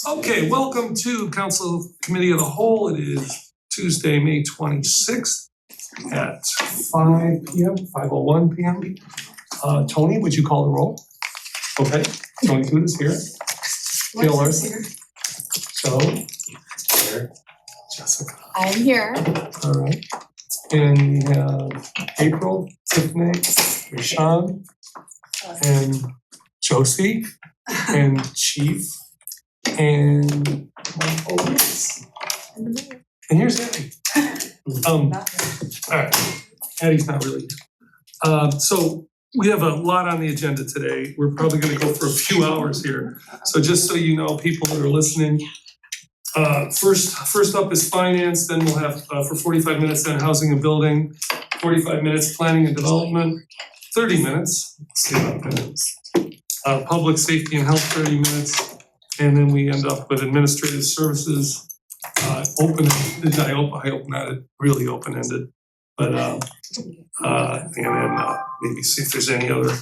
Okay, welcome to Council Committee of the Whole. It is Tuesday, May 26th at 5 p.m., 5:01 p.m. Tony, would you call the roll? Okay, Tony Hood is here. Gail Larson. Joe. Here. Jessica. I'm here. All right. And we have April, Tiffany, Rashawn, and Josie, and Chief. And here's Eddie. All right, Eddie's not really here. So we have a lot on the agenda today. We're probably gonna go for a few hours here. So just so you know, people that are listening, first up is finance, then we'll have for 45 minutes then housing and building, 45 minutes planning and development, 30 minutes, let's see about that. Public safety and health, 30 minutes. And then we end up with administrative services, open, I hope not really open-ended, but and then maybe see if there's any other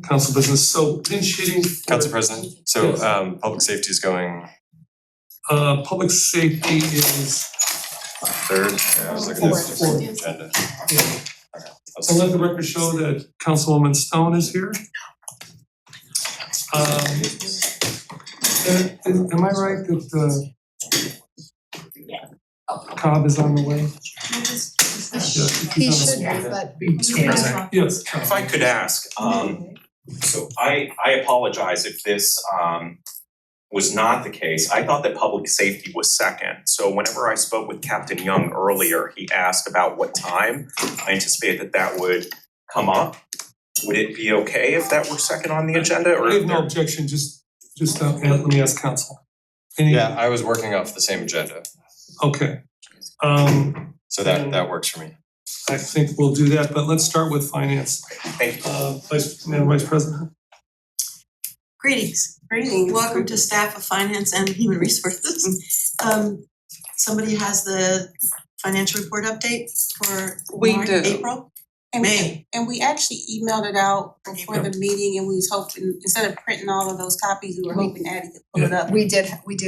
council business. So pinch hitting. Council President, so yes. Public safety is going. Public safety is third. Yeah, I was looking at the agenda. Yeah. Okay. So let the record show that Councilwoman Stone is here. Am I right that Cobb is on the way? He should be, but. Yes. If I could ask, so I apologize if this was not the case. I thought that public safety was second. So whenever I spoke with Captain Young earlier, he asked about what time. I anticipated that would come up. Would it be okay if that were second on the agenda? Or I have no objection, just let me ask council. Yeah, I was working off the same agenda. Okay. So that works for me. I think we'll do that, but let's start with finance. Thank you. Madam Vice President. Greetings. Welcome to staff of finance and human resources. Somebody has the financial report update for March, April? May. And we actually emailed it out before the meeting, and we was hoping, instead of printing all of those copies, we were hoping Addie could pull it up. We do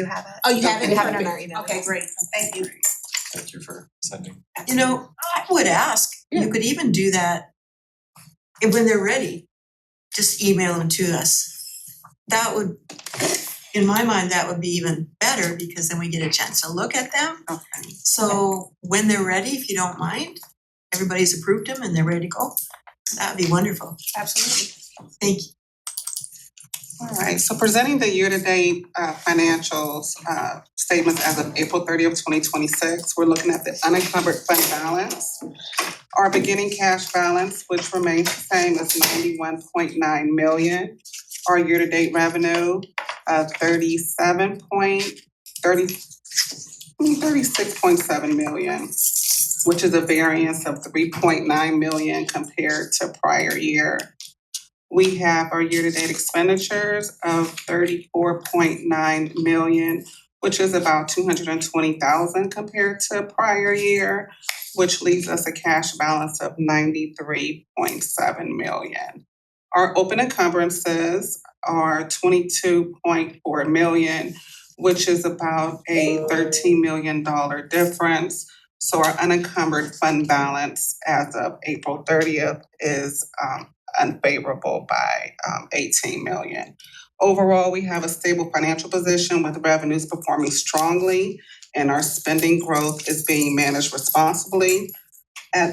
have it. Oh, you have it? We have it on our email. Okay, great, thank you. Thank you for sending. You know, I would ask, you could even do that and when they're ready, just email them to us. That would, in my mind, that would be even better because then we get a chance to look at them. Okay. So when they're ready, if you don't mind, everybody's approved them and they're ready to go. That'd be wonderful. Absolutely. Thank you. All right, so presenting the year-to-date financials statements as of April 30th, 2026, we're looking at the unencumbered fund balance. Our beginning cash balance, which remains the same, is $91.9 million. Our year-to-date revenue of $36.7 million, which is a variance of $3.9 million compared to prior year. We have our year-to-date expenditures of $34.9 million, which is about $220,000 compared to prior year, which leaves us a cash balance of $93.7 million. Our open encumbrances are $22.4 million, which is about a $13 million difference. So our unencumbered fund balance as of April 30th is unfavorable by $18 million. Overall, we have a stable financial position with revenues performing strongly and our spending growth is being managed responsibly.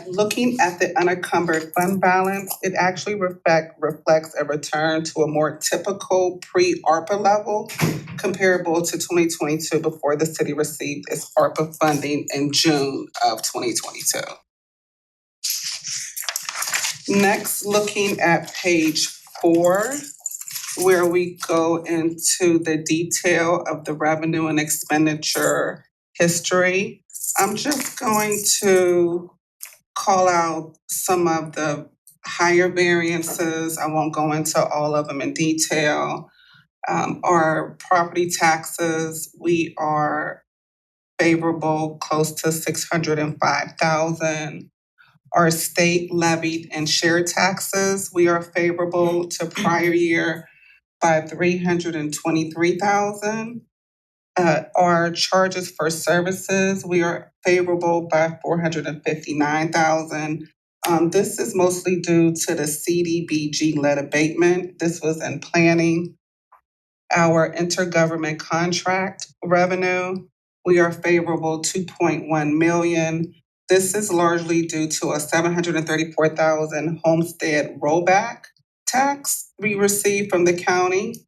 Looking at the unencumbered fund balance, it actually reflects a return to a more typical pre-ARPA level comparable to 2022 before the city received its ARPA funding in June of 2022. Next, looking at page 4, where we go into the detail of the revenue and expenditure history. I'm just going to call out some of the higher variances. I won't go into all of them in detail. Our property taxes, we are favorable, close to $605,000. Our state levied and share taxes, we are favorable to prior year, by $323,000. Our charges for services, we are favorable by $459,000. This is mostly due to the CDBG-led abatement. This was in planning. Our intergovernment contract revenue, we are favorable 2.1 million. This is largely due to a $734,000 homestead rollback tax we received from the county.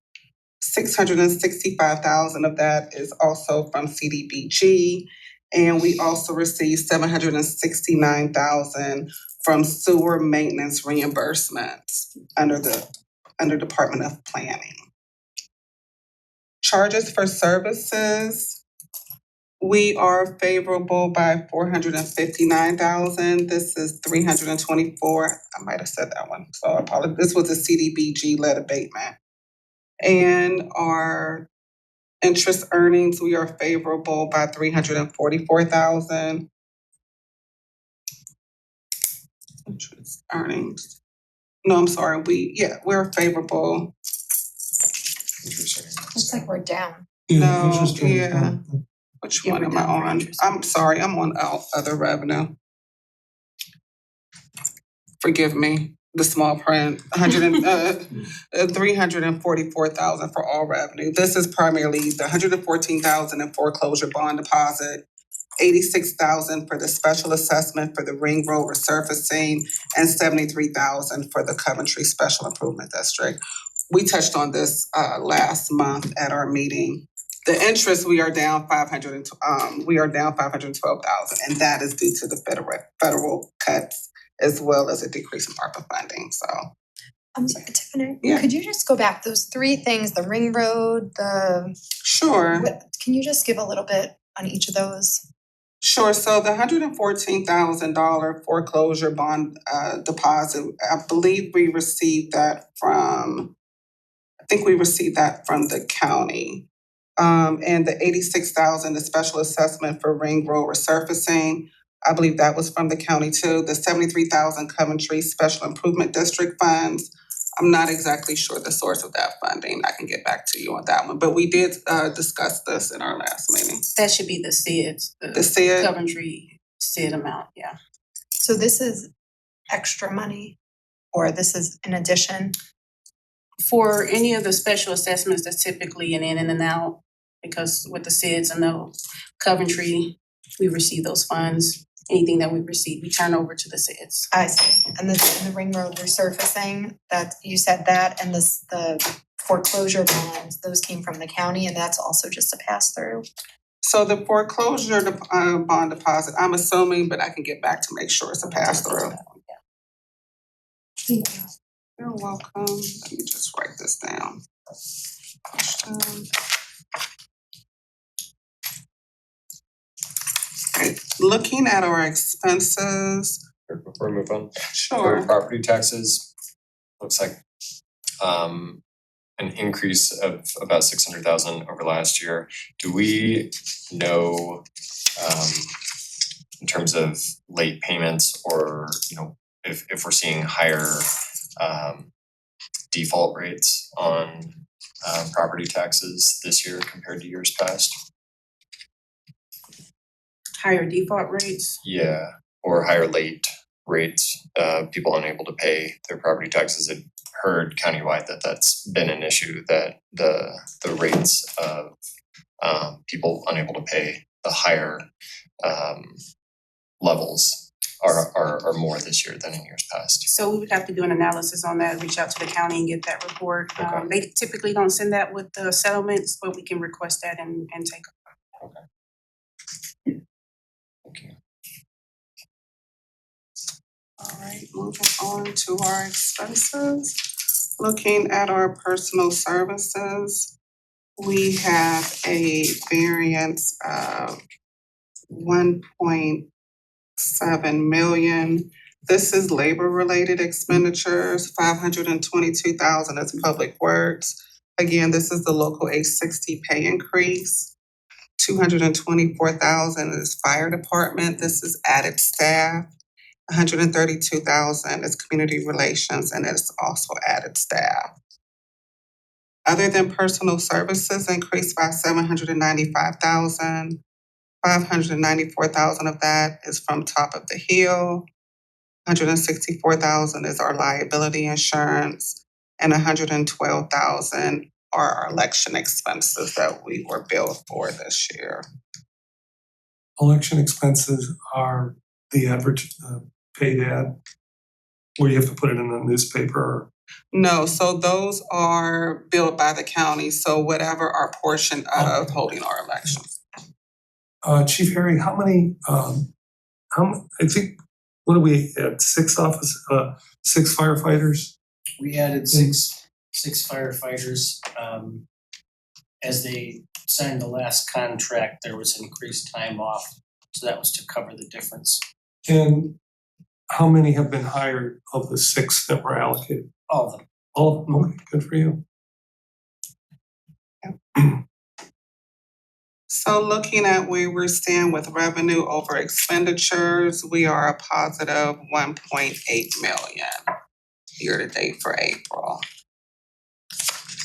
$665,000 of that is also from CDBG. And we also received $769,000 from sewer maintenance reimbursements under Department of Planning. Charges for services, we are favorable by $459,000. This is 324. I might have said that one, so I apologize. This was a CDBG-led abatement. And our interest earnings, we are favorable by $344,000. Interest earnings. No, I'm sorry. We're favorable. Looks like we're down. No, interest rate, yeah. Which Yeah, one we're am I down for on? interest. I'm sorry, I'm on other revenue. Forgive me, the small print, 344,000 for all revenue. This is primarily the 114,000 in foreclosure bond deposit, 86,000 for the special assessment for the Ring Road resurfacing, and 73,000 for the Coventry Special Improvement District. We touched on this last month at our meeting. The interest, we are down 512,000, and that is due to the federal cuts as well as a decrease in ARPA funding. So Tiffany, Yeah. could you just go back, those three things, the ring road, sure. can you just give a little bit on each of those? Sure. So the $114,000 foreclosure bond deposit, I believe we received that from, the county. And the 86,000, the special assessment for Ring Road resurfacing, I believe that was from the county too. The 73,000 Coventry Special Improvement District funds, I'm not exactly sure the source of that funding. I can get back to you on that one, but we did discuss this in our last meeting. That should be the SIDS, The SID, Coventry SID amount, yeah. So this is extra money, or this is in addition? For any of the special assessments, that's typically an in and an out, because with the SIDS and the Coventry, we receive those funds. Anything that we receive, we turn over to the SIDS. I see, and the ring road resurfacing, that, you said that, and the foreclosure bonds, those came from the county, and that's also just a pass through? so the foreclosure bond deposit, I'm assuming, but I can get back to make sure it's a pass through. Thank you. You're welcome. Let me just write this down. Okay, looking at our expenses, Before we move on, sure. for property taxes, looks like an increase of about 600,000 over last year. Do we know in terms of late payments, or if we're seeing higher default rates on property taxes this year compared to years past? Higher default rates. Yeah, or higher late rates, people unable to pay their property taxes. I've heard countywide that that's been an issue, that the rates of people unable to pay the higher levels are more this year than in years past. So we would have to do an analysis on that, reach out to the county and get that report. Okay. They typically don't send that with the settlements, but we can request that and take. Okay. All right, moving on to our expenses. Looking at our personal services, we have a variance of 1.7 million. This is labor-related expenditures. 522,000 is public works. Again, this is the local age-60 pay increase. 224,000 is fire department. This is added staff. 132,000 is community relations, and it's also added staff. Other than personal services increased by $795,000. $594,000 of that is from Top of the Hill. $164,000 is our liability insurance, and $112,000 are our election expenses that we were billed for this year. Election expenses are the average paid ad, where you have to put it in the newspaper. No, so those are billed by the county, so whatever our portion of holding our elections. Chief Harry, how many, I think, what do we add, 6 firefighters? We added six firefighters. As they signed the last contract, there was increased time off, so that was to cover the difference. And how many have been hired of the 6 that were allocated? All of them. All of them, okay, good for you. So looking at where we're staying with revenue over expenditures, we are a positive 1.8 million year to date for April.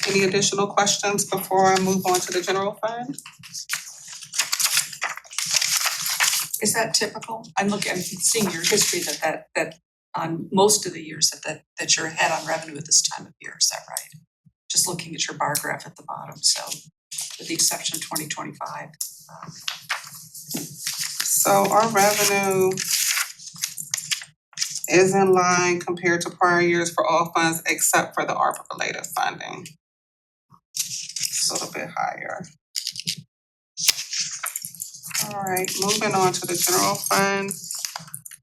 Any additional questions before I move on to the general fund? Is that typical? I'm seeing your history that on most of the years that you're ahead on revenue at this time of year, is that right? Just looking at your bar graph at the bottom, so with the exception of 2025. So our revenue is in line compared to prior years for all funds except for the ARPA related funding. It's a little bit higher. All right, moving on to the general fund.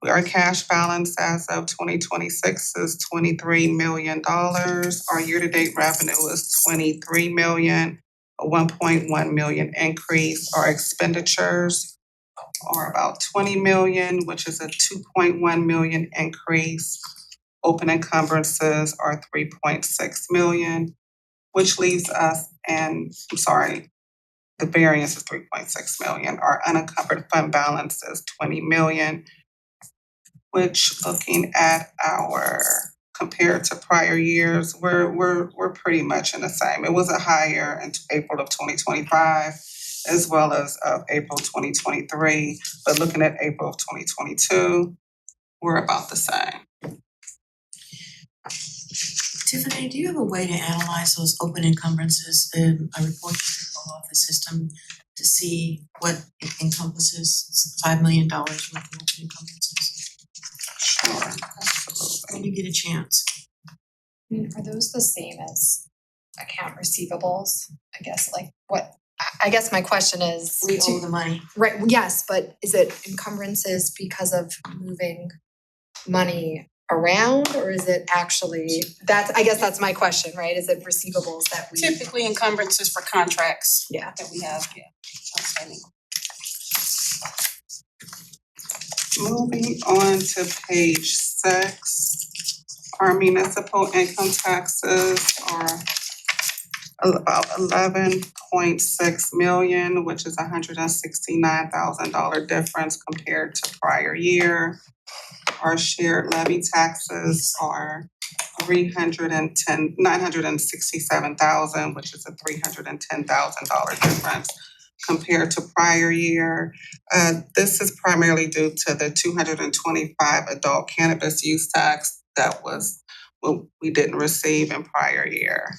Our cash balance as of 2026 is $23 million. Our year-to-date revenue is $23 million, a $1.1 million increase. Our expenditures are about $20 million, which is a $2.1 million increase. Open encumbrances are $3.6 million, which leaves us, the variance is $3.6 million. Our unencumbered fund balance is $20 million, which looking at our compared to prior years, we're pretty much in the same. It was a higher in April of 2025 as well as April 2023, but looking at April of 2022, we're about the same. Tiffany, do you have a way to analyze those open encumbrances, a report you can pull off the system to see what it encompasses, $5 million worth of open encumbrances? Sure, absolutely. When you get a chance. Are those the same as account receivables? I guess I guess my question is. We owe the money. Right, yes, but is it encumbrances because of moving money around, or is it actually, I guess that's my question, right? Is it receivables that we? Typically encumbrances for contracts Yeah. that we have, outstanding. Moving on to page 6, our municipal income taxes are about $11.6 million, which is $169,000 difference compared to prior year. Our shared levy taxes are $967,000, which is a $310,000 difference compared to prior year. This is primarily due to the 225 adult cannabis use tax that was what we didn't receive in prior year.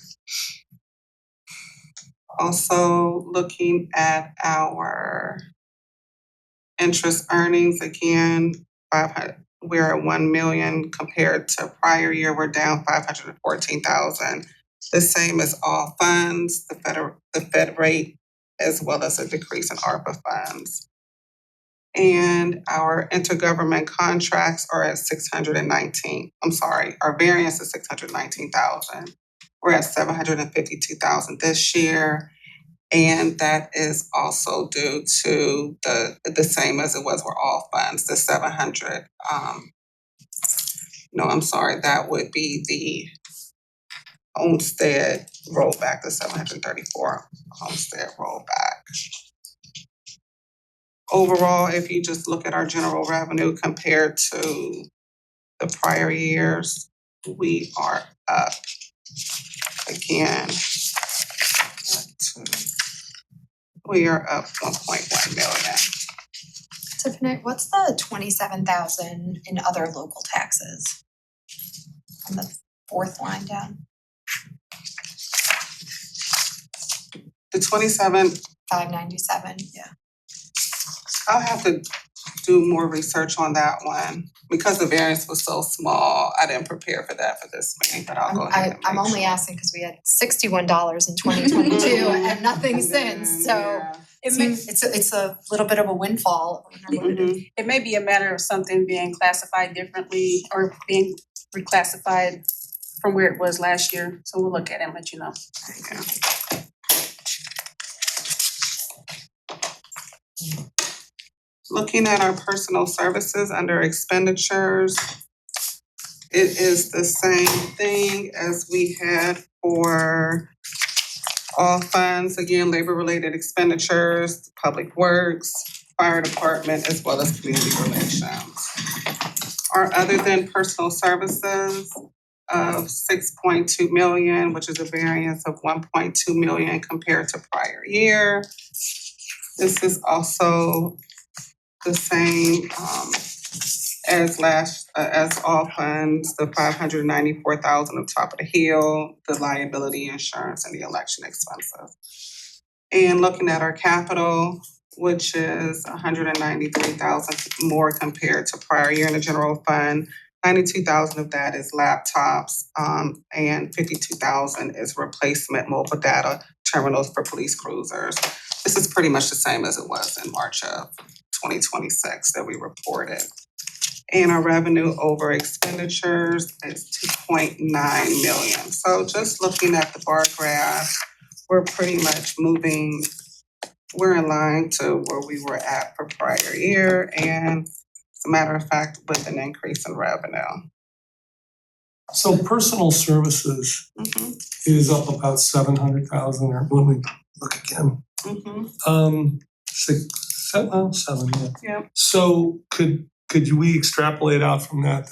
Also looking at our interest earnings, again, we're at 1 million compared to prior year, we're down 514,000. The same as all funds, the Fed rate, as well as a decrease in ARPA funds. And our intergovernment contracts are at our variance is 619,000. We're at 752,000 this year. And that is also due to the same as it was for all funds, the 700. That would be the Homestead rollback, the 734 Homestead rollback. Overall, if you just look at our general revenue compared to the prior years, we are up again We are up 1.1 million. So can I, what's the 27,000 in other local taxes? On the fourth line down, The 27, 597, yeah. I'll have to do more research on that one. Because the variance was so small, I didn't prepare for that for this meeting, but I'll go ahead and I'm make only sure. asking because we had $61 in 2022 and nothing And then, since, so yeah. It may, it's a little bit of a windfall. I wonder what it is. Mhm. it may be a matter of something being classified differently or being reclassified from where it was last year, so we'll look at it and let you know. Yeah. Looking at our personal services under expenditures, it is the same thing as we had for all funds, again, labor-related expenditures, public works, fire department, as well as community relations. Our other than personal services of 6.2 million, which is a variance of 1.2 million compared to prior year. This is also the same as all funds, the 594,000 of top of the hill, the liability insurance and the election expenses. And looking at our capital, which is 193,000 more compared to prior year in the general fund. 92,000 of that is laptops, and 52,000 is replacement mobile data terminals for police cruisers. This is pretty much the same as it was in March of 2026 that we reported. And our revenue over expenditures is 2.9 million. So just looking at the bar graph, we're pretty much moving, we're in line to where we were at for prior year, and as a matter of fact, with an increase in revenue. So personal services Mm-hmm, is up about 700,000, or let me look again. mm-hmm, 7, yeah. Yep. So could we extrapolate out from that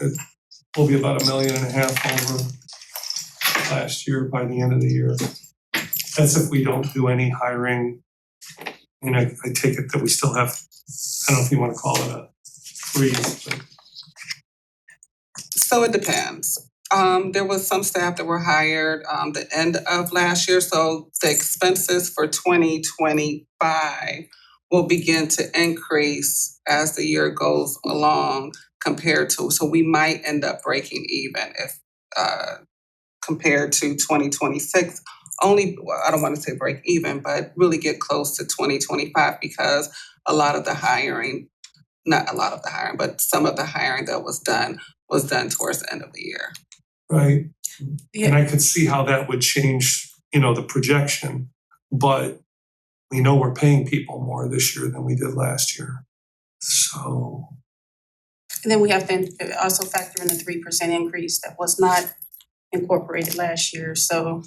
we'll be about $1.5 million over last year by the end of the year? That's if we don't do any hiring. I mean, I take it that we still have, I don't know if you wanna call it a freeze, but So it depends. There was some staff that were hired the end of last year, so the expenses for 2025 will begin to increase as the year goes along compared to, so we might end up breaking even if compared to 2026. Only, well, I don't want to say break even, but really get close to 2025 because a lot of the hiring, not a lot of the hiring, but some of the hiring that was done towards the end of the year. right? Yeah. And I could see how that would change, the projection, but we know we're paying people more this year than we did last year. So, And then we have to also factor in the 3% increase that was not incorporated last year, so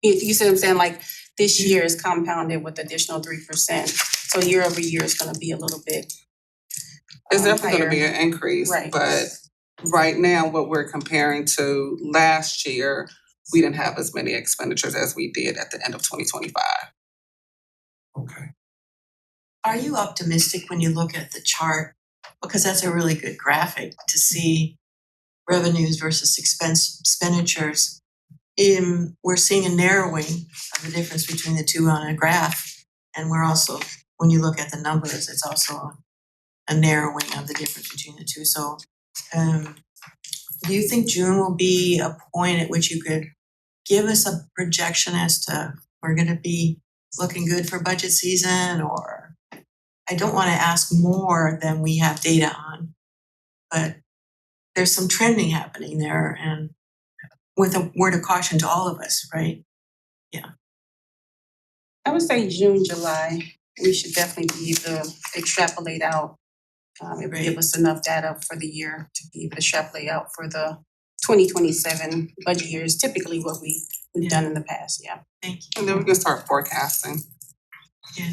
you see what I'm saying, like this year is compounded with additional 3%, so year over year is gonna be a little bit It's definitely gonna be higher. an increase, Right. but right now, what we're comparing to last year, we didn't have as many expenditures as we did at the end of 2025. okay. Are you optimistic when you look at the chart? Because that's a really good graphic to see revenues versus expenditures. We're seeing a narrowing of the difference between the two on a graph. And we're also, when you look at the numbers, it's also a narrowing of the difference between the two. So do you think June will be a point at which you could give us a projection as to we're gonna be looking good for budget season? Or I don't wanna ask more than we have data on, but there's some trending happening there, and with a word of caution to all of us, right? I would say June, July, we should definitely be able to extrapolate out. It would give us enough data for the year to be able to extrapolate out for the 2027 budget year is typically what we've done in the past, yeah. Thank you. And then we can start forecasting. Yeah.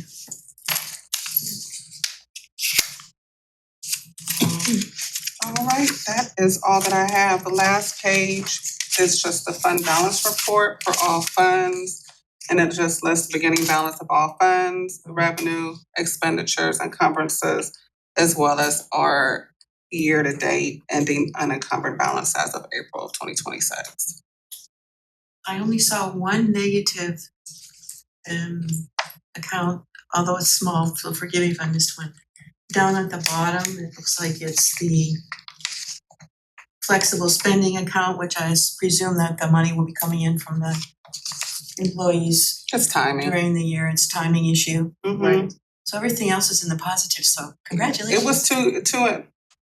All right, that is all that I have. The last page is just the fund balance report for all funds. And it just lists the beginning balance of all funds, revenue, expenditures, encumbrances, as well as our year-to-date ending unencumbered balance as of April of 2026. I only saw one negative account, although it's small, so forgive me if I missed one. Down at the bottom, it looks like it's the flexible spending account, which I presume that the money will be coming in from the employees Just timing. during the year. It's timing issue. Mhm. So everything else is in the positive, so congratulations. It was two,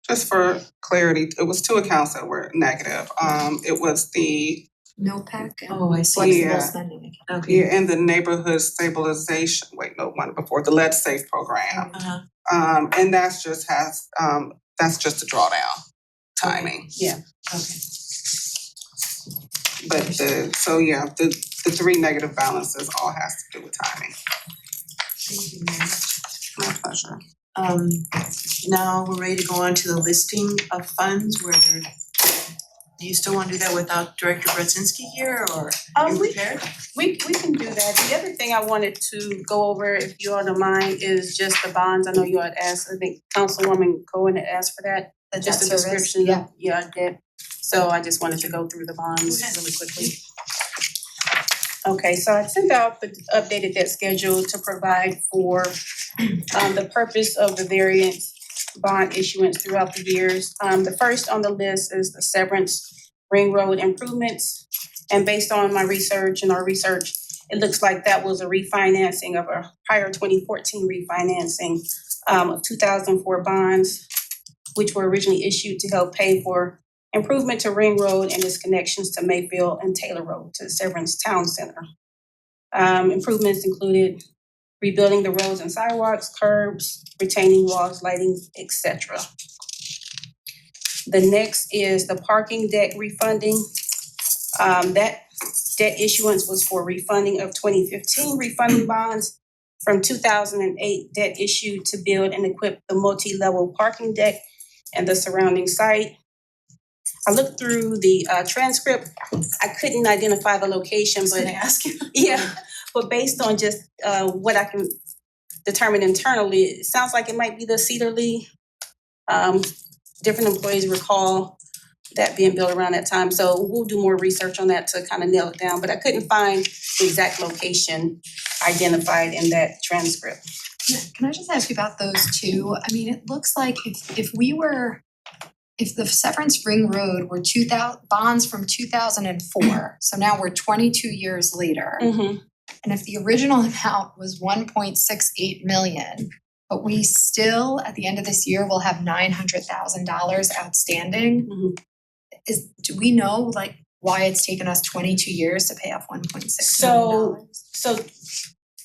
just for clarity, it was two accounts that were negative. It was the, NOPEC and Oh, I see. flexible Yeah. spending account. Okay. yeah, and the neighborhood stabilization, one before, the Lead Safe program. Uh-huh, And that's just that's just a drawdown timing. Yeah. okay. But the three negative balances all has to do with timing. Thank you, Mary. My pleasure. Now we're ready to go on to the listing of funds where they're, do you still wanna do that without Director Brodzinski here, or are you We prepared? we can do that. The other thing I wanted to go over, if you all don't mind, is just the bonds. I know you had asked, I think Councilwoman Cohen had asked for that. The Just a debt service, description, yeah. yeah, debt. So I just wanted to go through the bonds Go ahead. really quickly. Okay, so I sent out the updated debt schedule to provide for the purpose of the various bond issuance throughout the years. The first on the list is the Severance Ring Road improvements. And based on my research and our research, it looks like that was a refinancing of a prior 2014 refinancing of 2004 bonds, which were originally issued to help pay for improvement to Ring Road and its connections to Mayfield and Taylor Road to the Severance Town Center. Improvements included rebuilding the roads and sidewalks, curbs, retaining walls, lighting, etc. The next is the parking deck refunding. That debt issuance was for refunding of 2015 refunding bonds from 2008 debt issued to build and equip the multi-level parking deck and the surrounding site. I looked through the transcript. I couldn't identify the location, I was but gonna ask you. yeah, but based on just what I can determine internally, it sounds like it might be the Cedar Lee. Different employees recall that being built around that time, so we'll do more research on that to kind of nail it down, but I couldn't find the exact location identified in that transcript. Can I just ask you about those two? I mean, it looks like if the Severance Ring Road were bonds from 2004, so now we're 22 years later. Mm-hmm. And if the original amount was 1.68 million, but we still, at the end of this year, will have $900,000 outstanding. Mhm. Do we know like why it's taken us 22 years to pay off $1.6 million? So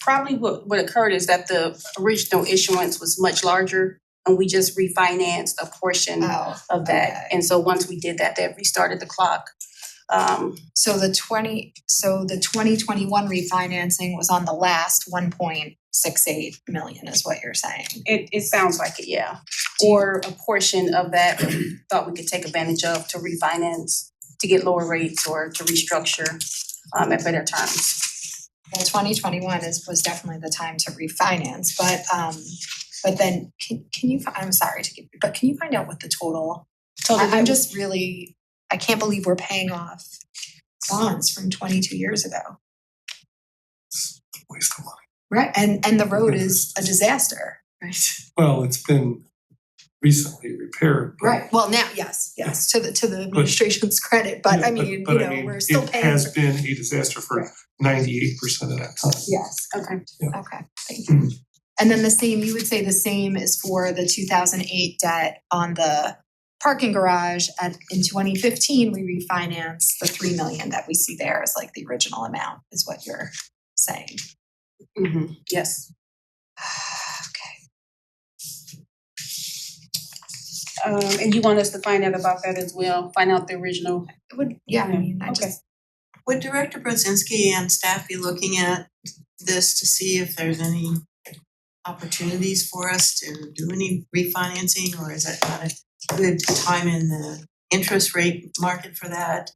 probably what occurred is that the original issuance was much larger and we just refinanced a portion Oh, of that. okay. And so once we did that, that restarted the clock. So the 2021 refinancing was on the last 1.68 million is what you're saying. It sounds like it, yeah. Or a portion of that we thought we could take advantage of to refinance, to get lower rates or to restructure at better terms. Well, 2021 was definitely the time to refinance, but then can you, I'm sorry to give you, but can you find out what the total? I'm just really, I can't believe we're paying off bonds from 22 years ago. Waste of money. Right, and the road is a disaster, right? Well, it's been recently repaired, but. Right, well now, yes, to the administration's credit, but Yeah, I mean, but you know, we're still paying. It has been a disaster for 98% of that time. Yes, okay, Yeah. okay, thank you. And then the same, you would say the same is for the 2008 debt on the parking garage in 2015, we refinanced the 3 million that we see there as like the original amount is what you're saying. Mm-hmm. Yes. Okay. And you want us to find out about that as well, find out the original? It would, yeah, I mean, I Okay. just, Would Director Brodzinski and staff be looking at this to see if there's any opportunities for us to do any refinancing, or is that not a good time in the interest rate market for that?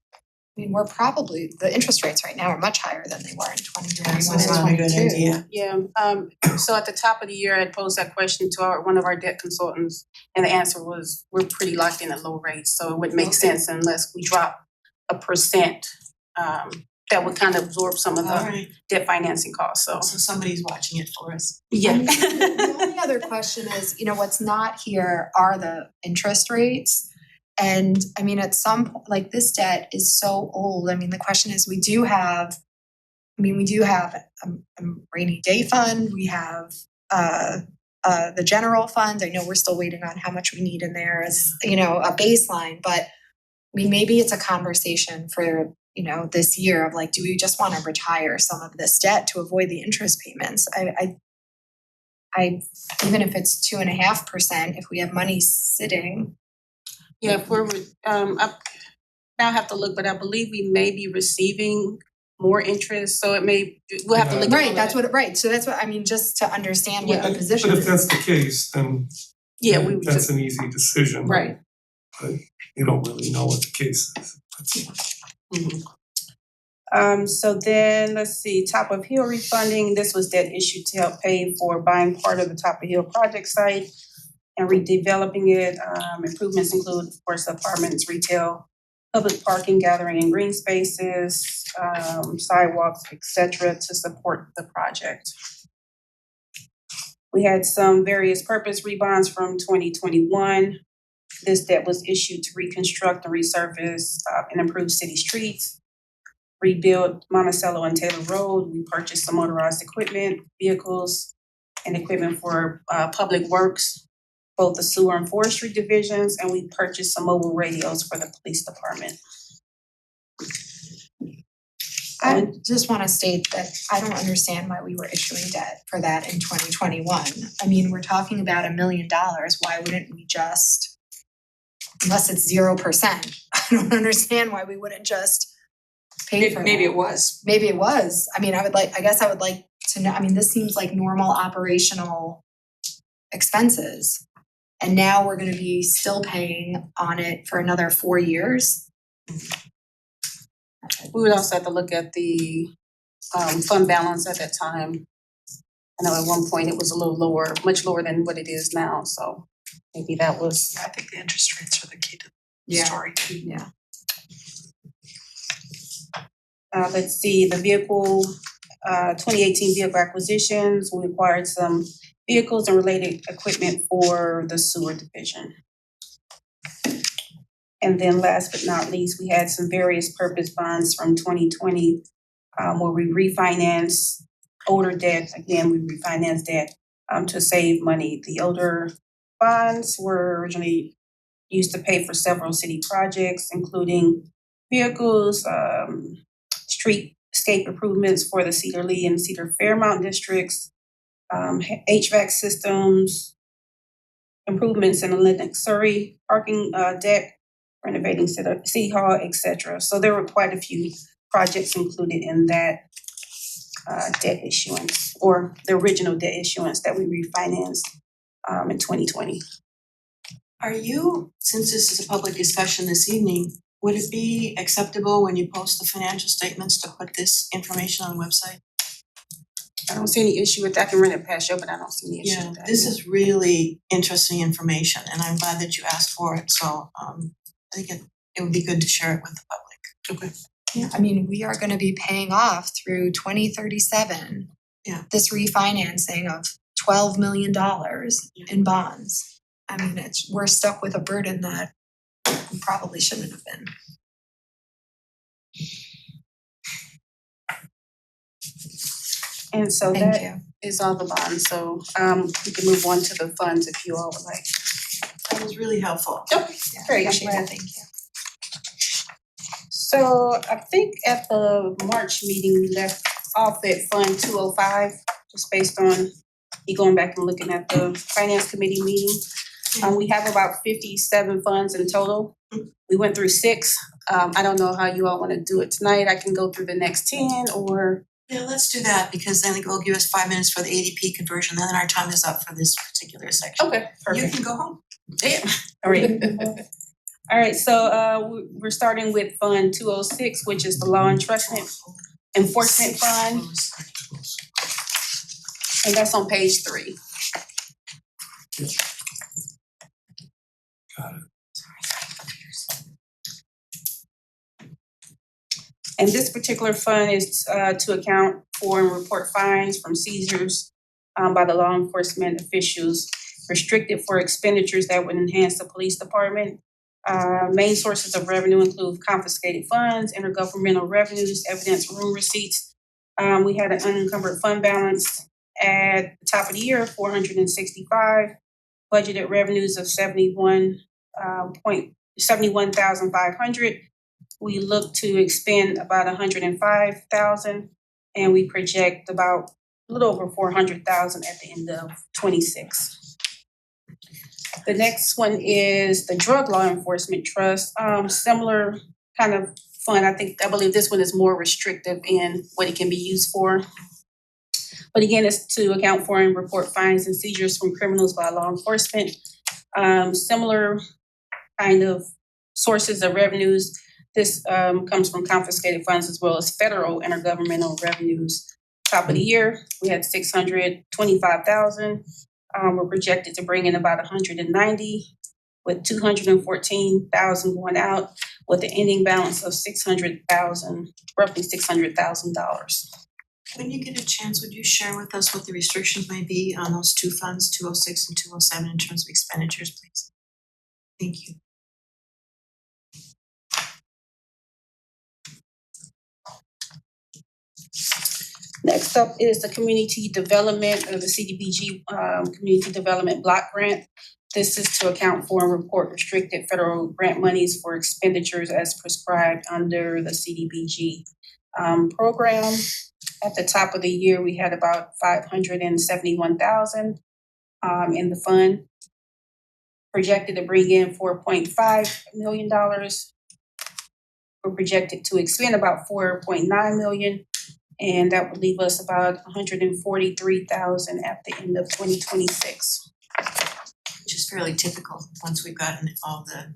mean, we're probably, the interest rates right now are much higher than they were in 2021 So and it's not a good 22. idea. Yeah, so at the top of the year, I posed that question to one of our debt consultants, and the answer was, we're pretty locked in at low rates, so it wouldn't make sense unless we drop a percent, that would kind of absorb some of the Alright, debt financing costs, so, so somebody's watching it for us. yeah. The only other question is, what's not here are the interest rates. And I mean, at some point, like this debt is so old. I mean, the question is, we do have a rainy day fund, we have the general fund. I know we're still waiting on how much we need in there as, a baseline, but I mean, maybe it's a conversation for, this year of like, do we just wanna retire some of this debt to avoid the interest payments? I even if it's 2.5%, if we have money sitting. Yeah, if we're, I now have to look, but I believe we may be receiving more interest, so we'll have to look at all Right, that's that. right, so that's what, I mean, just to understand what the Yeah. position But is. if that's the case, then Yeah, we would that's just, an easy decision. right. But you don't really know what the case is. That's- So then, let's see, Top of Hill refunding, this was debt issued to help pay for buying part of the Top of Hill project site and redeveloping it. Improvements include, of course, apartments, retail, public parking, gathering and green spaces, sidewalks, et cetera, to support the project. We had some various purpose rebonds from 2021. This debt was issued to reconstruct and resurface and improve city streets, rebuild Monticello and Taylor Road. We purchased some motorized equipment, vehicles, and equipment for public works, both the sewer and forestry divisions, and we purchased some mobile radios for the police department. I just wanna state that I don't understand why we were issuing debt for that in 2021. I mean, we're talking about $1 million, why wouldn't we just, unless it's 0%, I don't understand why we wouldn't just pay for that. Maybe it was. Maybe it was. I mean, I guess I would like to know, I mean, this seems like normal operational expenses. And now we're gonna be still paying on it for another 4 years. We would also have to look at the fund balance at that time. I know at one point it was a little lower, much lower than what it is now, so maybe that was. I think the interest rates are the key to the Yeah. story. Yeah. Let's see, the vehicle, 2018 vehicle acquisitions, we acquired some vehicles and related equipment for the sewer division. And then last but not least, we had some various purpose bonds from 2020 where we refinanced older debt. Again, we refinanced debt to save money. The older bonds were originally used to pay for several city projects, including vehicles, streetscape improvements for the Cedar Lee and Cedar Fairmount districts, HVAC systems, improvements in the Lenox Surrey parking deck, renovating City Hall, et cetera. So there were quite a few projects included in that debt issuance, or the original debt issuance that we refinanced in 2020. Are you, since this is a public discussion this evening, would it be acceptable when you post the financial statements to put this information on the website? I don't see any issue with that. I can run it past you, but I don't see any issue with that. This is really interesting information and I'm glad that you asked for it, so I think it would be good to share it with the public. Okay. Yeah, I mean, we are gonna be paying off through 2037. Yeah. This refinancing of $12 million in bonds. I mean, we're stuck with a burden that we probably shouldn't have been. And so Thank that you. is all the bonds, so we can move on to the funds if you all would like. That was really helpful. Yep, great, I'm Appreciate glad. it, thank you. So I think at the March meeting, we left off at Fund 205, just based on me going back and looking at the Finance Committee meeting. We have about 57 funds in total. We went through 6. I don't know how you all wanna do it tonight. I can go through the next 10 or. Yeah, let's do that because then it'll give us 5 minutes for the ADP conversion, then our time is up for this particular section. Okay, You perfect. can go home. Yeah, all right. Alright, so we're starting with Fund 206, which is the Law Enforcement Fund, and that's on page 3. Got it. And this particular fund is to account for and report fines from seizures by the law enforcement officials restricted for expenditures that would enhance the police department. Main sources of revenue include confiscated funds, intergovernmental revenues, evidence room receipts. We had an unencumbered fund balance at the top of the year, 465, budgeted revenues of 71,500. We look to expend about 105,000, and we project about a little over 400,000 at the end of 26. The next one is the Drug Law Enforcement Trust, similar kind of fund. I believe this one is more restrictive in what it can be used for. But again, it's to account for and report fines and seizures from criminals by law enforcement. Similar kind of sources of revenues. This comes from confiscated funds as well as federal intergovernmental revenues. Top of the year, we had 625,000. We're projected to bring in about 190, with 214,000 going out, with an ending balance of 600,000, roughly $600,000. When you get a chance, would you share with us what the restrictions may be on those two funds, 206 and 207, in terms of expenditures, please? Thank you. Next up is the community development of the CDBG Community Development Block Grant. This is to account for and report restricted federal grant monies for expenditures as prescribed under the CDBG program. At the top of the year, we had about 571,000 in the fund. Projected to bring in $4.5 million. We're projected to expend about $4.9 million. And that would leave us about 143,000 at the end of 2026. Which is fairly typical. Once we've gotten all the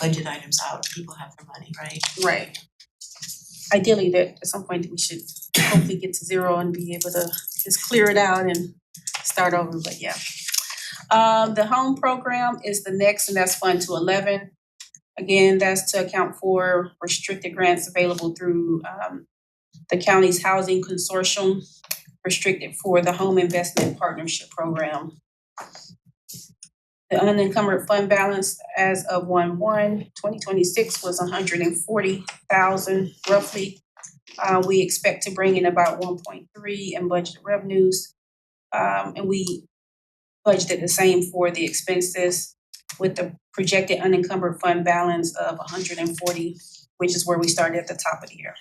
budget items out, people have their money, right? Right. Ideally, that at some point we should hopefully get to zero and be able to just clear it out and start over, but yeah. The home program is the next, and that's Fund 211. Again, that's to account for restricted grants available through the county's housing consortium, restricted for the Home Investment Partnership Program. The unencumbered fund balance as of 1/1/2026 was 140,000 roughly. We expect to bring in about 1.3 in budget revenues. And we budgeted the same for the expenses, with the projected unencumbered fund balance of 140, which is where we started at the top of the year.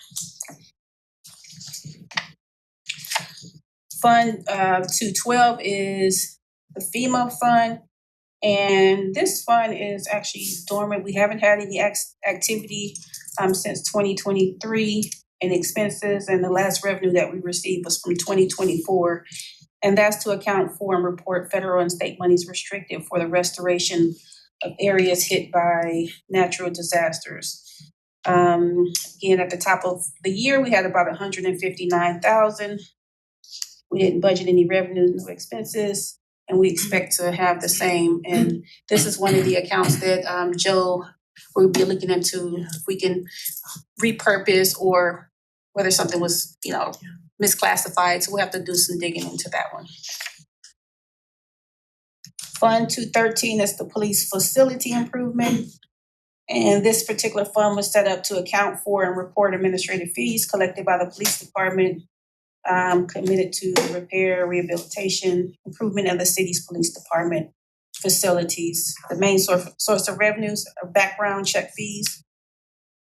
Fund 212 is the FEMA fund, and this fund is actually dormant. We haven't had any activity since 2023 in expenses, and the last revenue that we received was from 2024. And that's to account for and report federal and state monies restricted for the restoration of areas hit by natural disasters. Again, at the top of the year, we had about 159,000. We didn't budget any revenues, no expenses, and we expect to have the same. And this is one of the accounts that Joe will be looking into if we can repurpose or whether something was, misclassified. So we'll have to do some digging into that one. Fund 213 is the police facility improvement. And this particular fund was set up to account for and report administrative fees collected by the police department, committed to the repair, rehabilitation, improvement of the city's police department facilities. The main source of revenues are background check fees.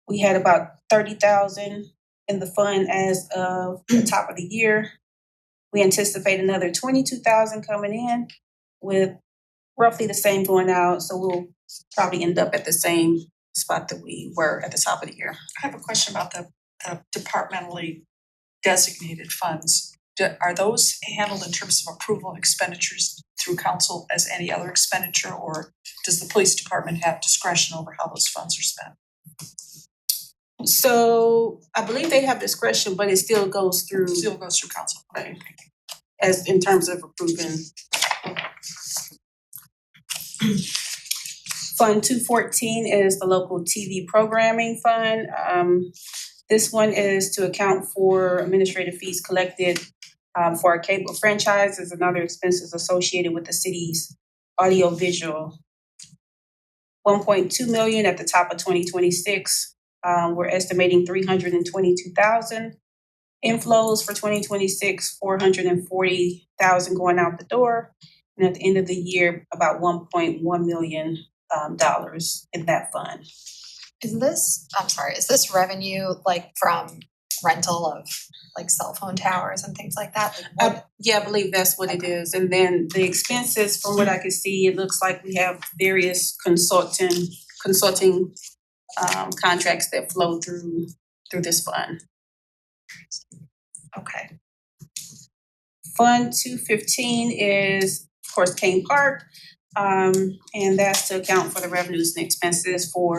We had about 30,000 in the fund as of the top of the year. We anticipate another 22,000 coming in, with roughly the same going out. So we'll probably end up at the same spot that we were at the top of the year. I have a question about the departmentally designated funds. are those handled in terms of approval of expenditures through council as any other expenditure? Or does the police department have discretion over how those funds are spent? So I believe they have discretion, but it still goes through Still goes through council. Right. As in terms of approving. Fund 214 is the local TV programming fund. This one is to account for administrative fees collected for our cable franchises and other expenses associated with the city's audiovisual. 1.2 million at the top of 2026. We're estimating 322,000 inflows for 2026, 440,000 going out the door. And at the end of the year, about $1.1 million in that fund. Is this revenue like from rental of like cell phone towers and things like that? Like what? Yeah, I believe that's what it is. And then the expenses, from what I can see, it looks like we have various consulting contracts that flow through this fund. Okay. Fund 215 is, of course, Kane Park. And that's to account for the revenues and expenses for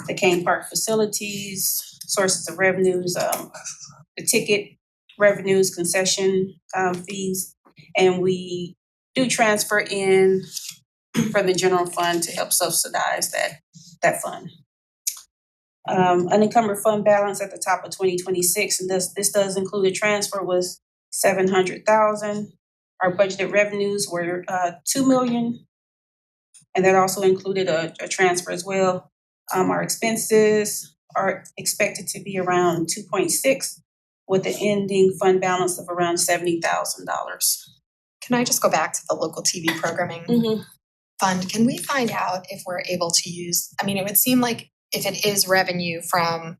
the Kane Park facilities, sources of revenues, the ticket revenues, concession fees. And we do transfer in from the general fund to help subsidize that fund. Unencumbered fund balance at the top of 2026, and this does include a transfer, was 700,000. Our budgeted revenues were 2 million, and that also included a transfer as well. Our expenses are expected to be around 2.6, with an ending fund balance of around $70,000. Can I just go back to the local TV programming fund? Can we find out if we're able to use, I mean, it would seem like if it is revenue from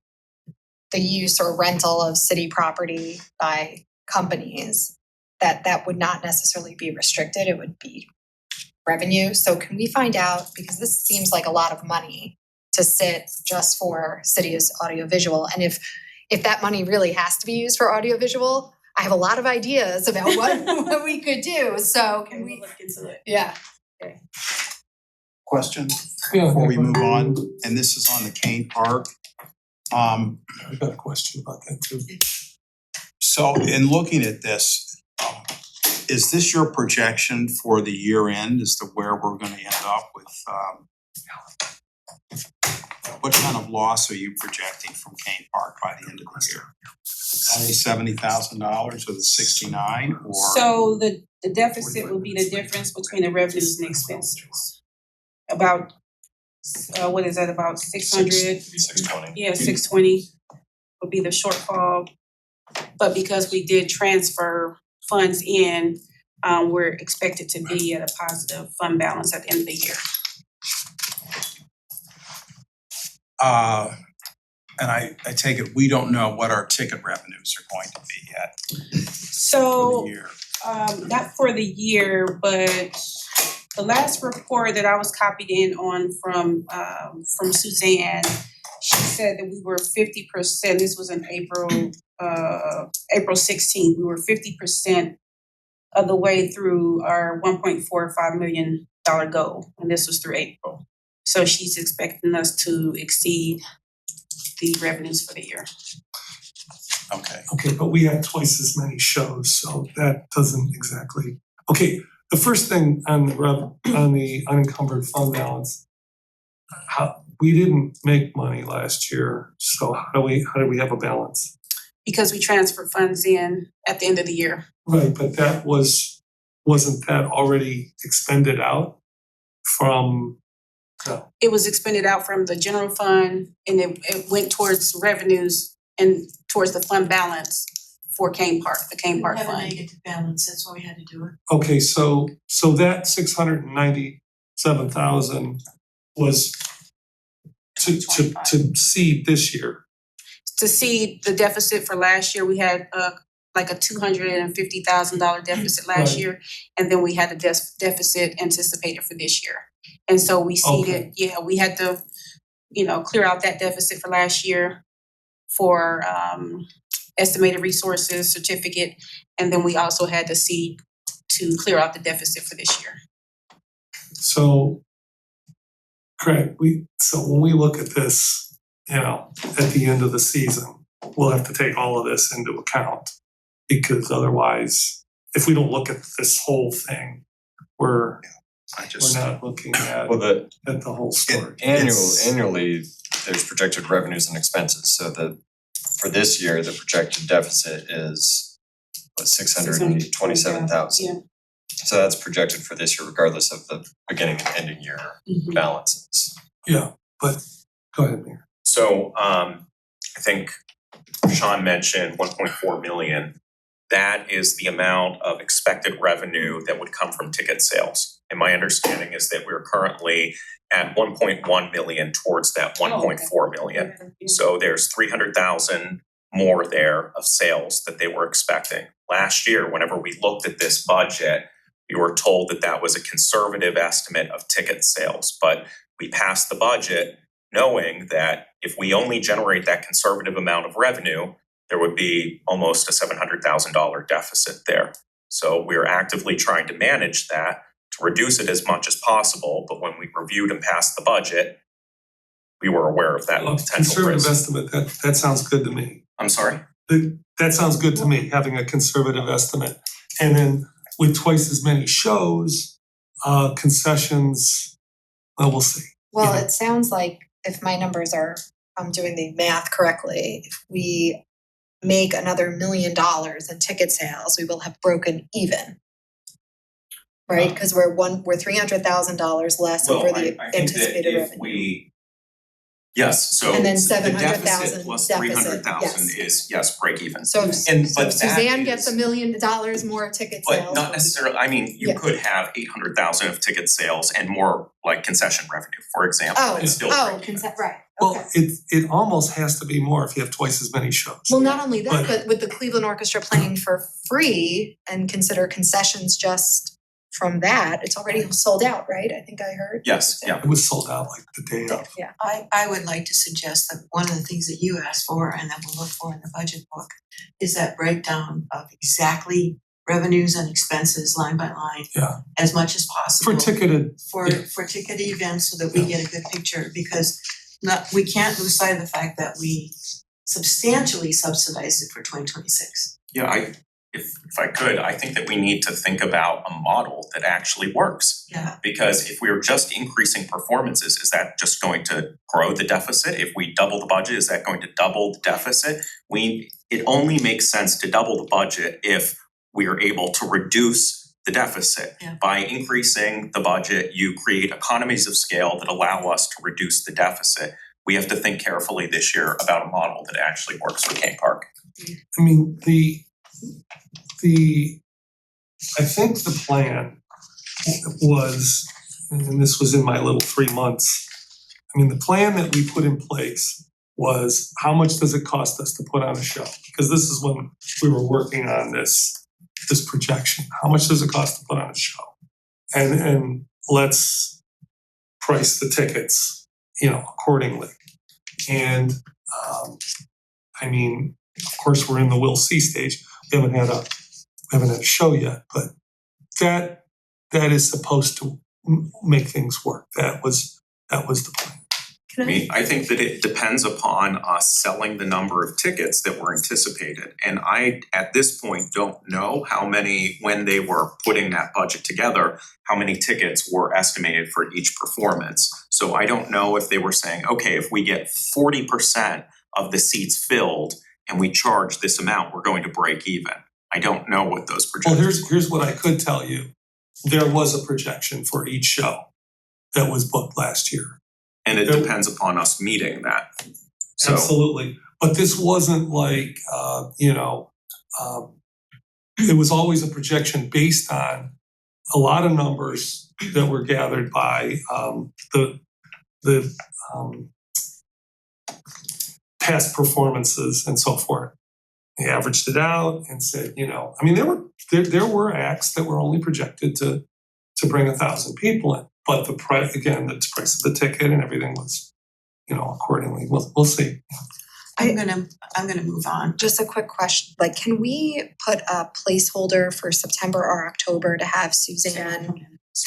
the use or rental of city property by companies, that would not necessarily be restricted, it would be revenue. So can we find out, because this seems like a lot of money to sit just for city's audiovisual, and if that money really has to be used for audiovisual, I have a lot of ideas about what we could do. So can we look into it? Yeah. Question Yeah, before we move on, and this is on the Kane Park. I got a question about that too. So in looking at this, is this your projection for the year end as to where we're gonna end up with, what kind of loss are you projecting from Kane Park by the end of the year? $70,000 or the 69 or? So the deficit would be the difference between the revenues and expenses. About, what is that, about 600? 620. Yeah, 620 would be the shortfall. But because we did transfer funds in, we're expected to be at a positive fund balance at the end of the year. And I take it we don't know what our ticket revenues are going to be yet for So, the year. not for the year, but the last report that I was copied in on from Suzanne, she said that we were 50%, this was in April 16th, we were 50% of the way through our $1.45 million goal, and this was through April. So she's expecting us to exceed the revenues for the year. Okay. Okay, but we have twice as many shows, so that doesn't exactly. Okay, the first thing on the unencumbered fund balance, we didn't make money last year, so how do we have a balance? Because we transfer funds in at the end of the year. Right, but wasn't that already expended out from? No. It was expended out from the general fund, and it went towards revenues and towards the fund balance for Kane Park, the Kane Park We have a fund. negative balance, that's why we had to do it. Okay, so that 697,000 was to seed this year. To see the deficit for last year, we had like a $250,000 deficit last Right. year, and then we had a deficit anticipated for this year. And so we seeded, we had to, clear out that deficit for last year for estimated resources certificate, and then we also had the seed to clear out the deficit for this year. So, Craig, so when we look at this, you know, at the end of the season, we'll have to take all of this into account. Because otherwise, if we don't look at this whole thing, we're not looking at Well, the the whole story. annually, there's projected revenues and expenses, so for this year, the projected deficit is what, 627,000. Yeah. So that's projected for this year regardless of the beginning and ending year balances. Yeah, but go ahead, Mayor. So I think Sean mentioned 1.4 million. That is the amount of expected revenue that would come from ticket sales. And my understanding is that we're currently at 1.1 million towards that 1.4 million. So there's 300,000 more there of sales that they were expecting. Last year, whenever we looked at this budget, we were told that that was a conservative estimate of ticket sales. But we passed the budget knowing that if we only generate that conservative amount of revenue, there would be almost a $700,000 deficit there. So we're actively trying to manage that to reduce it as much as possible. But when we reviewed and passed the budget, we were aware of that potential Conservative risk. estimate, that sounds good to me. I'm sorry? That sounds good to me, having a conservative estimate. And then with twice as many shows, concessions, well, we'll see. Well, Yeah. it sounds like if my numbers are, I'm doing the math correctly, if we make another $1 million in ticket sales, we will have broken even. Right? Because we're $300,000 less over the anticipated revenue. Yes, so And then the 700,000 deficit plus deficit, 300,000 is, yes, break even. So And so but if Suzanne that gets is- $1 million more ticket sales. But not necessarily, I mean, you Yeah. could have 800,000 of ticket sales and more like concession revenue, for example, Oh, and still oh, break even. right, Well, okay. it almost has to be more if you have twice as many shows. Well, not only that, But- but with the Cleveland Orchestra playing for free and consider concessions just from that, it's already sold out, right? I think I heard. Yes, yeah. It was sold out like the day of. Yeah. I would like to suggest that one of the things that you asked for and that we'll look for in the budget book is that breakdown of exactly revenues and expenses line by line. Yeah. As much as possible. For ticketed, For yeah. ticketed events so that we get a good picture, because we can't lose sight of the fact that we substantially subsidized it for 2026. Yeah, if I could, I think that we need to think about a model that actually works. Yeah. Because if we're just increasing performances, is that just going to grow the deficit? If we double the budget, is that going to double the deficit? It only makes sense to double the budget if we are able to reduce the deficit. Yeah. By increasing the budget, you create economies of scale that allow us to reduce the deficit. We have to think carefully this year about a model that actually works for King Park. I mean, I think the plan was, and this was in my little 3 months. I mean, the plan that we put in place was how much does it cost us to put on a show? Because this is when we were working on this projection. How much does it cost to put on a show? And let's price the tickets, accordingly. And I mean, of course, we're in the we'll see stage. We haven't had a show yet, but that is supposed to make things work. That was the plan. I think that it depends upon us selling the number of tickets that were anticipated. And I, at this point, don't know how many, when they were putting that budget together, how many tickets were estimated for each performance. So I don't know if they were saying, okay, if we get 40% of the seats filled and we charge this amount, we're going to break even. I don't know what those Well, projections. here's what I could tell you. There was a projection for each show that was booked last year. And it depends upon us meeting that. So Absolutely. But this wasn't like, it was always a projection based on a lot of numbers that were gathered by the past performances and so forth. They averaged it out and said, I mean, there were acts that were only projected to bring 1,000 people in, but the price of the ticket and everything was, accordingly. We'll see. I'm gonna move on. Just a quick question, like, can we put a placeholder for September or October to have Suzanne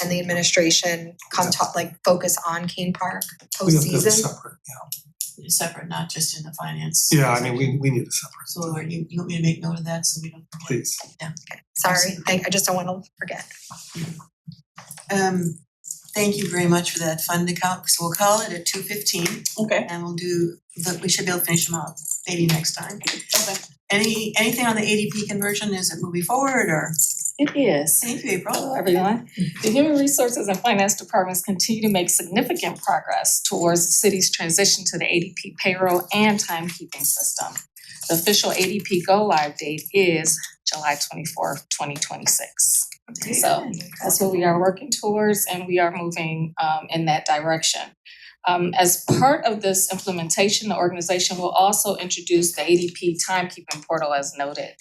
and the administration come talk, like, focus on Kane Park We have to have it postseason? separate, Separate, not just in the finance. yeah. I mean, we need a separate, So are you want me to make note of that so we don't forget? please. Sorry, I just don't wanna forget. Thank you very much for that fund account, so we'll call it at 2:15 Okay. and we'll do, we should be able to finish them out maybe next time. Okay. Anything on the ADP conversion, is it moving forward or? It is. Thank you, April. Hello, everyone. The Human Resources and Finance Departments continue to make significant progress towards the city's transition to the ADP payroll and timekeeping system. The official ADP go-live date is July 24th, 2026. So that's what we are working towards, and we are moving in that direction. As part of this implementation, the organization will also introduce the ADP timekeeping portal as noted,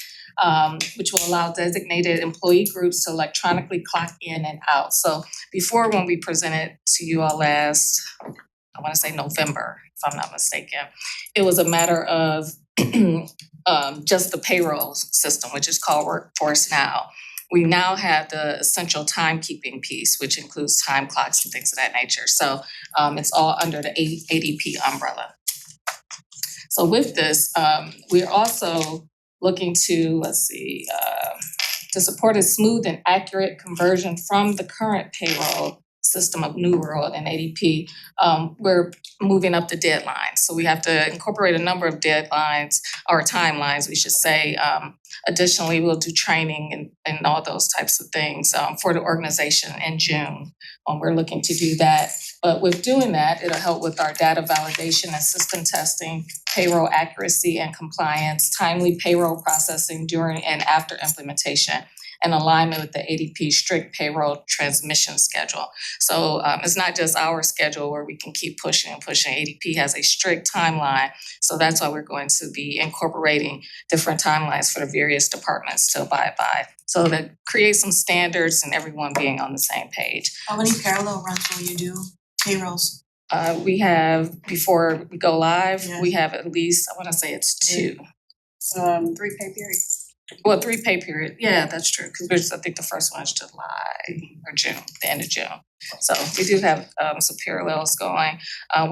which will allow designated employee groups to electronically clock in and out. So before, when we presented to you all last, I wanna say November, if I'm not mistaken, it was a matter of just the payroll system, which is called Workforce Now. We now have the essential timekeeping piece, which includes time clocks and things of that nature. So it's all under the ADP umbrella. So with this, we're also looking to, to support a smooth and accurate conversion from the current payroll system of New World and ADP. We're moving up the deadline. So we have to incorporate a number of deadlines or timelines, we should say. Additionally, we'll do training and all those types of things for the organization in June. We're looking to do that. But with doing that, it'll help with our data validation and system testing, payroll accuracy and compliance, timely payroll processing during and after implementation, and alignment with the ADP strict payroll transmission schedule. So it's not just our schedule where we can keep pushing and pushing. ADP has a strict timeline. So that's why we're going to be incorporating different timelines for the various departments to abide by. So to create some standards and everyone being on the same page. How many parallel runs will you do, payrolls? We have, before we go live, Yeah. we have at least, I wanna say it's 2. 3 pay periods. Well, 3 pay period, yeah, that's true, because I think the first one is July or June, the end of June. So we do have some parallels going.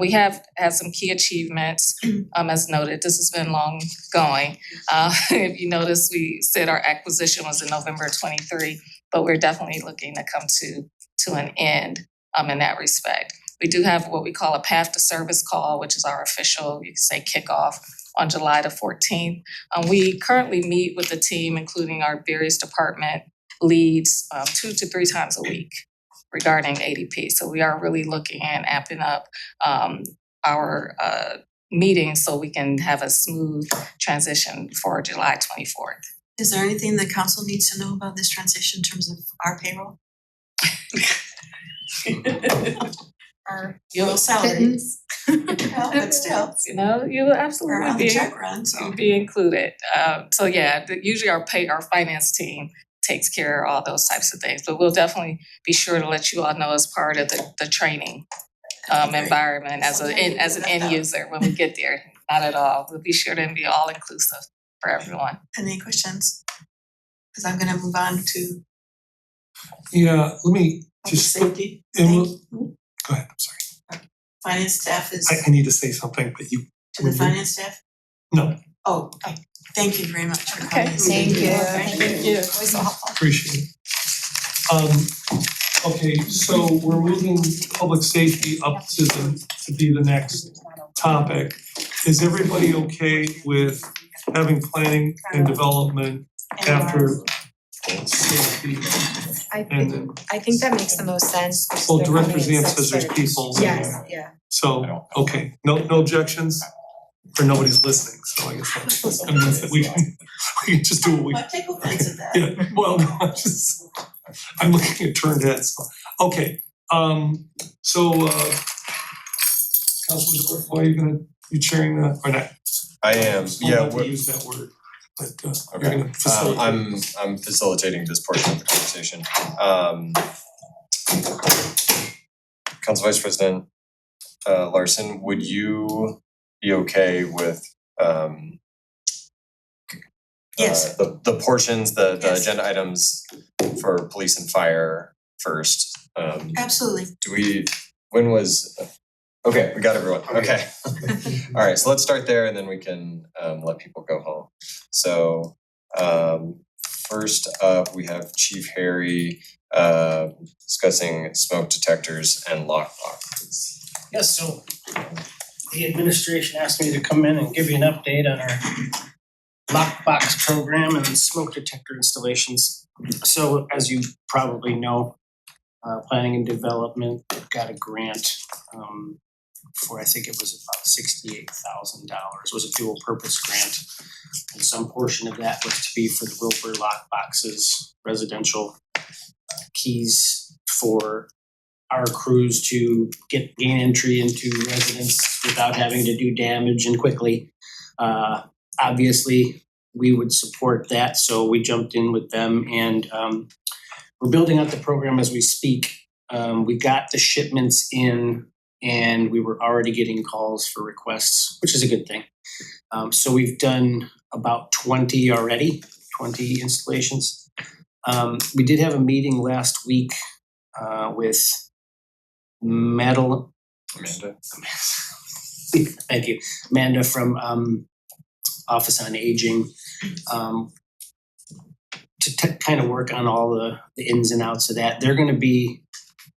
We have had some key achievements, as noted, this has been long going. If you notice, we said our acquisition was in November 23, but we're definitely looking to come to an end in that respect. We do have what we call a path to service call, which is our official, you could say, kickoff on July the 14th. We currently meet with the team, including our various department leads, 2 to 3 times a week regarding ADP. So we are really looking and amping up our meetings so we can have a smooth transition for July 24th. Is there anything the council needs to know about this transition in terms of our payroll? Our Your salary. pittance. Well, but still, You know, you will we're absolutely on the be check run, so. be included. So yeah, usually our finance team takes care of all those types of things, but we'll definitely be sure to let you all know as part of the training environment as an end user when we get there. Not at all. We'll be sure to be all inclusive for everyone. Any questions? Cause I'm gonna move on to Yeah, let me public just, safety. and Thank we'll- you. go ahead, I'm sorry. Finance staff is, I need to say something, but you, to the finance staff? no, Oh, okay. Thank you very much for Okay. coming. Thank you. Thank you. Always so helpful. appreciate it. Okay, so we're moving public safety up to be the next topic. Is everybody okay with having planning and development after safety? I think that makes the most sense. because Well, they're Director coming at Zan says there's 6:30. people. Yes, yeah. So, okay, no objections? Or nobody's listening, so I guess that means that we can just do what we. I take offense at that. Yeah, well, no, I'm looking at turned heads, so, okay, so, Councilman DeWitt, why are you chairing that, or not? I am, Don't yeah, have to we're- use that word, but you're Okay, gonna facilitate. I'm facilitating this portion of the conversation. Council Vice President Larson, would you be okay with Yes. the portions, the Yes. agenda items for police and fire first. Absolutely. When was, okay, we got everyone, okay. Alright, so let's start there and then we can let people go home. So first up, we have Chief Harry discussing smoke detectors and lockboxes. Yes, so the administration asked me to come in and give you an update on our lockbox program and smoke detector installations. So as you probably know, planning and development got a grant for, I think it was about $68,000, was a dual purpose grant. And some portion of that was to be for the Roper lockboxes, residential keys for our crews to gain entry into residents without having to do damage and quickly. Obviously, we would support that, so we jumped in with them and we're building out the program as we speak. We got the shipments in and we were already getting calls for requests, which is a good thing. So we've done about 20 already, 20 installations. We did have a meeting last week with Amanda? Thank you, Amanda from Office on Aging, to kind of work on all the ins and outs of that. They're gonna be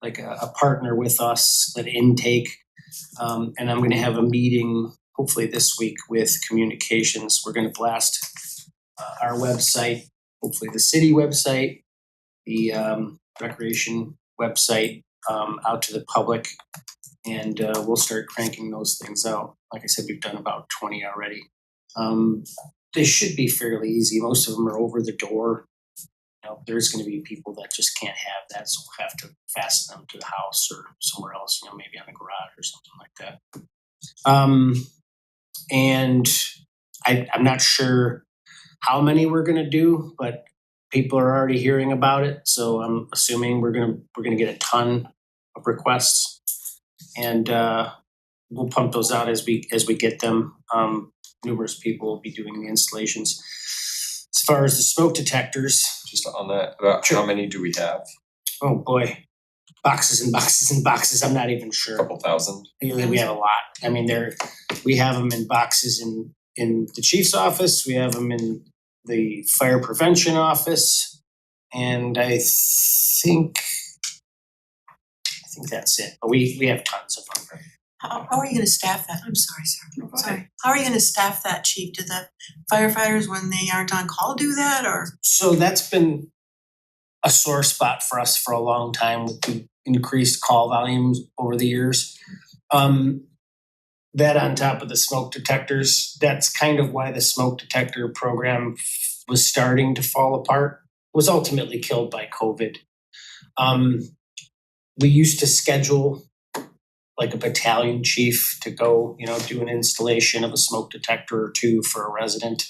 like a partner with us at intake. And I'm gonna have a meeting hopefully this week with communications. We're gonna blast our website, hopefully the city website, the recreation website out to the public. And we'll start cranking those things out. Like I said, we've done about 20 already. They should be fairly easy. Most of them are over the door. You know, there's gonna be people that just can't have that, so we'll have to fasten them to the house or somewhere else, you know, maybe on a garage or something like that. And I'm not sure how many we're gonna do, but people are already hearing about it, so I'm assuming we're gonna get a ton of requests. And we'll pump those out as we get them. Numerous people will be doing the installations. As far as the smoke detectors, Just on that, about how many do we have? oh boy, boxes and boxes and boxes, I'm not even sure. Couple thousand? We have a lot. I mean, we have them in boxes in the chief's office, we have them in the fire prevention office, and I think that's it, but we have tons of them. How are you gonna staff that? I'm sorry, sir. Sorry. How are you gonna staff that, chief? Do the firefighters, when they aren't on call, do that, or? So that's been a sore spot for us for a long time with the increased call volumes over the years. That on top of the smoke detectors, that's kind of why the smoke detector program was starting to fall apart, was ultimately killed by COVID. We used to schedule like a battalion chief to go, you know, do an installation of a smoke detector or two for a resident.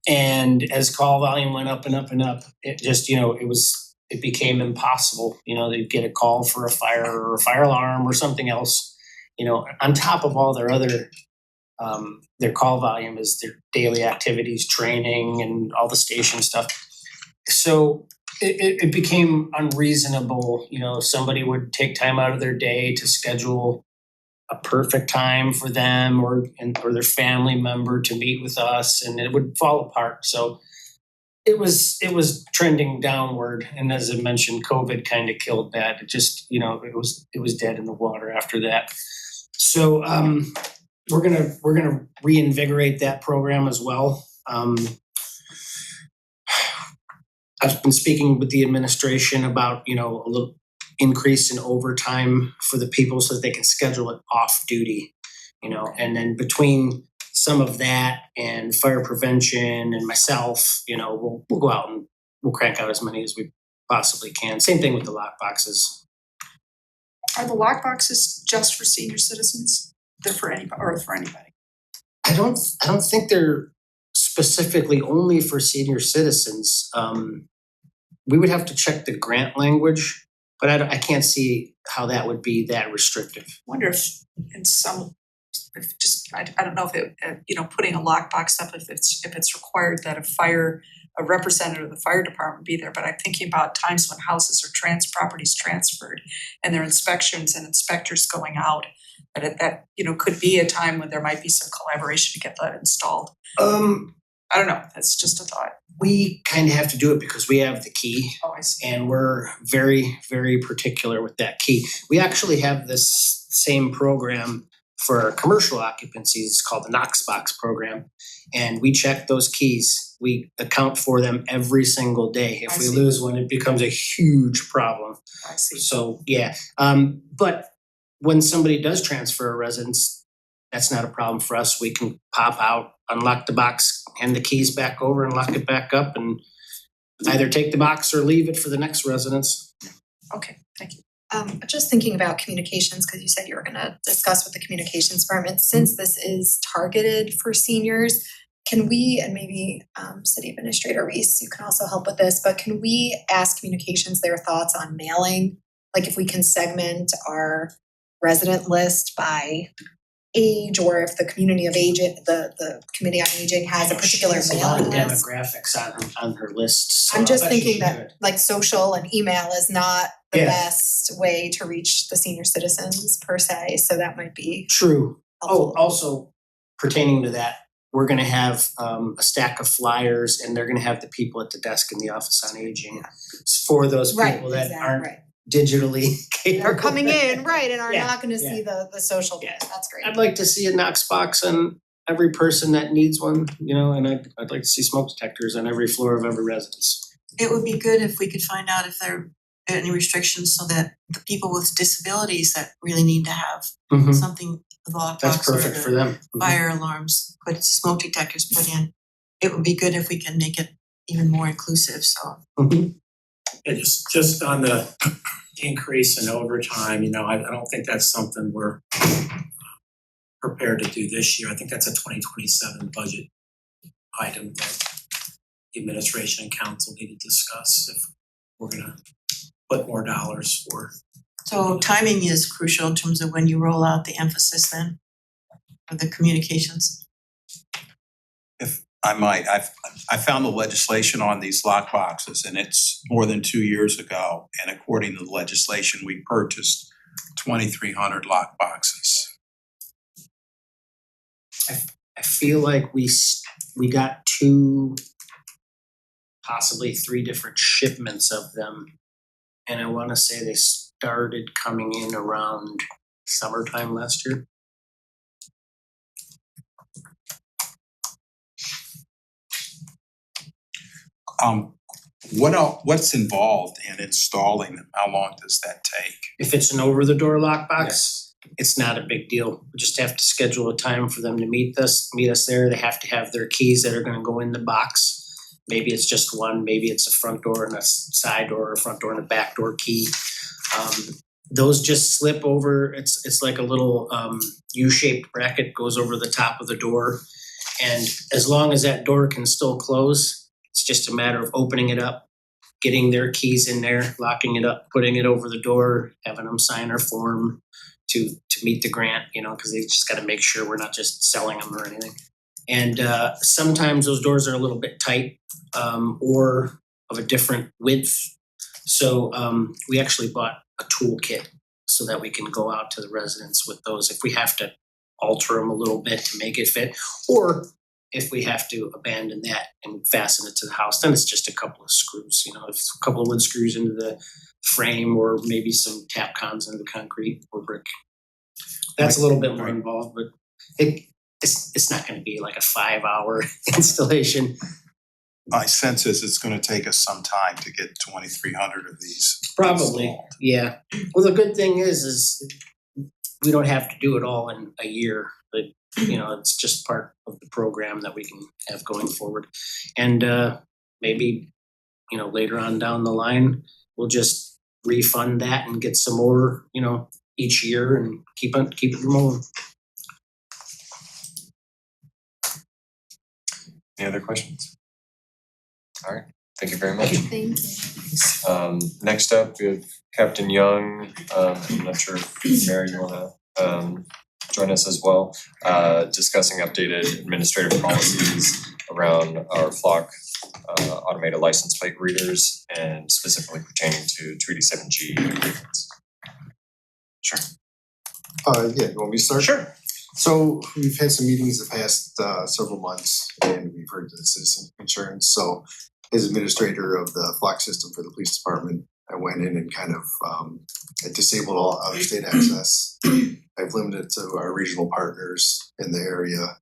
And as call volume went up and up and up, it just, you know, it became impossible. You know, they'd get a call for a fire or a fire alarm or something else, you know, on top of all their other, their call volume is their daily activities, training and all the station stuff. So it became unreasonable, you know, somebody would take time out of their day to schedule a perfect time for them or their family member to meet with us, and it would fall apart. So it was trending downward, and as I mentioned, COVID kind of killed that. It just, you know, it was dead in the water after that. So we're gonna reinvigorate that program as well. I've been speaking with the administration about, you know, a little increase in overtime for the people so that they can schedule it off duty, you know, and then between some of that and fire prevention and myself, you know, we'll go out and we'll crank out as many as we possibly can. Same thing with the lock boxes. Are the lockboxes just for senior citizens? They're for anybody, or for anybody? I don't think they're specifically only for senior citizens. We would have to check the grant language, but I can't see how that would be that restrictive. Wonder if in some if just, I don't know if it, you know, putting a lockbox up if it's required that a representative of the fire department be there, but I'm thinking about times when houses are properties transferred and there are inspections and inspectors going out, that, you know, could be a time when there might be some collaboration to get that installed. I don't know, that's just a thought. We kind of have to do it because we have the key. Oh, I see. And we're very, very particular with that key. We actually have this same program for our commercial occupancies. It's called the Knox Box program. And we check those keys. We account for them every single day. If I we see. lose one, it becomes a huge problem. I see. So, yeah. But when somebody does transfer a residence, that's not a problem for us. We can pop out, unlock the box, hand the keys back over and lock it back up and either take the box or leave it for the next residence. Okay, thank you. Just thinking about communications, because you said you were gonna discuss with the communications firm, and since this is targeted for seniors, can we, and maybe City Administrator Reese, you can also help with this, but can we ask communications their thoughts on mailing? Like if we can segment our resident list by age, or if the community of age, the Committee on Aging has a particular She has a lot of mailing list. demographics on her list. So I'm just I bet she thinking that should. like social and email is not the Yeah. best way to reach the senior citizens per se, so that might be True. Oh, helpful. also pertaining to that, we're gonna have a stack of flyers and they're gonna have the people at the desk in the Office on Aging for those Right, people that exactly, aren't right. digitally capable. They're coming in, right, and are Yeah, not gonna yeah. see the social Yeah. bit, that's great. I'd like to see a Knox box on every person that needs one, you know, and I'd like to see smoke detectors on every floor of every residence. It would be good if we could find out if there are any restrictions so that the people with disabilities that really need to have something with lockbox That's perfect for them. fire alarms, put smoke detectors put in. It would be good if we can make it even more inclusive, so. Yeah, just on the increase in overtime, you know, I don't think that's something we're prepared to do this year. I think that's a 2027 budget item that the administration and council need to discuss if we're gonna put more dollars for. So timing is crucial in terms of when you roll out the emphasis then, for the communications. If I might, I found the legislation on these lock boxes and it's more than 2 years ago. And according to the legislation, we purchased 2,300 lock boxes. I feel like we got 2, possibly 3 different shipments of them. And I wanna say they started coming in around summertime last year. What's involved in installing them? How long does that take? If it's an over-the-door lockbox, it's not a big deal. We just have to schedule a time for them to meet us there. They have to have their keys that are gonna go in the box. Maybe it's just one, maybe it's a front door and a side door, or a front door and a back door key. Those just slip over, it's like a little U-shaped bracket goes over the top of the door. And as long as that door can still close, it's just a matter of opening it up, getting their keys in there, locking it up, putting it over the door, having them sign our form to meet the grant, you know, because they just gotta make sure we're not just selling them or anything. And sometimes those doors are a little bit tight or of a different width. So we actually bought a toolkit so that we can go out to the residents with those if we have to alter them a little bit to make it fit. Or if we have to abandon that and fasten it to the house, then it's just a couple of screws, you know, it's a couple of wood screws into the frame or maybe some tap cons into the concrete or brick. That's a little bit more involved, but it's not gonna be like a 5-hour installation. My sense is it's gonna take us some time to get 2,300 of these Probably, installed. yeah. Well, the good thing is we don't have to do it all in a year, but you know, it's just part of the program that we can have going forward. And maybe, you know, later on down the line, we'll just refund that and get some more, you know, each year and keep it moving. Any other questions? All right, thank you very much. Thank you. Next up, we have Captain Young. I'm not sure if Mary, you wanna join us as well, discussing updated administrative policies around our flock automated license plate readers and specifically pertaining to Treaty 7G agreements. Yeah, you want me to start? Sure. So we've had some meetings the past several months and we've heard the citizen concerns. So as administrator of the flock system for the police department, I went in and kind of I disabled all out of state access. I've limited it to our regional partners in the area.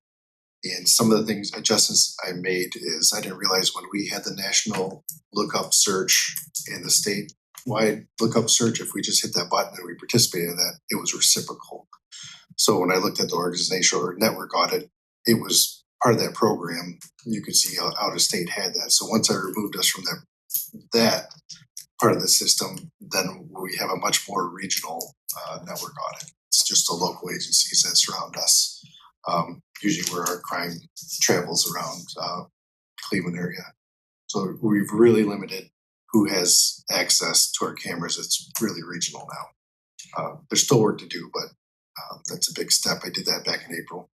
And some of the things adjustments I made is I didn't realize when we had the national lookup search and the statewide lookup search, if we just hit that button and we participated in that, it was reciprocal. So when I looked at the organizational or network audit, it was part of that program. You could see how out of state had that. So once I removed us from that part of the system, then we have a much more regional network audit. It's just the local agencies that surround us. Usually where our crime travels around Cleveland area. So we've really limited who has access to our cameras. It's really regional now. There's still work to do, but that's a big step. I did that back in April.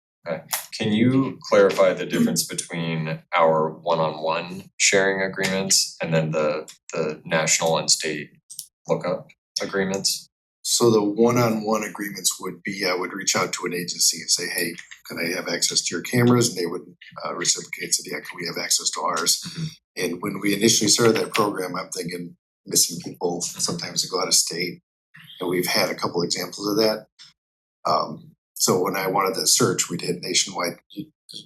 Can you clarify the difference between our one-on-one sharing agreements and then the national and state lookup agreements? So the one-on-one agreements would be, I would reach out to an agency and say, hey, can I have access to your cameras? And they would reciprocate and say, yeah, can we have access to ours? And when we initially started that program, I'm thinking missing people, sometimes they go out of state. And we've had a couple examples of that. So when I wanted the search, we'd hit nationwide.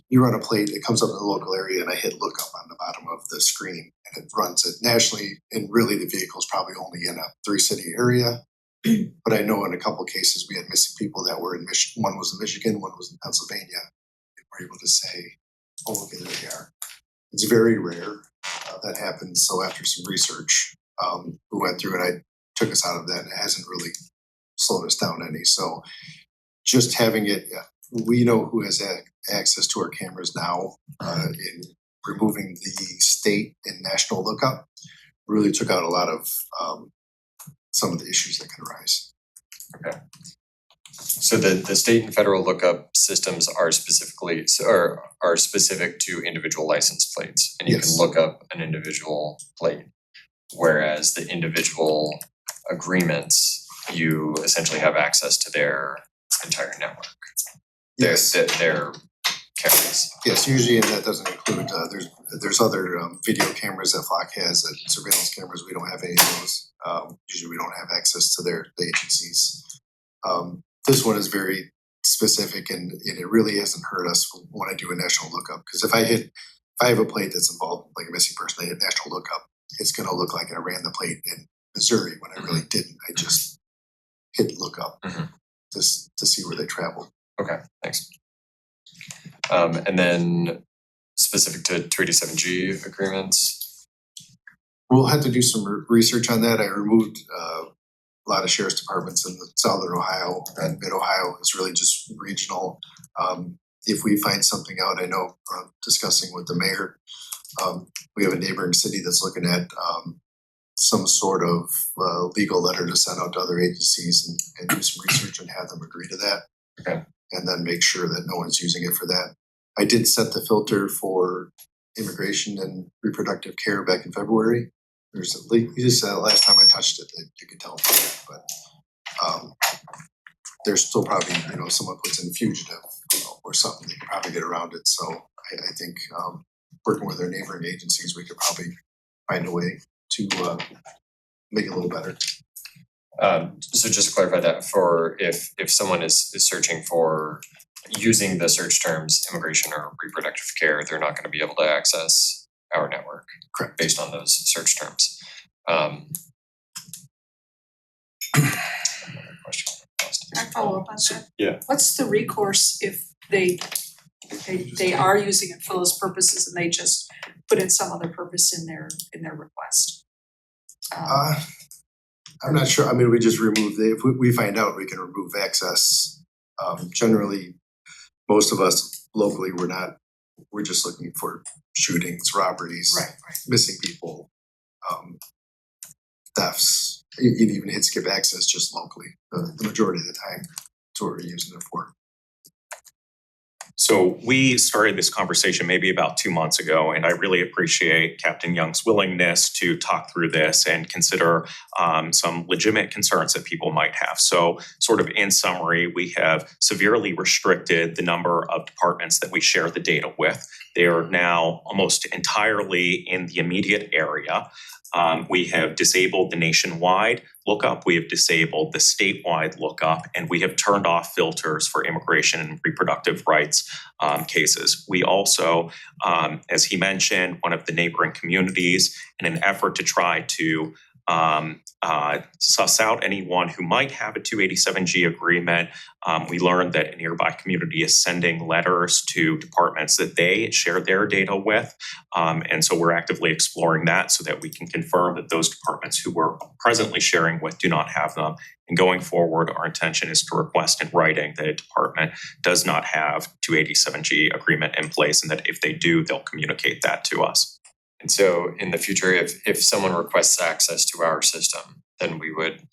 You run a plate, it comes up in the local area, and I hit look up on the bottom of the screen, and it runs it nationally. And really, the vehicle's probably only in a 3-city area. But I know in a couple cases we had missing people that were in Michigan. One was in Michigan, one was in Pennsylvania. And we're able to say, oh, okay, there they are. It's very rare that happens. So after some research, we went through and I took us out of that, and it hasn't really slowed us down any. So just having it, we know who has access to our cameras now. In removing the state and national lookup really took out a lot of some of the issues that could arise. Okay. So the state and federal lookup systems are specific to individual license plates, and you Yes. can look up an individual plate. Whereas the individual agreements, you essentially have access to their entire network. Yes. Their cameras. Yes, usually, and that doesn't include, there's other video cameras that Flock has, surveillance cameras, we don't have any of those. Usually we don't have access to the agencies. This one is very specific and it really hasn't hurt us when I do a national lookup. Because if I have a plate that's involved, like a missing person, I hit national lookup, it's gonna look like I ran the plate in Missouri when I really didn't. I just hit lookup just to see where they traveled. Okay, thanks. And then specific to Treaty 7G agreements? We'll have to do some research on that. I removed a lot of sheriff's departments in southern Ohio and mid-Ohio. It's really just regional. If we find something out, I know discussing with the mayor, we have a neighboring city that's looking at some sort of legal letter to send out to other agencies and do some research and have them agree to that. Okay. And then make sure that no one's using it for that. I did set the filter for immigration and reproductive care back in February. There's a leak, just last time I touched it, you could tell, but there's still probably, someone puts in fugitive or something, they could probably get around it. So I think working with our neighboring agencies, we could probably find a way to make it a little better. So just to clarify that, for if someone is searching for using the search terms immigration or reproductive care, they're not going to be able to access our network. Correct. Based on those search terms. Question. Can I follow up on that? Yeah. What's the recourse if they are using it for those purposes and they just put in some other purpose in their request? I'm not sure. I mean, we just remove if we find out, we can remove access. Generally, most of us locally, we're just looking for shootings, robberies, Right. missing people, thefts. It even hit skip access just locally. The majority of the time, that's what we're using it for. So we started this conversation maybe about 2 months ago, and I really appreciate Captain Young's willingness to talk through this and consider some legitimate concerns that people might have. So sort of in summary, we have severely restricted the number of departments that we share the data with. They are now almost entirely in the immediate area. We have disabled the nationwide lookup, we have disabled the statewide lookup, and we have turned off filters for immigration and reproductive rights cases. We also, as he mentioned, one of the neighboring communities, in an effort to try to suss out anyone who might have a 287G agreement. We learned that a nearby community is sending letters to departments that they share their data with. And so we're actively exploring that so that we can confirm that those departments who we're presently sharing with do not have them. And going forward, our intention is to request in writing that a department does not have 287G agreement in place, and that if they do, they'll communicate that to us. And so in the future, if someone requests access to our system, then we would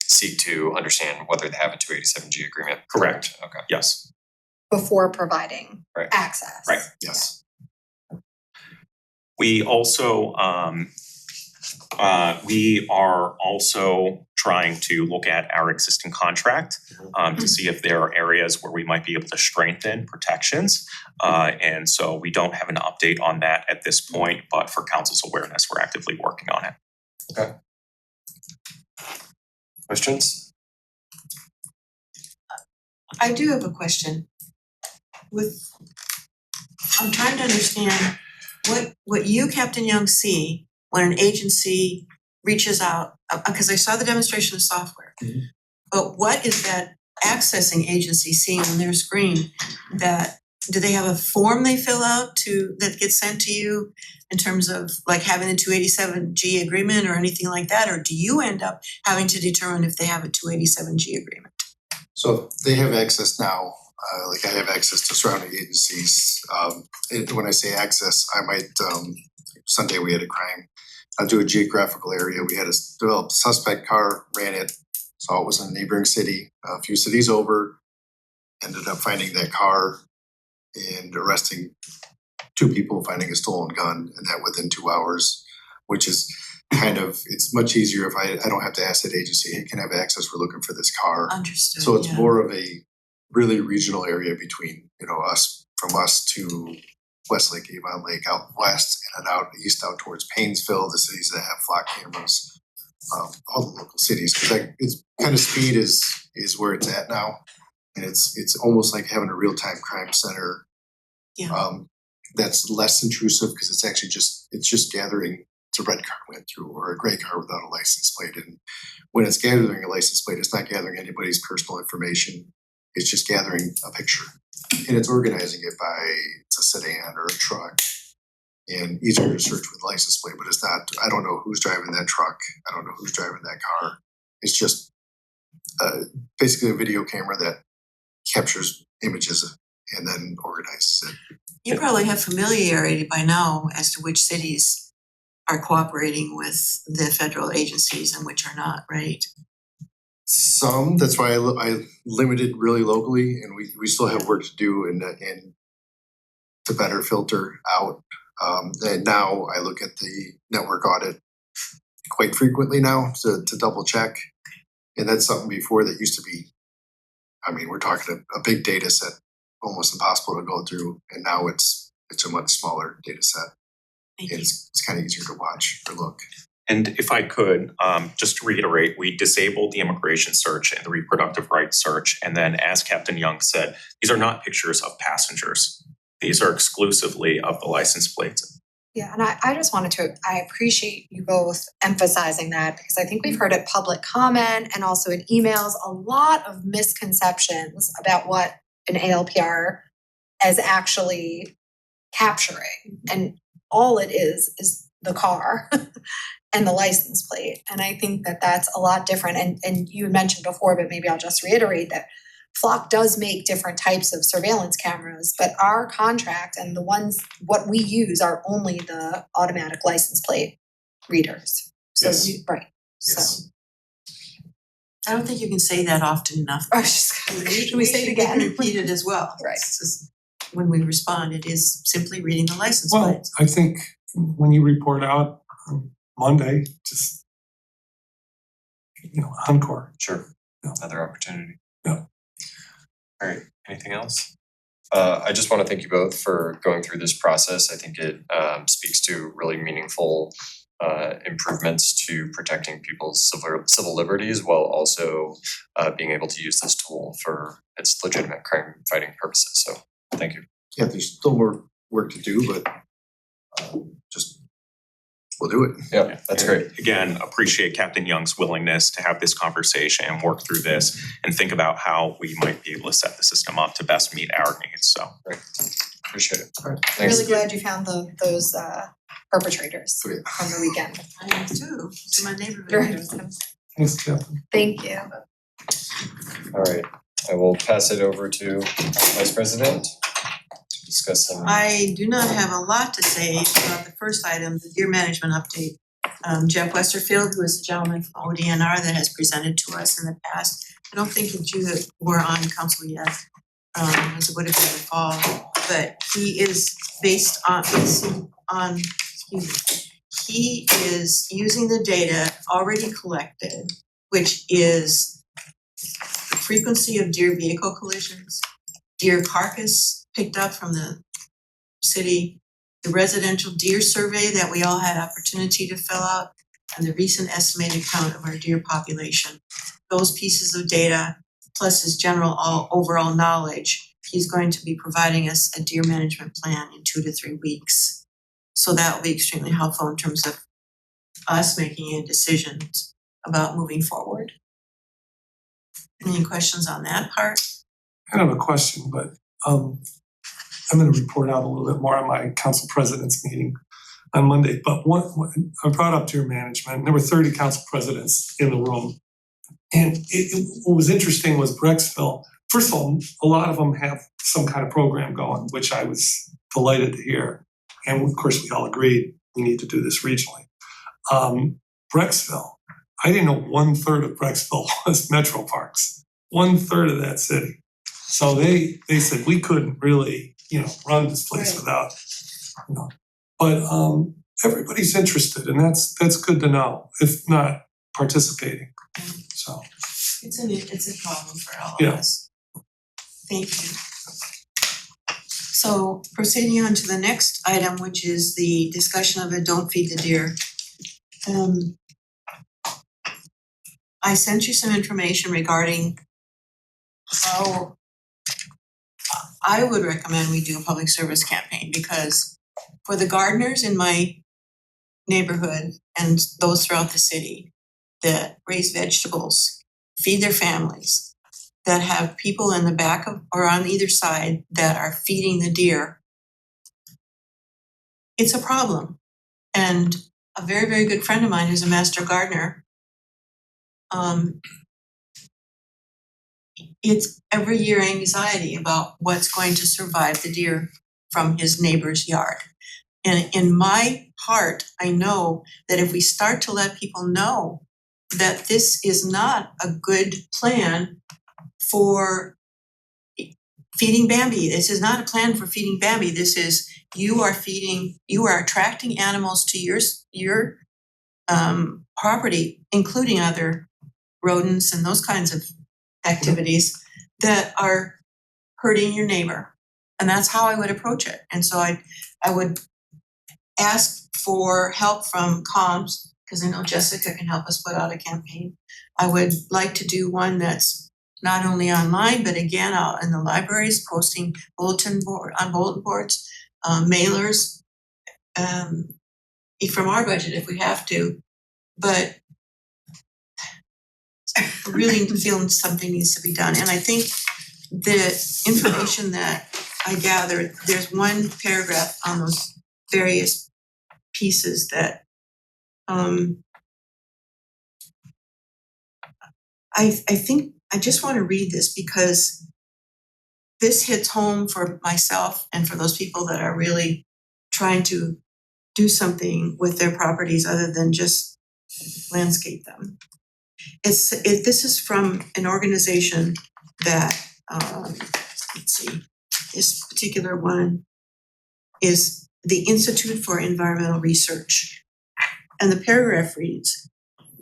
seek to understand whether they have a 287G agreement. Correct. Okay. Yes. Before providing Right. access. Right. Yes. We also are also trying to look at our existing contract to see if there are areas where we might be able to strengthen protections. And so we don't have an update on that at this point, but for council's awareness, we're actively working on it. Okay. Questions? I do have a question. I'm trying to understand what you, Captain Young, see when an agency reaches out, because I saw the demonstration of software. Mhm. But what is that accessing agency seeing on their screen? Do they have a form they fill out that gets sent to you in terms of like having a 287G agreement or anything like that? Or do you end up having to determine if they have a 287G agreement? So they have access now, like I have access to surrounding agencies. When I say access, I might, Sunday we had a crime. I'll do a geographical area. We had a developed suspect car, ran it, saw it was in a neighboring city, a few cities over, ended up finding that car and arresting 2 people, finding a stolen gun, and that within 2 hours, which is kind of, it's much easier if I don't have to ask that agency, hey, can I have access, we're looking for this car. Understood. So it's yeah. more of a really regional area between, from us to Westlake, Avon Lake, out west and then out east, out towards Painesville, the cities that have flock cameras, all the local cities. Because it's kind of speed is where it's at now, and it's almost like having a real time crime center. Yeah. That's less intrusive because it's actually just gathering. It's a red car went through or a gray car without a license plate, and when it's gathering a license plate, it's not gathering anybody's personal information. It's just gathering a picture, and it's organizing it by it's a sedan or a truck, and easier to search with license plate. But it's not. I don't know who's driving that truck. I don't know who's driving that car. It's just basically a video camera that captures images and then organizes it. You probably have familiarity by now as to which cities are cooperating with the federal agencies and which are not, right? Some, that's why I limited really locally, and we still have work to do and to better filter out. And now I look at the network audit quite frequently now to double check. And that's something before that used to be, I mean, we're talking a big data set, almost impossible to go through. And now it's a much smaller data set. It's kind of easier to watch or look. And if I could, just to reiterate, we disabled the immigration search and the reproductive rights search. And then as Captain Young said, these are not pictures of passengers. These are exclusively of the license plates. Yeah, and I just wanted I appreciate you both emphasizing that, because I think we've heard at public comment and also in emails, a lot of misconceptions about what an ALPR is actually capturing. And all it is the car and the license plate. And I think that that's a lot different. And you had mentioned before, but maybe I'll just reiterate that Flock does make different types of surveillance cameras, but our contract and what we use are only the automatic license plate readers. So Yes. right. Yes. So I don't think you can say that often enough. I was just gonna, should we say it should again? repeat it as well. Right. It's just when we respond, it is simply reading the license Well, plates. I think when you report out on Monday, just, encore. Sure, Yeah. another opportunity. Yeah. Alright, anything else? I just wanna thank you both for going through this process. I think it speaks to really meaningful improvements to protecting people's civil liberties while also being able to use this tool for its legitimate crime fighting purposes, so thank you. Yeah, there's still more work to do, but just, we'll do it. Yeah, that's great. Again, appreciate Captain Young's willingness to have this conversation and work through this and think about how we might be able to set the system up to best meet our needs, so. Appreciate it. Alright. Thanks. Really glad you found those perpetrators Yeah. from the weekend. I am too, to my neighborhood. Thanks, Captain. Thank you. Alright, I will pass it over to Vice President to discuss some. I do not have a lot to say about the first item, the deer management update. Jeff Westerfield, who is the gentleman from ODNR that has presented to us in the past, I don't think that you were on council yet, as it would have been in the fall, but he is based on, he is using the data already collected, which is the frequency of deer vehicle collisions, deer carcass picked up from the city, the residential deer survey that we all had opportunity to fill out, and the recent estimated count of our deer population. Those pieces of data, plus his general overall knowledge, he's going to be providing us a deer management plan in 2 to 3 weeks. So that will be extremely helpful in terms of us making a decision about moving forward. Any questions on that part? I don't have a question, but I'm gonna report out a little bit more on my council president's meeting on Monday, but one I brought up deer management. There were 30 council presidents in the room. And what was interesting was Brecksville, first of all, a lot of them have some kind of program going, which I was delighted to hear. And of course, we all agreed we need to do this regionally. Brecksville, I didn't know 1/3 of Brecksville was metro parks, 1/3 of that city. So they said we couldn't really, run this place without, but everybody's interested, and that's good to know, if not participating. So It's a problem for all of Yeah. us. Thank you. So proceeding on to the next item, which is the discussion of a don't feed the deer. I sent you some information regarding how I would recommend we do a public service campaign, because for the gardeners in my neighborhood and those throughout the city that raise vegetables, feed their families, that have people in the back of or on either side that are feeding the deer, it's a problem. And a very, very good friend of mine who's a master gardener, it's every year anxiety about what's going to survive the deer from his neighbor's yard. And in my heart, I know that if we start to let people know that this is not a good plan for feeding Bambi. This is not a plan for feeding Bambi. This is you are attracting animals to your property, including other rodents and those kinds of activities that are hurting your neighbor. And that's how I would approach it. And so I would ask for help from comms, because I know Jessica can help us put out a campaign. I would like to do one that's not only online, but again, out in the libraries, posting bulletin boards, mailers, from our budget if we have to. But really feeling something needs to be done. And I think the information that I gathered, there's one paragraph on those various pieces that I think I just want to read this because this hits home for myself and for those people that are really trying to do something with their properties other than just landscape them. This is from an organization that let's see, this particular one is the Institute for Environmental Research. And the paragraph reads,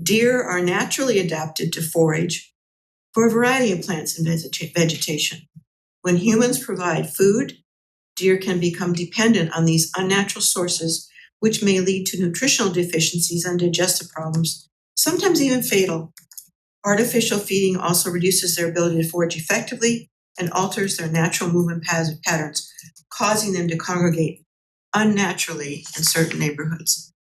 deer are naturally adapted to forage for a variety of plants and vegetation. When humans provide food, deer can become dependent on these unnatural sources, which may lead to nutritional deficiencies and digestive problems, sometimes even fatal. Artificial feeding also reduces their ability to forage effectively and alters their natural movement patterns, causing them to congregate unnaturally in certain neighborhoods.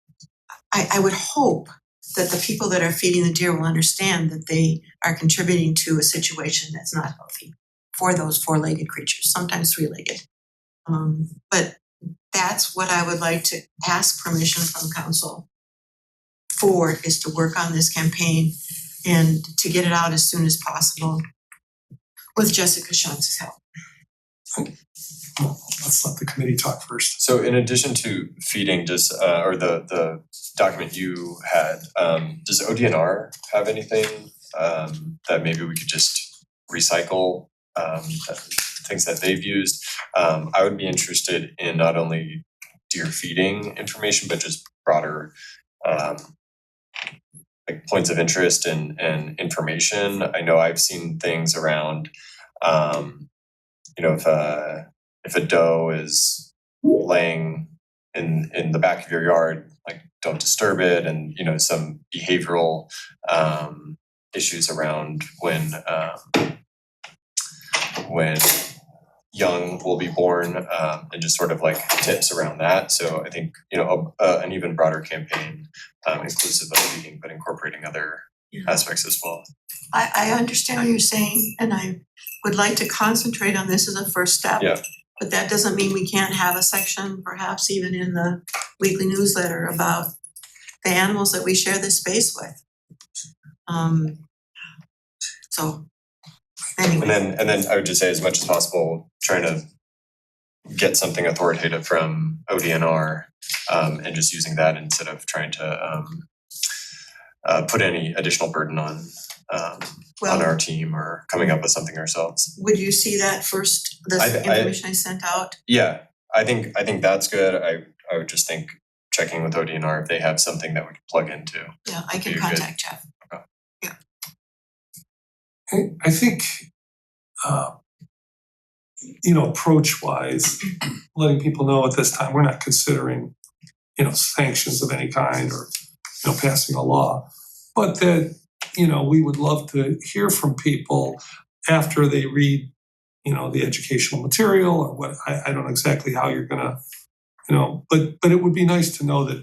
I would hope that the people that are feeding the deer will understand that they are contributing to a situation that's not healthy for those four-legged creatures, sometimes three-legged. But that's what I would like to ask permission from council for, is to work on this campaign and to get it out as soon as possible with Jessica Shantz's help. Well, let's let the committee talk first. So in addition to feeding, just or the document you had, does ODNR have anything that maybe we could just recycle, things that they've used? I would be interested in not only deer feeding information, but just broader like points of interest and information. I know I've seen things around if a doe is laying in the back of your yard, like don't disturb it, and some behavioral issues around when young will be born, and just sort of like tips around that. So I think an even broader campaign, inclusive of feeding, but incorporating other aspects as well. I understand what you're saying, and I would like to concentrate on this as a first step. Yeah. But that doesn't mean we can't have a section, perhaps even in the weekly newsletter, about the animals that we share this space with. So anyway. And then I would just say, as much as possible, trying to get something authoritative from ODNR, and just using that instead of trying to put any additional burden on our team or coming up with something ourselves. Would you see that first, the information I sent out? Yeah, I think that's good. I would just think checking with ODNR if they have something that we could plug into. Yeah, I can You're contact Jeff. I think, approach wise, letting people know at this time, we're not considering, sanctions of any kind or, passing a law. But that, we would love to hear from people after they read, the educational material or what, I don't know exactly how you're gonna, but it would be nice to know that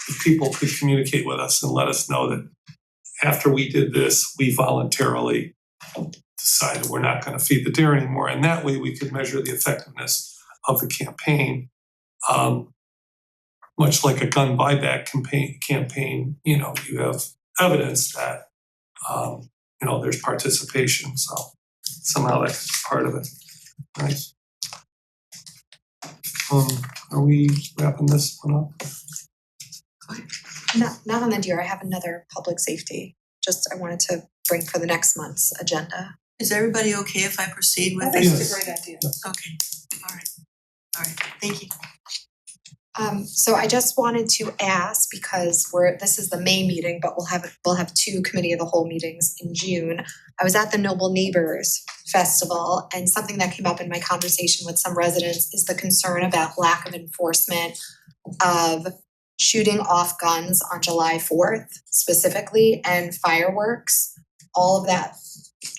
if people could communicate with us and let us know that after we did this, we voluntarily decided we're not going to feed the deer anymore. And that way we could measure the effectiveness of the campaign. Much like a gun buyback campaign, you have evidence that, there's participation. So somehow that could be part of it. Nice. Are we wrapping this one up? Not on the deer, I have another public safety, just I wanted to bring for the next month's agenda. Is everybody okay if I proceed with I this? think it's a great idea. Okay, all right, thank you. So I just wanted to ask, because this is the May meeting, but we'll have two committee of the whole meetings in June. I was at the Noble Neighbors Festival, and something that came up in my conversation with some residents is the concern about lack of enforcement of shooting off guns on July 4th specifically, and fireworks, all of that,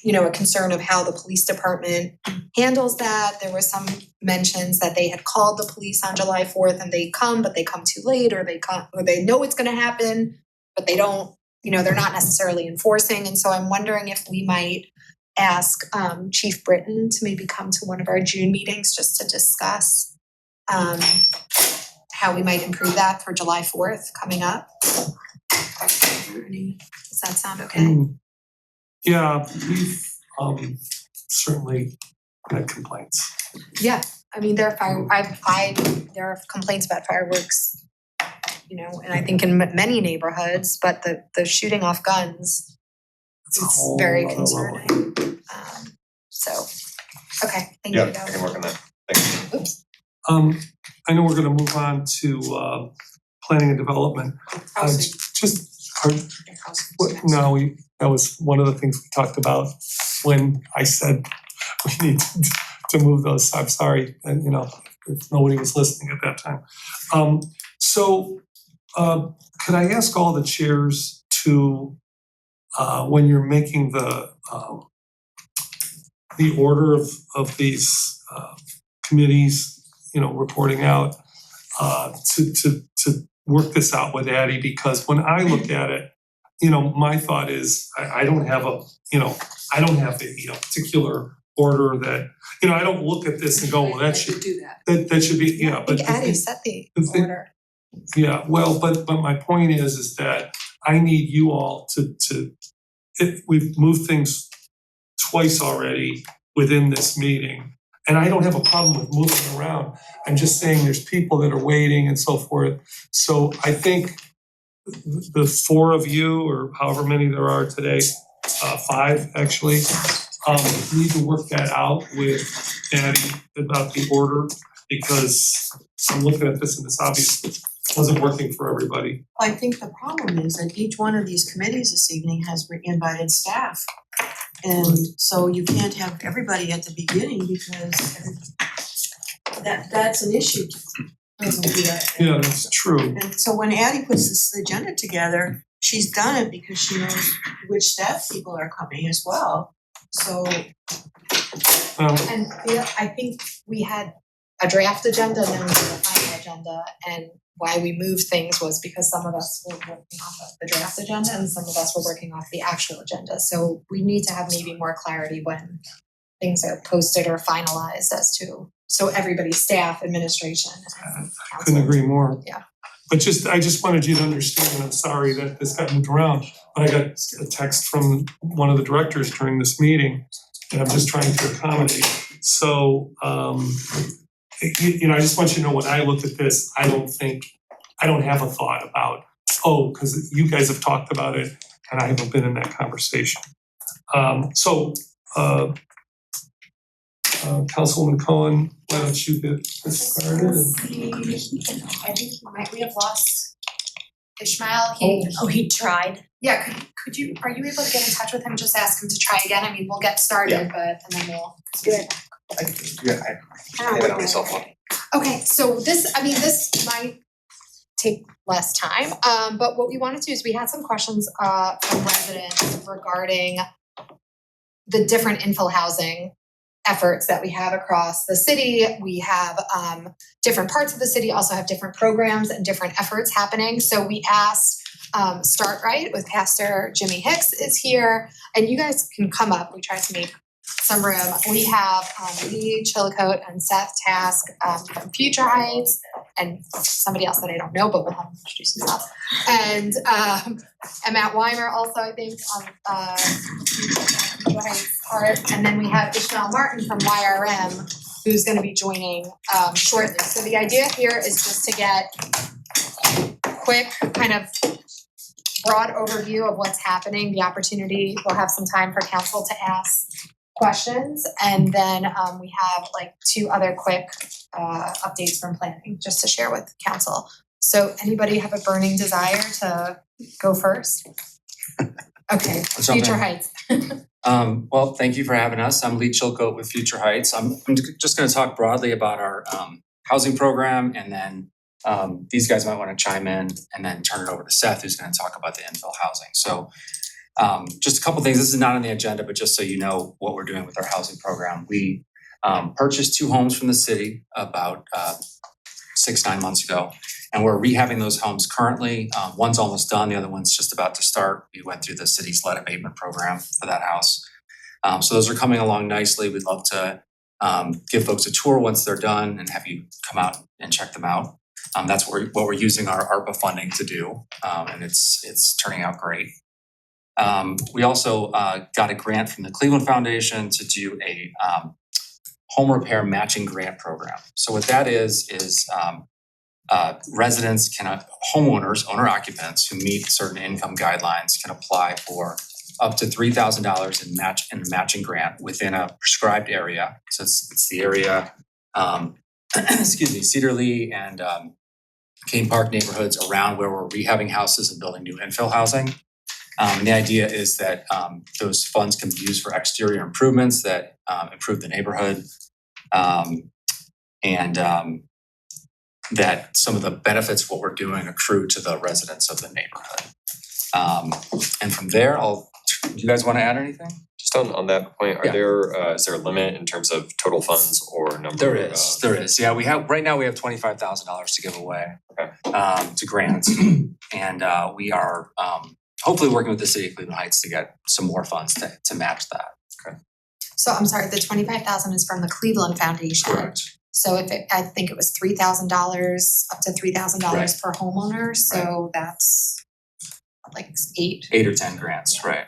a concern of how the police department handles that. There were some mentions that they had called the police on July 4th and they come, but they come too late, or they know it's gonna happen, but they don't, they're not necessarily enforcing. And so I'm wondering if we might ask Chief Britton to maybe come to one of our June meetings just to discuss how we might improve that for July 4th coming up. Does that sound okay? Yeah, we've certainly had complaints. Yeah, I mean, there are complaints about fireworks, and I think in many neighborhoods, but the shooting off guns is very concerning. So, okay, thank you. Yeah, I can work on that. I know we're gonna move on to planning and development. Housing. That was one of the things we talked about when I said we need to move those. I'm sorry, and if nobody was listening at that time. Could I ask all the chairs to, when you're making the order of these committees, reporting out, to work this out with Addie, because when I look at it, my thought is I don't have a particular order that, I don't look at this and go, well, that should do that. that should be, I think Addie set the order. Yeah, well, but my point is that I need you all we've moved things twice already within this meeting. And I don't have a problem with moving around. I'm just saying there's people that are waiting and so forth. So I think the four of you, or however many there are today, 5 actually, need to work that out with Addie about the order, because I'm looking at this and this obviously wasn't working for everybody. I think the problem is that each one of these committees this evening has invited staff. And so you can't have everybody at the beginning because that's an issue. Yeah, that's true. And so when Addie puts this agenda together, she's done it because she knows which staff people are coming as well. So And I think we had a draft agenda and then we had a final agenda, and why we moved things was because some of us were working off of the draft agenda and some of us were working off the actual agenda. So we need to have maybe more clarity when things are posted or finalized as to, so everybody, staff, administration, and I couldn't agree more. Yeah. But I just wanted you to understand, and I'm sorry that this got moved around, but I got a text from one of the directors during this meeting, and I'm just trying to accommodate. So, I just want you to know when I look at this, I don't have a thought about, because you guys have talked about it and I haven't been in that conversation. Councilwoman Cohen, why don't you get started? I think we have lost Ishmael. He tried. Yeah, could you, are you able to get in touch with him, just ask him to try again? I mean, we'll get started, and then we'll. I have it on my cell phone. Okay, so this might take less time, but what we wanted to do is we had some questions from residents regarding the different infill housing efforts that we have across the city. We have different parts of the city also have different programs and different efforts happening. So we asked Start Right with Pastor Jimmy Hicks is here, and you guys can come up. We tried to make some room. We have Lee Chillicote and Seth Task from Future Heights, and somebody else that I don't know, but we'll have him introduce himself. And Matt Weimer also, I think, on Future Heights part. And then we have Ishmael Martin from YRM, who's going to be joining shortly. So the idea here is just to get quick kind of broad overview of what's happening, the opportunity. We'll have some time for council to ask questions, and then we have like 2 other quick updates from planning just to share with council. So anybody have a burning desire to go first? Okay, Future Heights. Well, thank you for having us. I'm Lee Chilcote with Future Heights. I'm just going to talk broadly about our housing program, and then these guys might want to chime in, and then turn it over to Seth, who's going to talk about the infill housing. So just a couple things. This is not on the agenda, but just so you know what we're doing with our housing program. We purchased 2 homes from the city about 6-9 months ago, and we're rehabbing those homes currently. One's almost done, the other one's just about to start. We went through the city's lead abatement program for that house. So those are coming along nicely. We'd love to give folks a tour once they're done and have you come out and check them out. That's what we're using our ARPA funding to do, and it's turning out great. We also got a grant from the Cleveland Foundation to do a home repair matching grant program. So what that is residents homeowners, owner occupants who meet certain income guidelines can apply for up to $3,000 in matching grant within a prescribed area. So it's the area excuse me, Cedar Lee and Kane Park neighborhoods around where we're rehabbing houses and building new infill housing. The idea is that those funds can be used for exterior improvements that improve the neighborhood. And that some of the benefits of what we're doing accrue to the residents of the neighborhood. And from there, do you guys wanna add anything? Just on that point, Yeah. is there a limit in terms of total funds or number? There is. Yeah, right now we have $25,000 to give away. Okay. To grants. And we are hopefully working with the city of Cleveland Heights to get some more funds to match that. So I'm sorry, the 25,000 is from the Cleveland Foundation. So I think it was $3,000, up to $3,000 per homeowner, so that's like 8. 8 or 10 grants, right?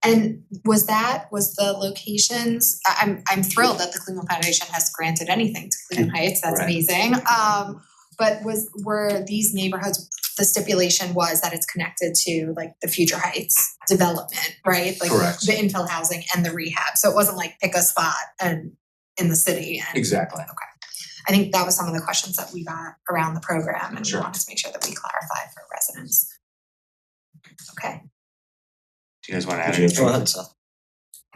And was the locations, I'm thrilled that the Cleveland Foundation has granted anything to Cleveland Heights, that's Right. amazing. But were these neighborhoods, the stipulation was that it's connected to like the Future Heights development, right? Like Correct. the infill housing and the rehab, so it wasn't like pick a spot and in the city and. Exactly. I think that was some of the questions that we got around the program and we Sure. wanted to make sure that we clarify for residents. Okay, Do you guys wanna add anything?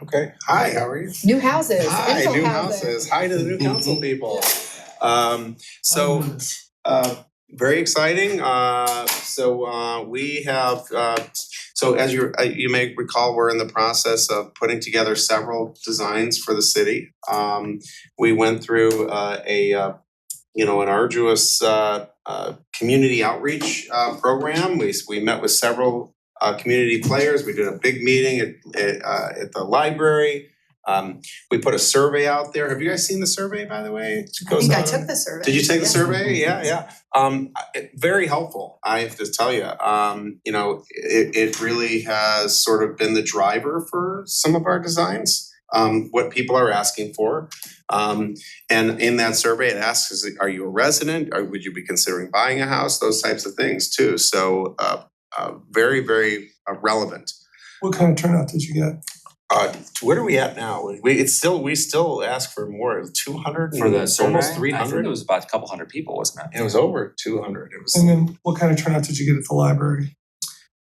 Okay, hi, how are you? new houses, Hi, infill new housing. houses, hi to the new council people. Very exciting, we have, so as you may recall, we're in the process of putting together several designs for the city. We went through an arduous community outreach program. We met with several community players. We did a big meeting at the library. We put a survey out there. Have you guys seen the survey, by the way? I think I took the survey. Did you take the Yeah. survey? Yeah. Very helpful, I have to tell you. It really has sort of been the driver for some of our designs, what people are asking for. And in that survey, it asks, are you a resident? Or would you be considering buying a house? Those types of things too. So very, very relevant. What kind of turnout did you get? Where are we at now? We still ask for more, 200 For the survey? almost I 300. think it was about a couple hundred people, wasn't it? It was over 200. It was. And then what kind of turnout did you get at the library?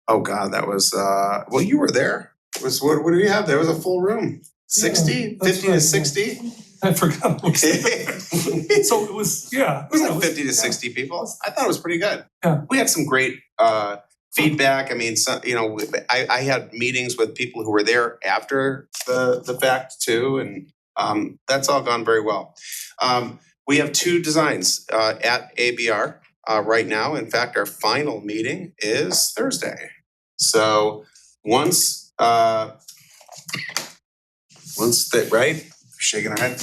Oh God, that was well, you were there. It was what do you have? There was a full room. 60, Yeah, that's 50 right, to yeah. 60. I forgot. What It So it was, yeah. was like 50 to 60 people. I thought it was pretty good. Yeah. We had some great feedback. I mean, I had meetings with people who were there after the fact too, and that's all gone very well. We have 2 designs at ABR right now. In fact, our final meeting is Thursday. So once right? Shaking our head.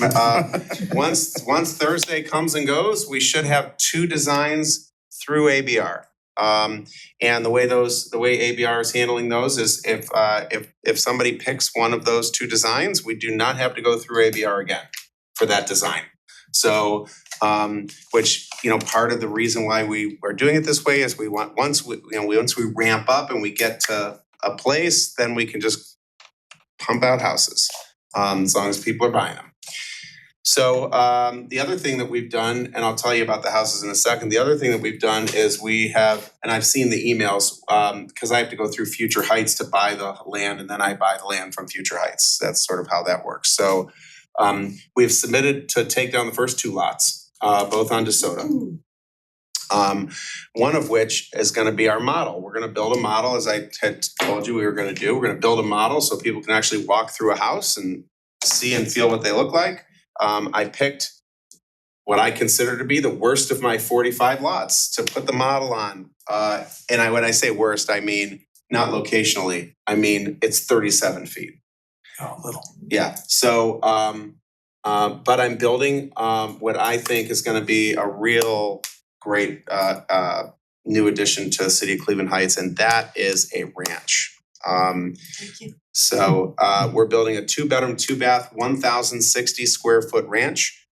Once Thursday comes and goes, we should have 2 designs through ABR. And the way ABR is handling those is if somebody picks one of those 2 designs, we do not have to go through ABR again for that design. So which part of the reason why we are doing it this way is we want once we ramp up and we get to a place, then we can just pump out houses as long as people are buying them. So the other thing that we've done, and I'll tell you about the houses in a second, the other thing that we've done is we have, and I've seen the emails, because I have to go through Future Heights to buy the land, and then I buy the land from Future Heights. That's sort of how that works. So we've submitted to take down the first 2 lots, both on DeSoto. One of which is gonna be our model. We're gonna build a model, as I had told you we were gonna do. We're gonna build a model so people can actually walk through a house and see and feel what they look like. I picked what I consider to be the worst of my 45 lots to put the model on. And when I say worst, I mean not locationally. I mean it's 37 feet. Oh, little. Yeah, so but I'm building what I think is gonna be a real great new addition to the city of Cleveland Heights, and that is a ranch. Thank you. So we're building a 2-bedroom, 2-bath, 1,060 square foot ranch,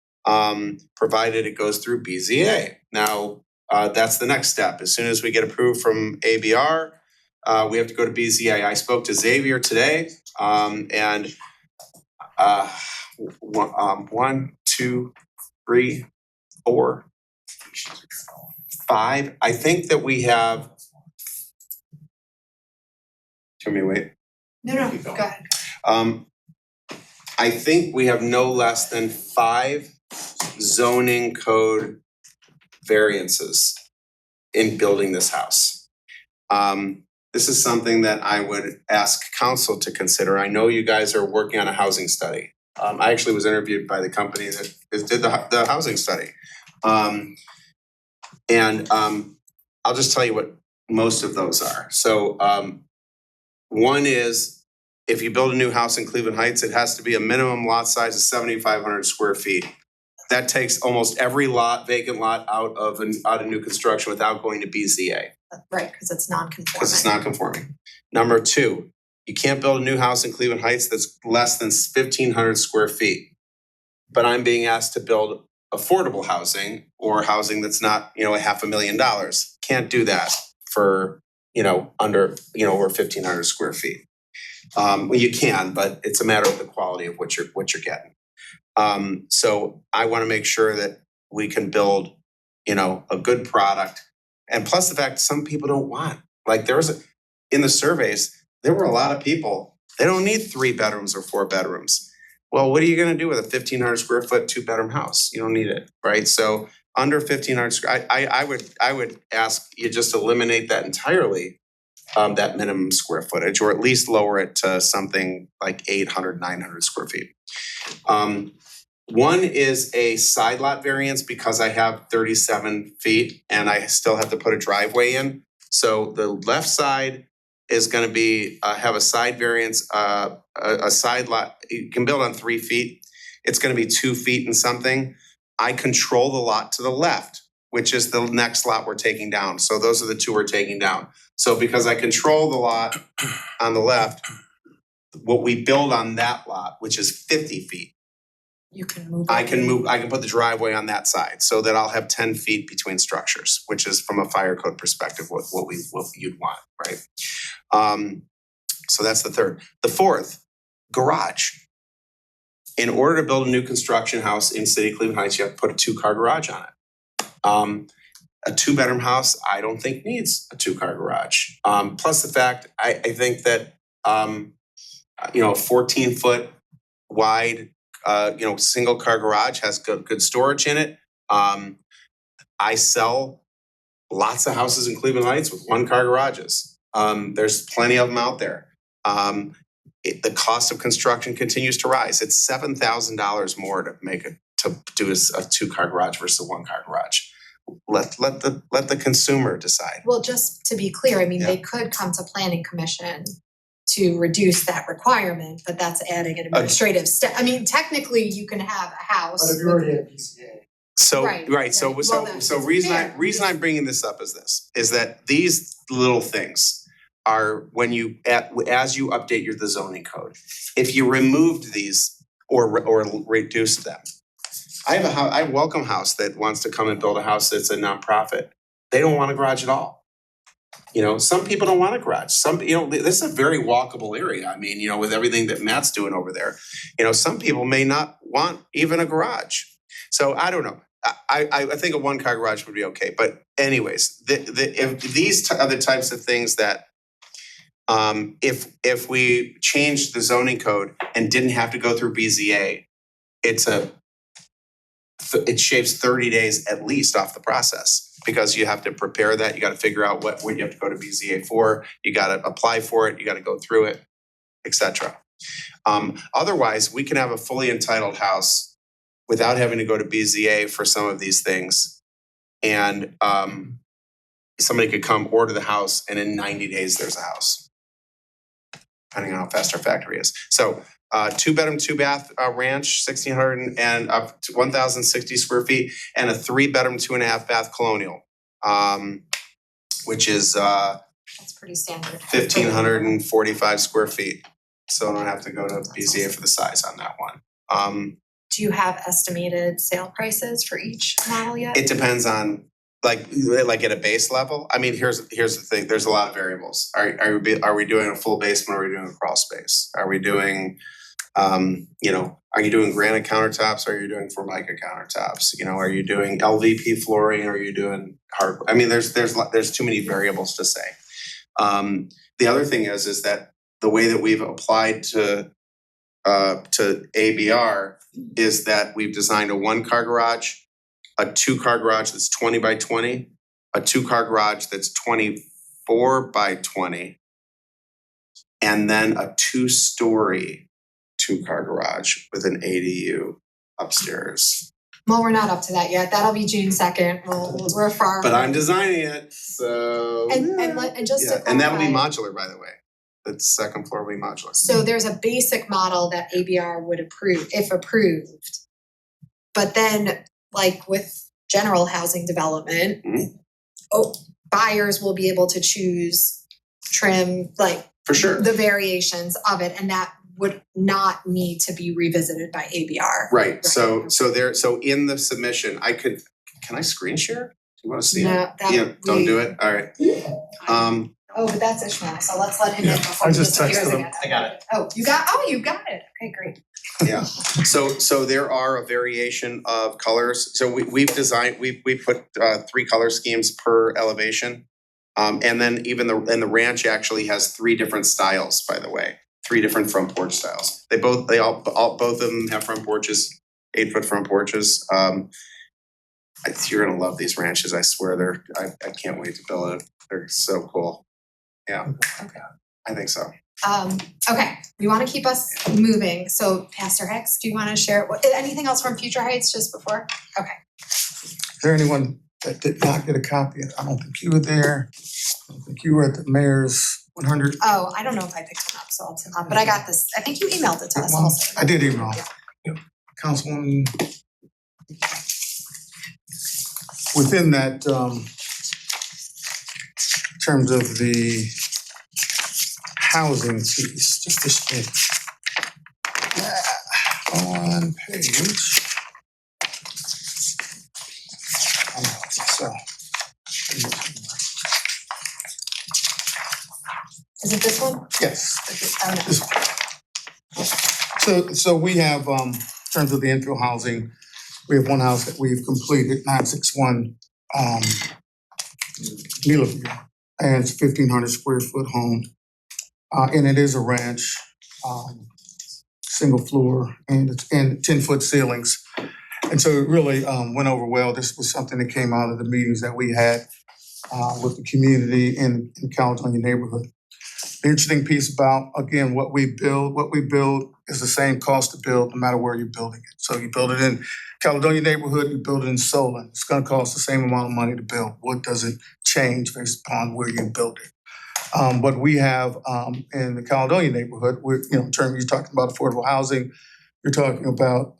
provided it goes through BZA. Now, that's the next step. As soon as we get approved from ABR, we have to go to BZA. I spoke to Xavier today, and 1, 2, 3, 4, 5. I think that we have. Do you want me to wait? No, Keep go going. ahead. I think we have no less than 5 zoning code variances in building this house. This is something that I would ask council to consider. I know you guys are working on a housing study. I actually was interviewed by the company that did the housing study. I'll just tell you what most of those are. So one is, if you build a new house in Cleveland Heights, it has to be a minimum lot size of 7,500 square feet. That takes almost every vacant lot out of new construction without going to BZA. Right, because it's non-conforming. Because it's not conforming. Number 2, you can't build a new house in Cleveland Heights that's less than 1,500 square feet. But I'm being asked to build affordable housing or housing that's not, $500,000. Can't do that for, under, over 1,500 square feet. Well, you can, but it's a matter of the quality of what you're getting. So I want to make sure that we can build, a good product. And plus the fact some people don't want, like in the surveys, there were a lot of people, they don't need 3 bedrooms or 4 bedrooms. Well, what are you gonna do with a 1,500 square foot 2-bedroom house? You don't need it, right? So under 1,500 square, I would ask you just eliminate that entirely, that minimum square footage, or at least lower it to something like 800, 900 square feet. One is a side lot variance because I have 37 feet and I still have to put a driveway in. So the left side is gonna be, have a side variance, a side lot, you can build on 3 feet. It's gonna be 2 feet and something. I control the lot to the left, which is the next lot we're taking down. So those are the 2 we're taking down. So because I control the lot on the left, what we build on that lot, which is 50 feet, You can move. I can put the driveway on that side so that I'll have 10 feet between structures, which is from a fire code perspective, what you'd want, right? So that's the third. The fourth, garage. In order to build a new construction house in City of Cleveland Heights, you have to put a 2-car garage on it. A 2-bedroom house, I don't think needs a 2-car garage. Plus the fact, I think that, a 14-foot wide, single car garage has good storage in it. I sell lots of houses in Cleveland Heights with 1-car garages. There's plenty of them out there. The cost of construction continues to rise. It's $7,000 more to do a 2-car garage versus a 1-car garage. Let the consumer decide. Well, just to be clear, I mean, they could come to planning commission to reduce that requirement, but that's adding an administrative step. I mean, technically, you can have a house. But if you're already at BCA. So, Right, so well, that's reason I'm bringing this up is that these little things are when as you update the zoning code. If you removed these or reduced them. I have a Welcome House that wants to come and build a house that's a nonprofit. They don't want a garage at all. Some people don't want a garage. This is a very walkable area. I mean, with everything that Matt's doing over there, some people may not want even a garage. So I don't know. I think a 1-car garage would be okay. But anyways, if these are the types of things that if we changed the zoning code and didn't have to go through BZA, it shaves 30 days at least off the process. Because you have to prepare that, you gotta figure out what you have to go to BZA for, you gotta apply for it, you gotta go through it, etc. Otherwise, we can have a fully entitled house without having to go to BZA for some of these things. And somebody could come order the house and in 90 days there's a house. Depending on how fast our factory is. So 2-bedroom, 2-bath ranch, 1,600 and up to 1,060 square feet, and a 3-bedroom, 2.5-bath colonial, which is That's pretty standard. 1,545 square feet. So I don't have to go to BZA for the size on that one. Do you have estimated sale prices for each model yet? It depends on like at a base level. I mean, here's the thing. There's a lot of variables. Are we doing a full basement or are we doing a crawl space? Are we doing You know, are you doing granite countertops, or are you doing Formica countertops? You know, are you doing LVP flooring, or are you doing hard, I mean, there's too many variables to say. The other thing is that the way that we've applied to ABR is that we've designed a 1-car garage, a 2-car garage that's 20 by 20, a 2-car garage that's 24 by 20, and then a 2-story 2-car garage with an ADU upstairs. Well, we're not up to that yet. That'll be June 2nd. We're far. But I'm designing it, so. And just to Yeah, and that'll be clarify, modular, by the way. The second floor will be modular. so there's a basic model that ABR would approve, if approved. But then, like with general housing development, buyers will be able to choose trim, like For sure. the variations of it, and that would not need to be revisited by ABR. Right, so in the submission, can I screen share? Do you wanna see it? No, that Yeah, don't we- do it, alright. Oh, but that's Ishmael, so let's let him in before I he just disappears texted him. again. I got it. Oh, you got it. Okay, great. Yeah, so there are a variation of colors, so we've designed, we put 3 color schemes per elevation. And then even the ranch actually has 3 different styles, by the way, 3 different front porch styles. Both of them have front porches, 8-foot front porches. You're gonna love these ranches, I swear, I can't wait to build it, they're so cool. Yeah, I think so. Okay, we wanna keep us moving, so Pastor Hicks, do you wanna share, anything else from Future Heights just before? Okay. Is there anyone that did not get a copy? I don't think you were there. I don't think you were at the mayor's 100. Oh, I don't know if I picked one up, so I'll, but I got this, I think you emailed it to us also. I did email. Councilwoman, within that, in terms of the housing piece, just a second. On page. So. Is it this one? Yes. Oh, no. This one. So we have, in terms of the infill housing, we have one house that we've completed, 961 Neela View, and it's 1,500 square foot home. And it is a ranch, single floor, and it's 10-foot ceilings. And so it really went over well. This was something that came out of the meetings that we had with the community in Caledonia neighborhood. The interesting piece about, again, what we build is the same cost to build no matter where you're building it. So you build it in Caledonia neighborhood, you build it in Solon, it's gonna cost the same amount of money to build. What doesn't change based upon where you build it? But we have in the Caledonia neighborhood, in terms, you're talking about affordable housing, you're talking about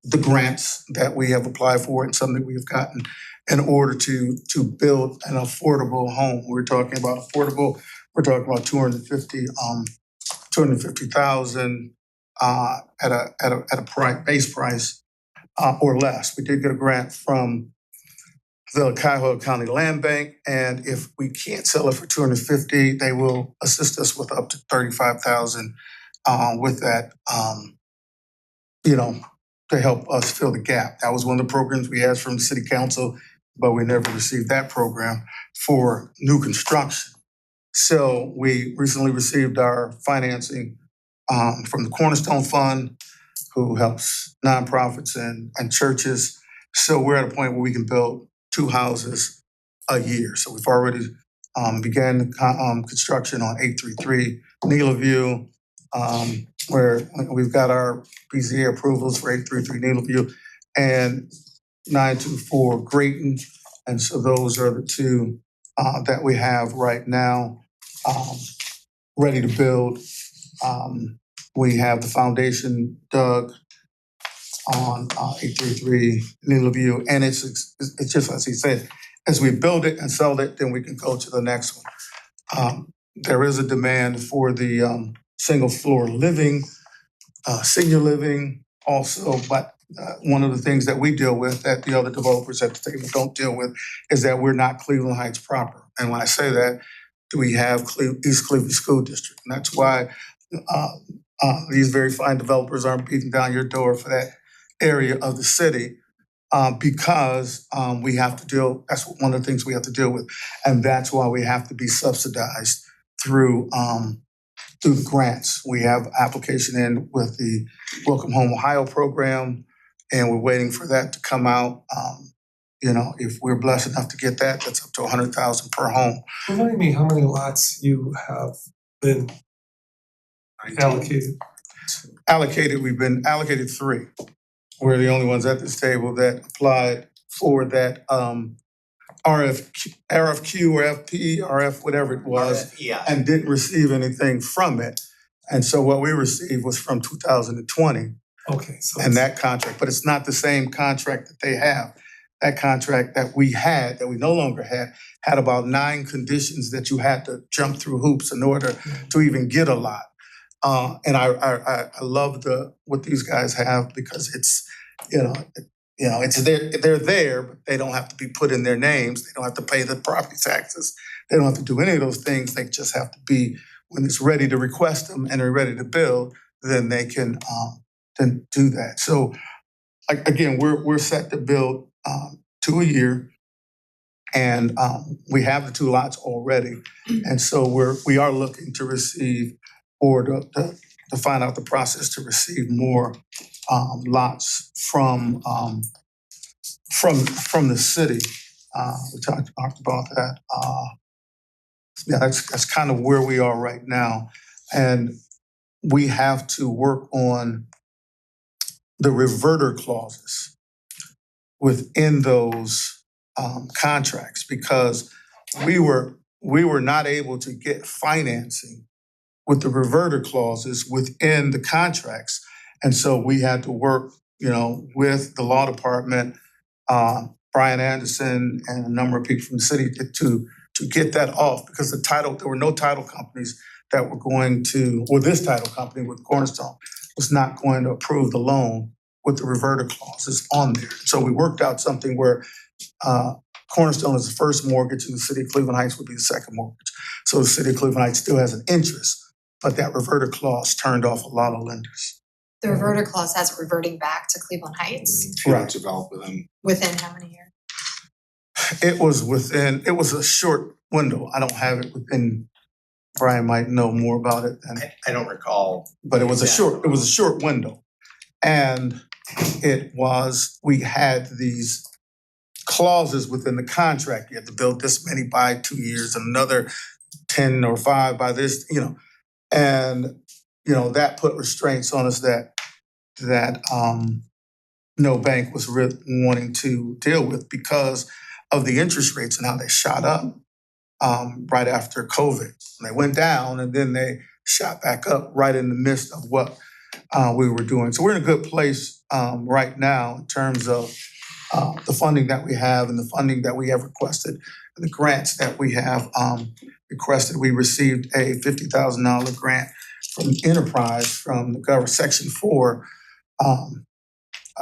the grants that we have applied for and some that we have gotten in order to build an affordable home. We're talking about affordable, we're talking about 250,000 at a base price or less. We did get a grant from the Cuyahoga County Land Bank, and if we can't sell it for 250, they will assist us with up to 35,000 with that, to help us fill the gap. That was one of the programs we asked from the city council, but we never received that program for new construction. So we recently received our financing from the Cornerstone Fund, who helps nonprofits and churches. So we're at a point where we can build 2 houses a year. So we've already began construction on 833 Neela View, where we've got our BZA approvals for 833 Neela View and 924 Grayton. And so those are the 2 that we have right now ready to build. We have the foundation dug on 833 Neela View, and it's just as he said, as we build it and sell it, then we can go to the next one. There is a demand for the single floor living, senior living also, but one of the things that we deal with that the other developers at the table don't deal with is that we're not Cleveland Heights proper. And when I say that, we have East Cleveland School District, and that's why These very fine developers aren't beating down your door for that area of the city because we have to deal, that's one of the things we have to deal with. And that's why we have to be subsidized through the grants. We have application in with the Welcome Home Ohio program, and we're waiting for that to come out. You know, if we're blessed enough to get that, that's up to $100,000 per home. Remind me how many lots you have been allocated? We've been allocated 3. We're the only ones at this table that applied for that RFQ or FP, RF, whatever it was, and didn't receive anything from it. And so what we received was from 2020. Okay, so And that contract, but it's not the same contract that they have. That contract that we had, that we no longer had about 9 conditions that you had to jump through hoops in order to even get a lot. And I love what these guys have because it's, it's they're there, but they don't have to be put in their names. They don't have to pay the property taxes. They don't have to do any of those things. They just have to be, when it's ready to request them and they're ready to build, then they can then do that. So again, we're set to build 2 a year, and we have the 2 lots already, and so we are looking to receive or to find out the process to receive more lots from the city. We talked about that. Yeah, that's kind of where we are right now, and we have to work on the reverter clauses within those contracts because we were not able to get financing with the reverter clauses within the contracts. And so we had to work, with the law department, Brian Anderson and a number of people from the city to get that off because there were no title companies that were going to, or this title company with Cornerstone was not going to approve the loan with the reverter clauses on there. So we worked out something where Cornerstone is the first mortgage and the city of Cleveland Heights would be the second mortgage. So the city of Cleveland Heights still has an interest, but that reverter clause turned off a lot of lenders. The reverter clause has it reverting back to Cleveland Heights Right. Develop with them. within how many years? It was a short window. I don't have it within, Brian might know more about it than. I don't recall. But it was a short window. And we had these clauses within the contract. You had to build this many by 2 years, another 10 or 5 by this, and, that put restraints on us that no bank was really wanting to deal with because of the interest rates and how they shot up right after COVID. And they went down and then they shot back up right in the midst of what we were doing. So we're in a good place right now in terms of the funding that we have and the funding that we have requested, and the grants that we have requested. We received a $50,000 grant from Enterprise from the government, Section 4,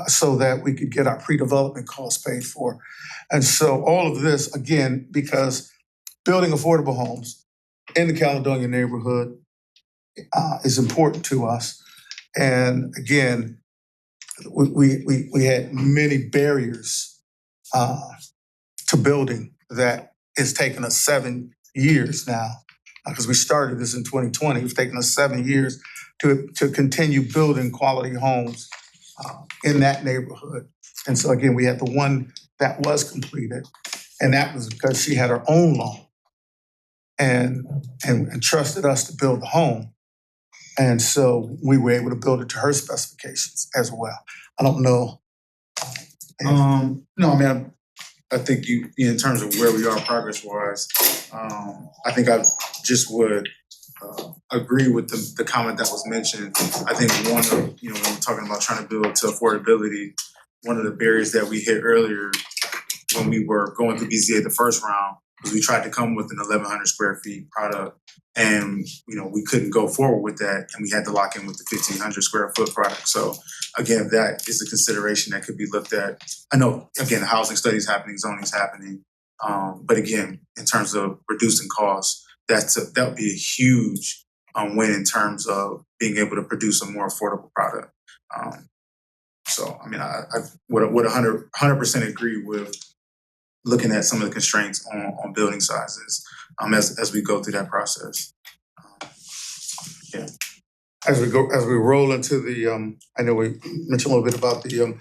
so that we could get our pre-development costs paid for. And so all of this, again, because building affordable homes in the Caledonia neighborhood is important to us. And again, we had many barriers to building that it's taken us 7 years now, because we started this in 2020. It's taken us 7 years to continue building quality homes in that neighborhood. And so again, we had the one that was completed, and that was because she had her own loan and trusted us to build the home. And so we were able to build it to her specifications as well. I don't know. No, I mean, I think in terms of where we are progress wise, I think I just would agree with the comment that was mentioned. I think one of, when we're talking about trying to build to affordability, one of the barriers that we hit earlier when we were going through BZA the first round was we tried to come with an 1,100 square feet product, and we couldn't go forward with that, and we had to lock in with the 1,500 square foot product. So again, that is a consideration that could be looked at. I know, again, housing studies happening, zoning's happening, but again, in terms of reducing costs, that would be a huge win in terms of being able to produce a more affordable product. So, I mean, I would 100% agree with looking at some of the constraints on building sizes as we go through that process. Yeah. As we roll into the, I know we mentioned a little bit about the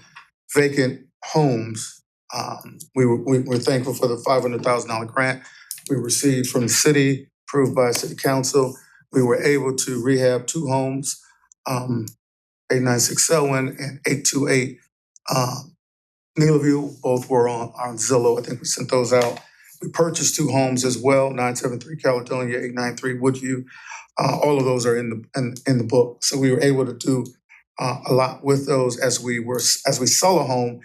vacant homes. We're thankful for the $500,000 grant we received from the city, approved by City Council. We were able to rehab 2 homes, 896 Selwyn and 828 Neelaview. Both were on Zillow. I think we sent those out. We purchased 2 homes as well, 973 Caledonia, 893 Woodview. All of those are in the book. So we were able to do a lot with those as we sell a home.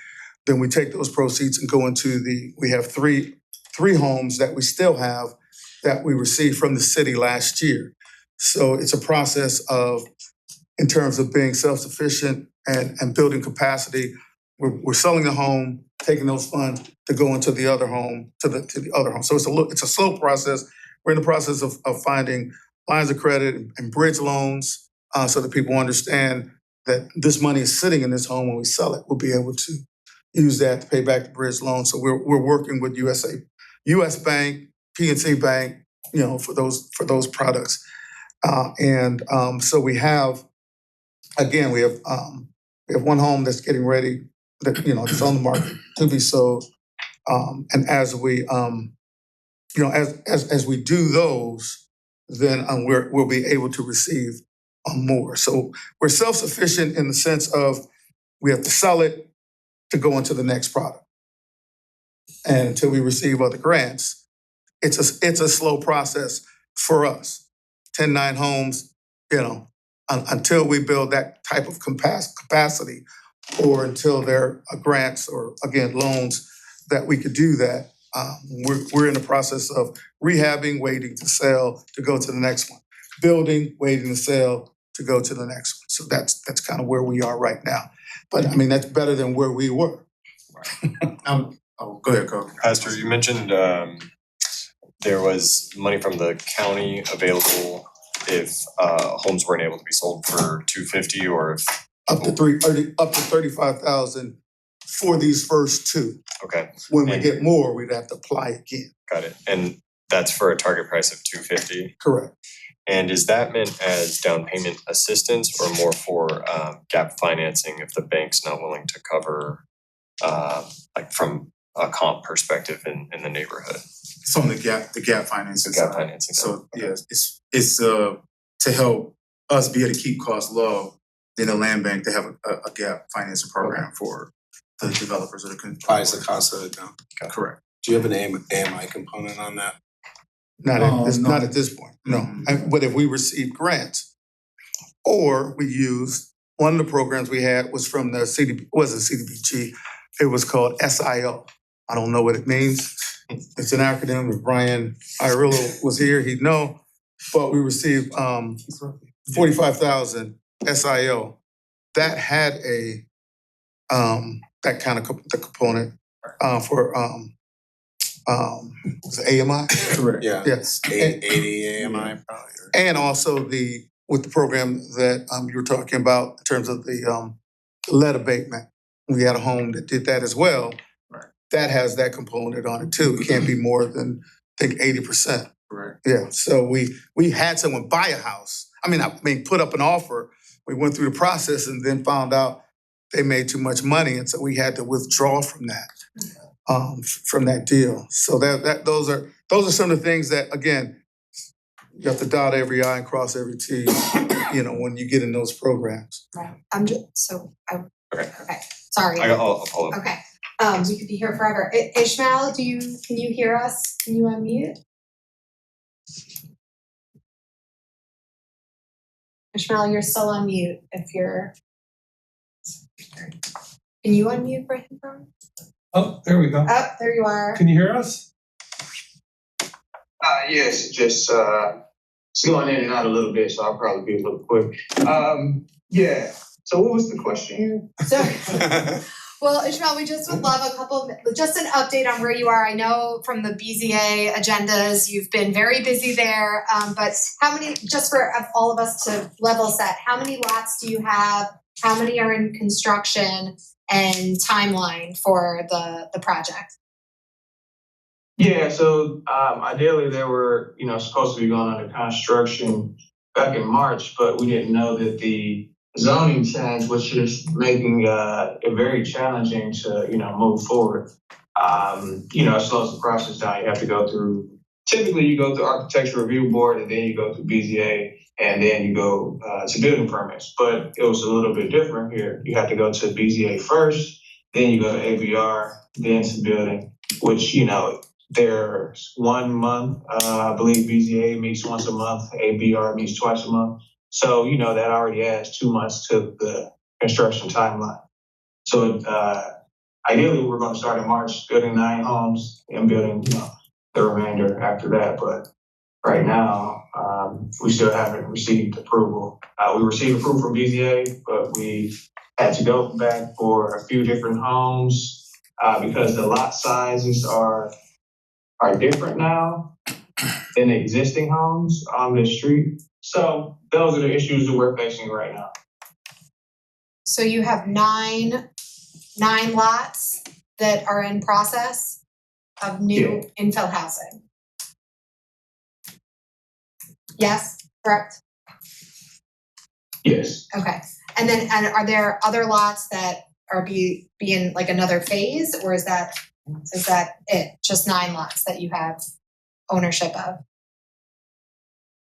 Then we take those proceeds and go into we have three homes that we still have that we received from the city last year. So it's a process of, in terms of being self-sufficient and building capacity. We're selling a home, taking those funds to go into the other home, to the other home. So it's a slow process. We're in the process of finding lines of credit and bridge loans so that people understand that this money is sitting in this home when we sell it. We'll be able to use that to pay back the bridge loan. So we're working with US Bank, PNC Bank, for those products. So we have one home that's getting ready, that it's on the market to be sold. And as we as we do those, then we'll be able to receive more. So we're self-sufficient in the sense of we have to sell it to go into the next product. And until we receive other grants, it's a slow process for us. 10-9 homes, until we build that type of capacity, or until there are grants or, again, loans that we could do that. We're in the process of rehabbing, waiting to sell to go to the next one. Building, waiting to sell to go to the next one. So that's kind of where we are right now. But I mean, that's better than where we were. Go ahead, Carl. Pastor, you mentioned there was money from the county available if homes weren't able to be sold for $250, or if up to $35,000 for these first 2. Okay. When we get more, we'd have to apply again. Got it. And that's for a target price of $250? Correct. And is that meant as down payment assistance or more for gap financing if the bank's not willing to cover, like from a comp perspective in the neighborhood? From the gap financing The gap side. financing side. So yes, it's to help us be able to keep costs low. Then the land bank, they have a gap financing program for the developers or the Price the cost of it down. Correct. Do you have an AMI component on that? Not at this point, no. Mhm. But if we receive grants, or we use, one of the programs we had was from the wasn't CDBG, it was called SIO. I don't know what it means. It's an acronym. If Brian Irillo was here, he'd know. But we received $45,000 SIO. That had a that kind of the component for was it AMI? Correct. Yeah. Yes. 80 AMI probably. And also with the program that you were talking about in terms of the lead abatement. We had a home that did that as well. Right. That has that component on it too. It can't be more than, I think, 80%. Right. Yeah. So we had someone buy a house. I mean, put up an offer. We went through the process and then found out they made too much money, and so we had to withdraw from that deal. So those are some of the things that, again, you have to dot every I and cross every T, when you get in those programs. Right. Okay. Sorry. I'll follow up. Okay. We could be here forever. Ishmael, can you hear us? Can you unmute? Ishmael, you're still on mute if you're. Can you unmute for him? Oh, there we go. Oh, there you are. Can you hear us? Yes, just it's going in and out a little bit, so I'll probably be a little quick. Yeah. So what was the question here? So, Well, Ishmael, we just would love a couple of, just an update on where you are. I know from the BZA agendas, you've been very busy there. But how many, just for all of us to level set, how many lots do you have? How many are in construction and timeline for the project? Yeah, so ideally they were, supposed to be going under construction back in March, but we didn't know that the zoning change, which is making it very challenging to, move forward. It slows the process down. You have to go through, typically you go through architecture review board and then you go through BZA and then you go to building permits. But it was a little bit different here. You have to go to BZA first, then you go to ABR, then to building, which, there's 1 month, I believe BZA meets once a month, ABR meets twice a month. So, that already adds 2 months to the construction timeline. So ideally, we're gonna start in March, building 9 homes and building, the remainder after that. But right now, we still haven't received approval. We received approval from BZA, but we had to go back for a few different homes because the lot sizes are different now than the existing homes on the street. So those are the issues that we're facing right now. So you have nine lots that are in process of new infill housing. Yes, correct? Yes. Okay, and are there other lots that are be in like another phase, or is that it? Just 9 lots that you have ownership of?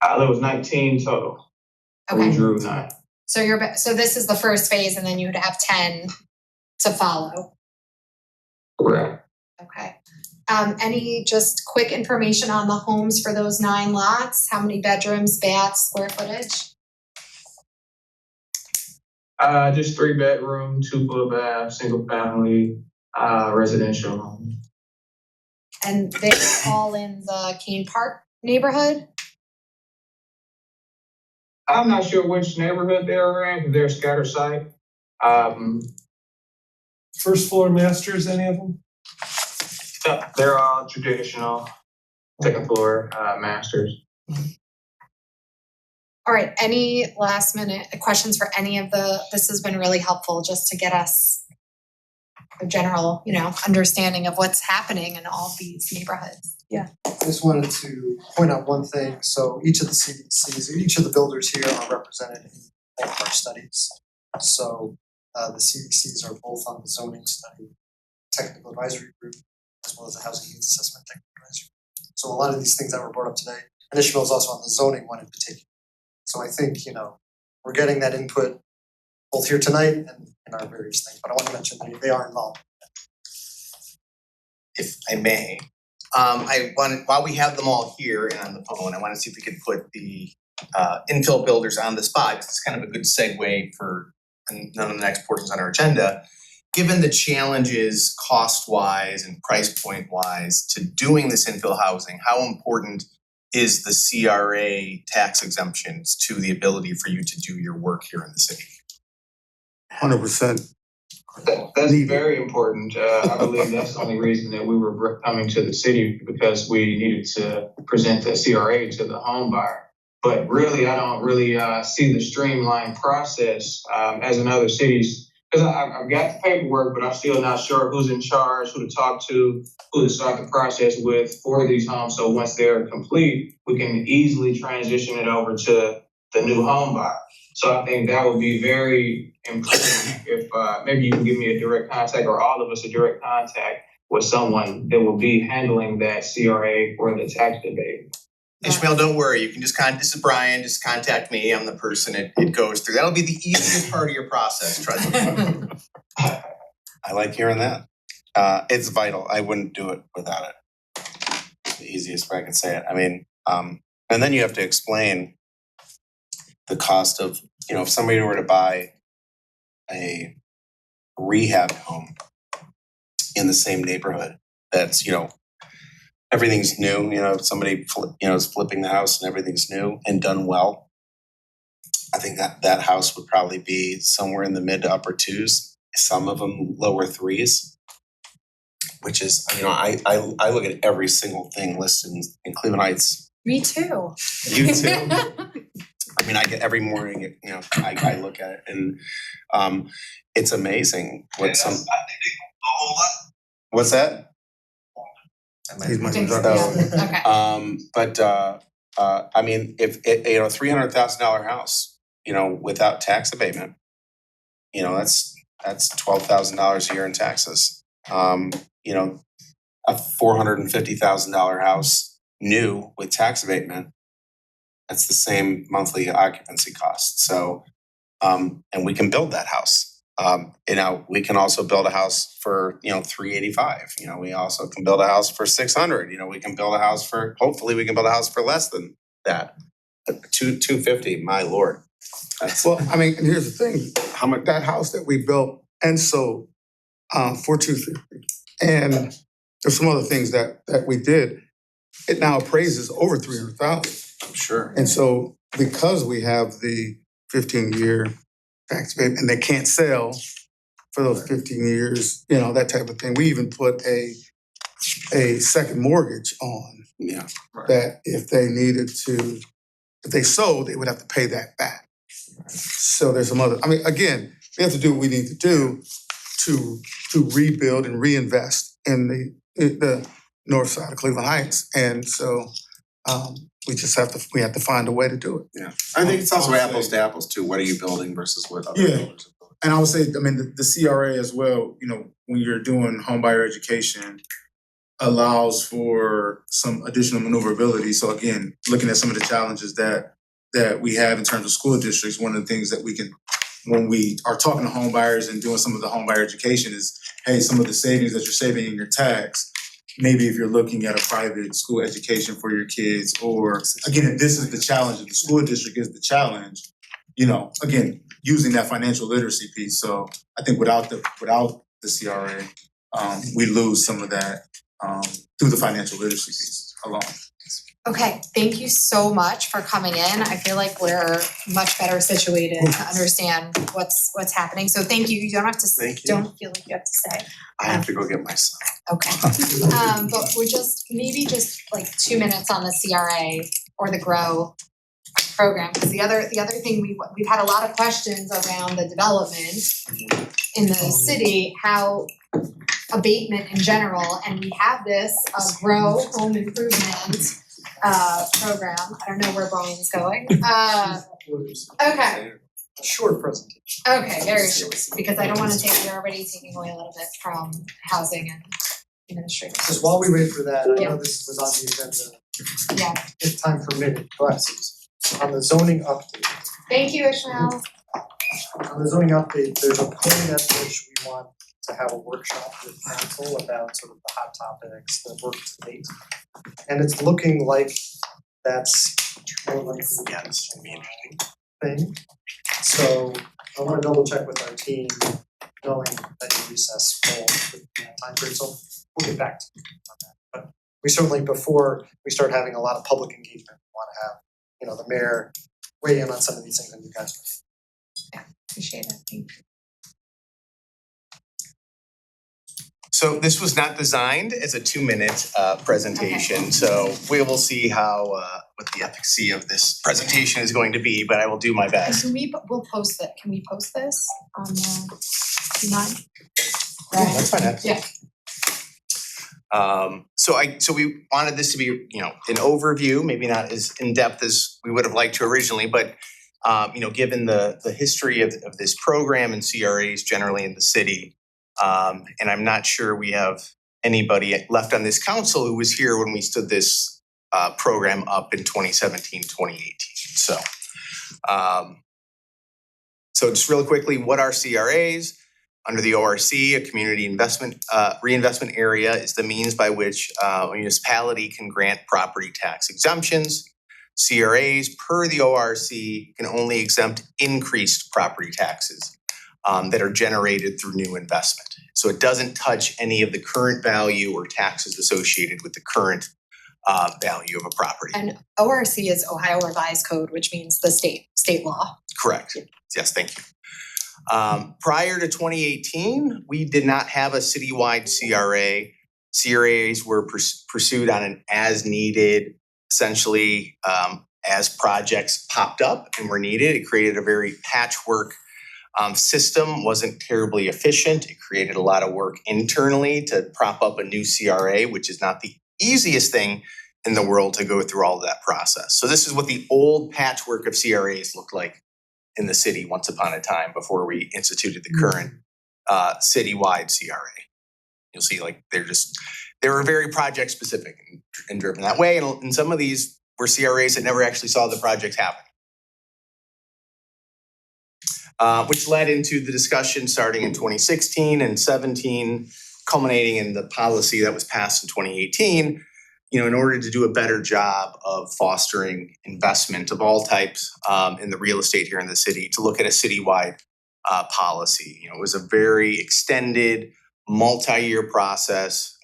There was 19 total. Okay. We drew 9. So this is the first phase, and then you would have 10 to follow. Correct. Okay. Any just quick information on the homes for those 9 lots? How many bedrooms, baths, square footage? Just 3 bedroom, 2 full bath, single family, residential home. And they're all in the Kane Park neighborhood? I'm not sure which neighborhood they're in, because they're scattered site. First floor masters, any of them? They're all traditional, second floor masters. All right, any last minute questions for any of this has been really helpful just to get us a general, understanding of what's happening in all these neighborhoods. Yeah. I just wanted to point out one thing. So each of the CDCs, each of the builders here are represented in all of our studies. So the CDCs are both on the zoning study, technical advisory group, as well as the housing needs assessment technical advisory group. So a lot of these things that were brought up today, and Ishmael is also on the zoning one in particular. So I think, we're getting that input both here tonight and in our various things, but I want to mention they are involved. If I may, while we have them all here and on the phone, I want to see if we could put the infill builders on the spot. It's kind of a good segue for none of the next portions on our agenda. Given the challenges cost-wise and price point-wise to doing this infill housing, how important is the CRA tax exemptions to the ability for you to do your work here in the city? 100%. That's very important. I believe that's the only reason that we were coming to the city, because we needed to present the CRA to the home buyer. But really, I don't really see the streamlined process as in other cities, because I've got the paperwork, but I'm still not sure who's in charge, who to talk to, who to start the process with for these homes. So once they're complete, we can easily transition it over to the new home buyer. So I think that would be very important if maybe you can give me a direct contact, or all of us a direct contact with someone that will be handling that CRA or the tax debate. Ishmael, don't worry. You can just this is Brian. Just contact me. I'm the person it goes through. That'll be the easiest part of your process, trust me. I like hearing that. It's vital. I wouldn't do it without it. The easiest way I can say it. I mean, and then you have to explain the cost of, if somebody were to buy a rehab home in the same neighborhood that's, everything's new, somebody is flipping the house and everything's new and done well. I think that house would probably be somewhere in the mid to upper 2s. some of them lower threes. Which is, you know, I look at every single thing listed in Cleveland Heights. Me too. You too. I mean, I get every morning, you know, I look at it and it's amazing what some. What's that? He's my Okay. But I mean, if you know, $300,000 house, you know, without tax abatement, you know, that's $12,000 a year in taxes. You know, a $450,000 house new with tax abatement, that's the same monthly occupancy cost. So, and we can build that house. You know, we can also build a house for, you know, $385. You know, we also can build a house for $600. You know, we can build a house for, hopefully we can build a house for less than that. $250, my lord. That's, Well, I mean, and here's the thing, how much? that house that we built and sold for $250, and there's some other things that we did, it now appraises over $300,000. I'm sure. And so because we have the 15-year tax abatement and they can't sell for those 15 years, you know, that type of thing, we even put a second mortgage on. Yeah. That if they needed to, if they sold, they would have to pay that back. So there's some other, I mean, again, we have to do what we need to do to rebuild and reinvest in the north side of Cleveland Heights. And so we have to find a way to do it. Yeah. I think it's also apples to apples too. What are you building versus what other Yeah. builders are building? And I would say, I mean, the CRA as well, you know, when you're doing homebuyer education, allows for some additional maneuverability. So again, looking at some of the challenges that we have in terms of school districts, one of the things that we can, when we are talking to home buyers and doing some of the home buyer education is, hey, some of the savings that you're saving in your tax, maybe if you're looking at a private school education for your kids, or again, if this is the challenge, if the school district is the challenge, you know, again, using that financial literacy piece. So I think without the CRA, we lose some of that through the financial literacy piece alone. Okay, thank you so much for coming in. I feel like we're much better situated to understand what's happening. So thank you. You don't have to, Thank you. don't feel like you have to stay. I have to go get my son. Okay. But we're just, maybe just like 2 minutes on the CRA or the GROW program. Because the other thing, we've had a lot of questions around the development in the city, how abatement in general, and we have this GROW home improvement program. I don't know where Brian's going. Okay. Short presentation. Okay, very short, because I don't wanna we're already taking away a little bit from housing and administration. Just while we wait for that, I Yeah. know this was on the agenda, Yeah, if time permitted, glasses. On the zoning update. thank you, Ishmael. On the zoning update, there's a point at which we want to have a workshop with council about sort of the hot topics, the work to date. And it's looking like that's more likely to be a thing. So I wanna double check with our team, knowing that you recess will with time frame, so we'll get back to you on that. But we certainly, before we start having a lot of public engagement, we wanna have, you know, the mayor weigh in on some of these things and you guys. Appreciate it, thank you. So this was not designed as a 2-minute presentation, so we will see how what the efficacy of this presentation is going to be, but I will do my best. And we'll post it, can we post this on the nine? Yeah, that's fine. Yeah. So we wanted this to be, you know, an overview, maybe not as in-depth as we would have liked to originally, but you know, given the history of this program and CRAs generally in the city, and I'm not sure we have anybody left on this council who was here when we stood this program up in 2017, 2018. So just real quickly, what are CRAs? Under the ORC, a community investment reinvestment area is the means by which a municipality can grant property tax exemptions. CRAs, per the ORC, can only exempt increased property taxes that are generated through new investment. So it doesn't touch any of the current value or taxes associated with the current value of a property. And ORC is Ohio Revised Code, which means the state law. Correct. Yes, thank you. Prior to 2018, we did not have a citywide CRA. CRAs were pursued on an as needed, essentially as projects popped up and were needed. It created a very patchwork system, wasn't terribly efficient. It created a lot of work internally to prop up a new CRA, which is not the easiest thing in the world to go through all of that process. So this is what the old patchwork of CRAs looked like in the city once upon a time before we instituted the current citywide CRA. You'll see like they were very project specific and driven that way. And some of these were CRAs that never actually saw the projects happen. Which led into the discussion starting in 2016 and 17, culminating in the policy that was passed in 2018, in order to do a better job of fostering investment of all types in the real estate here in the city, to look at a citywide policy. It was a very extended, multi-year process,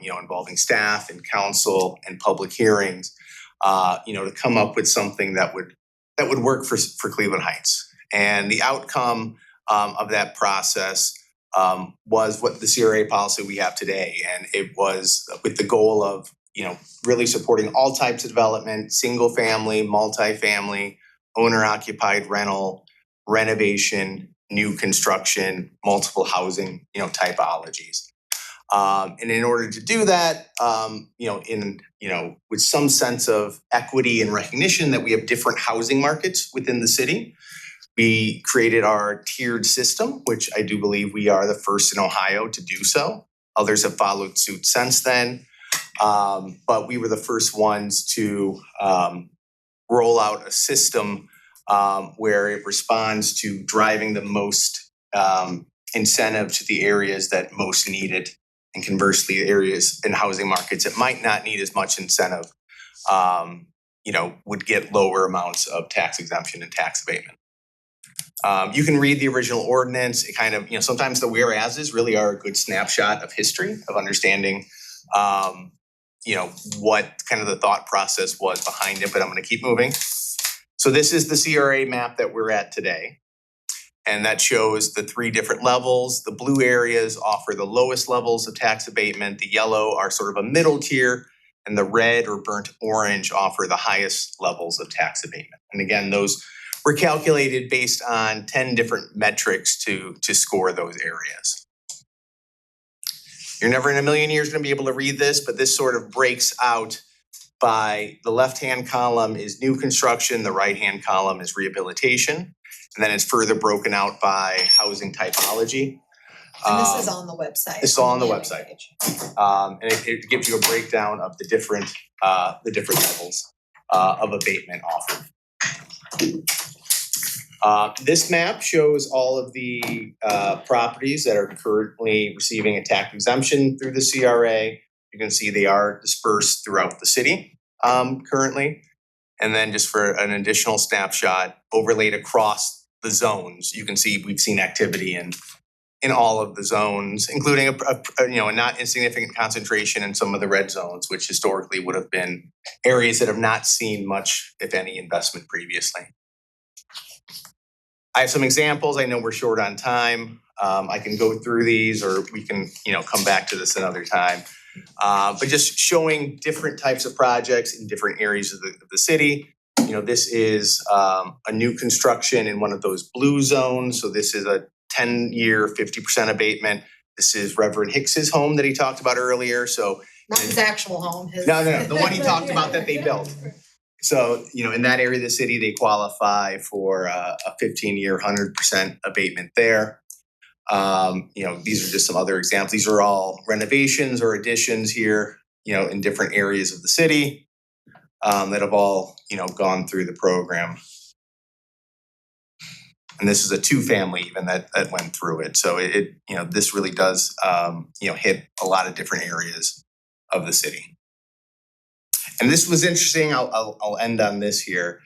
involving staff and council and public hearings, to come up with something that would work for Cleveland Heights. And the outcome of that process was what the CRA policy we have today. And it was with the goal of, really supporting all types of development, single family, multifamily, owner occupied rental, renovation, new construction, multiple housing, typologies. And in order to do that, with some sense of equity and recognition that we have different housing markets within the city, we created our tiered system, which I do believe we are the first in Ohio to do so. Others have followed suit since then. But we were the first ones to roll out a system where it responds to driving the most incentive to the areas that most need it. And conversely, areas in housing markets that might not need as much incentive, would get lower amounts of tax exemption and tax abatement. You can read the original ordinance. It kind of, sometimes the whereases really are a good snapshot of history, of understanding, what kind of the thought process was behind it, but I'm gonna keep moving. So this is the CRA map that we're at today. And that shows the 3 different levels. The blue areas offer the lowest levels of tax abatement. The yellow are sort of a middle tier, and the red or burnt orange offer the highest levels of tax abatement. And again, those were calculated based on 10 different metrics to score those areas. You're never in a million years gonna be able to read this, but this sort of breaks out by the left-hand column is new construction, the right-hand column is rehabilitation, and then it's further broken out by housing typology. And this is on the website. It's all on the website. And it gives you a breakdown of the different levels of abatement offered. This map shows all of the properties that are currently receiving a tax exemption through the CRA. You can see they are dispersed throughout the city currently. And then just for an additional snapshot overlaid across the zones, you can see we've seen activity in all of the zones, including a not insignificant concentration in some of the red zones, which historically would have been areas that have not seen much, if any, investment previously. I have some examples. I know we're short on time. I can go through these, or we can, come back to this another time. But just showing different types of projects in different areas of the city. This is a new construction in one of those blue zones. So this is a 10-year, 50% abatement. This is Reverend Hicks's home that he talked about earlier. So Not his actual home, No, the one he talked about that they built. So, in that area of the city, they qualify for a 15-year, 100% abatement there. These are just some other examples. These are all renovations or additions here, in different areas of the city that have all, gone through the program. And this is a 2-family even that went through it. So this really does, hit a lot of different areas of the city. And this was interesting. I'll end on this here.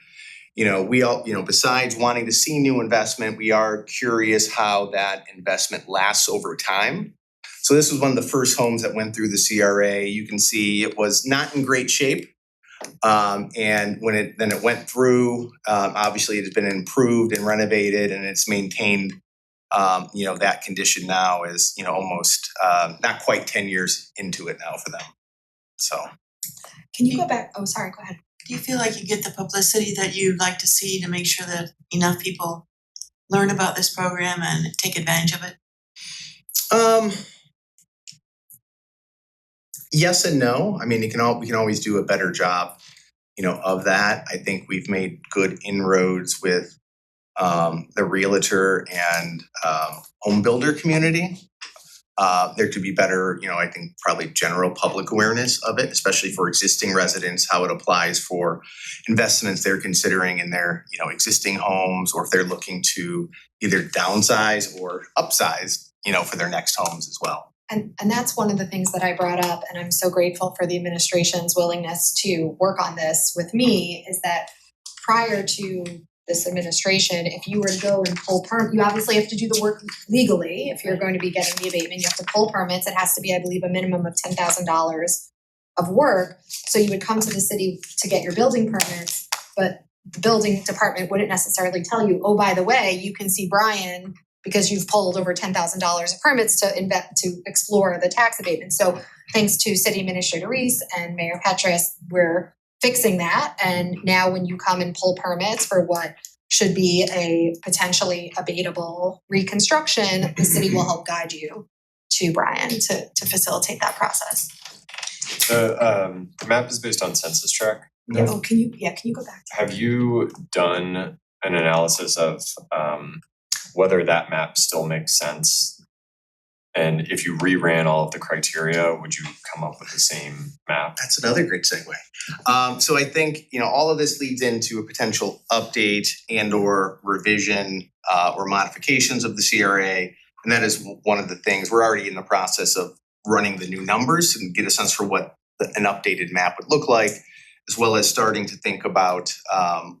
We all, besides wanting to see new investment, we are curious how that investment lasts over time. So this was one of the first homes that went through the CRA. You can see it was not in great shape. And when it went through, obviously it has been improved and renovated, and it's maintained that condition now is, almost not quite 10 years into it now for them. So. Can you go back? Oh, sorry, go ahead. Do you feel like you get the publicity that you'd like to see to make sure that enough people learn about this program and take advantage of it? Yes and no. I mean, we can always do a better job, of that. I think we've made good inroads with the realtor and home builder community. There could be better, I think probably general public awareness of it, especially for existing residents, how it applies for investments they're considering in their, existing homes, or if they're looking to either downsize or upsize, for their next homes as well. And that's one of the things that I brought up, and I'm so grateful for the administration's willingness to work on this with me, is that prior to this administration, if you were to go and pull you obviously have to do the work legally. If you're going to be getting the abatement, you have to pull permits. It has to be, I believe, a minimum of $10,000 of work. So you would come to the city to get your building permits, but the building department wouldn't necessarily tell you, oh, by the way, you can see Brian because you've pulled over $10,000 of permits to explore the tax abatement. So thanks to City Administrator Reese and Mayor Petrus, we're fixing that. And now when you come and pull permits for what should be a potentially abatable reconstruction, the city will help guide you to Brian to facilitate that process. The map is based on census tract. Yeah, can you go back? Have you done an analysis of whether that map still makes sense? And if you reran all of the criteria, would you come up with the same map? That's another great segue. So I think, all of this leads into a potential update and or revision or modifications of the CRA. And that is one of the things. We're already in the process of running the new numbers and get a sense for what an updated map would look like, as well as starting to think about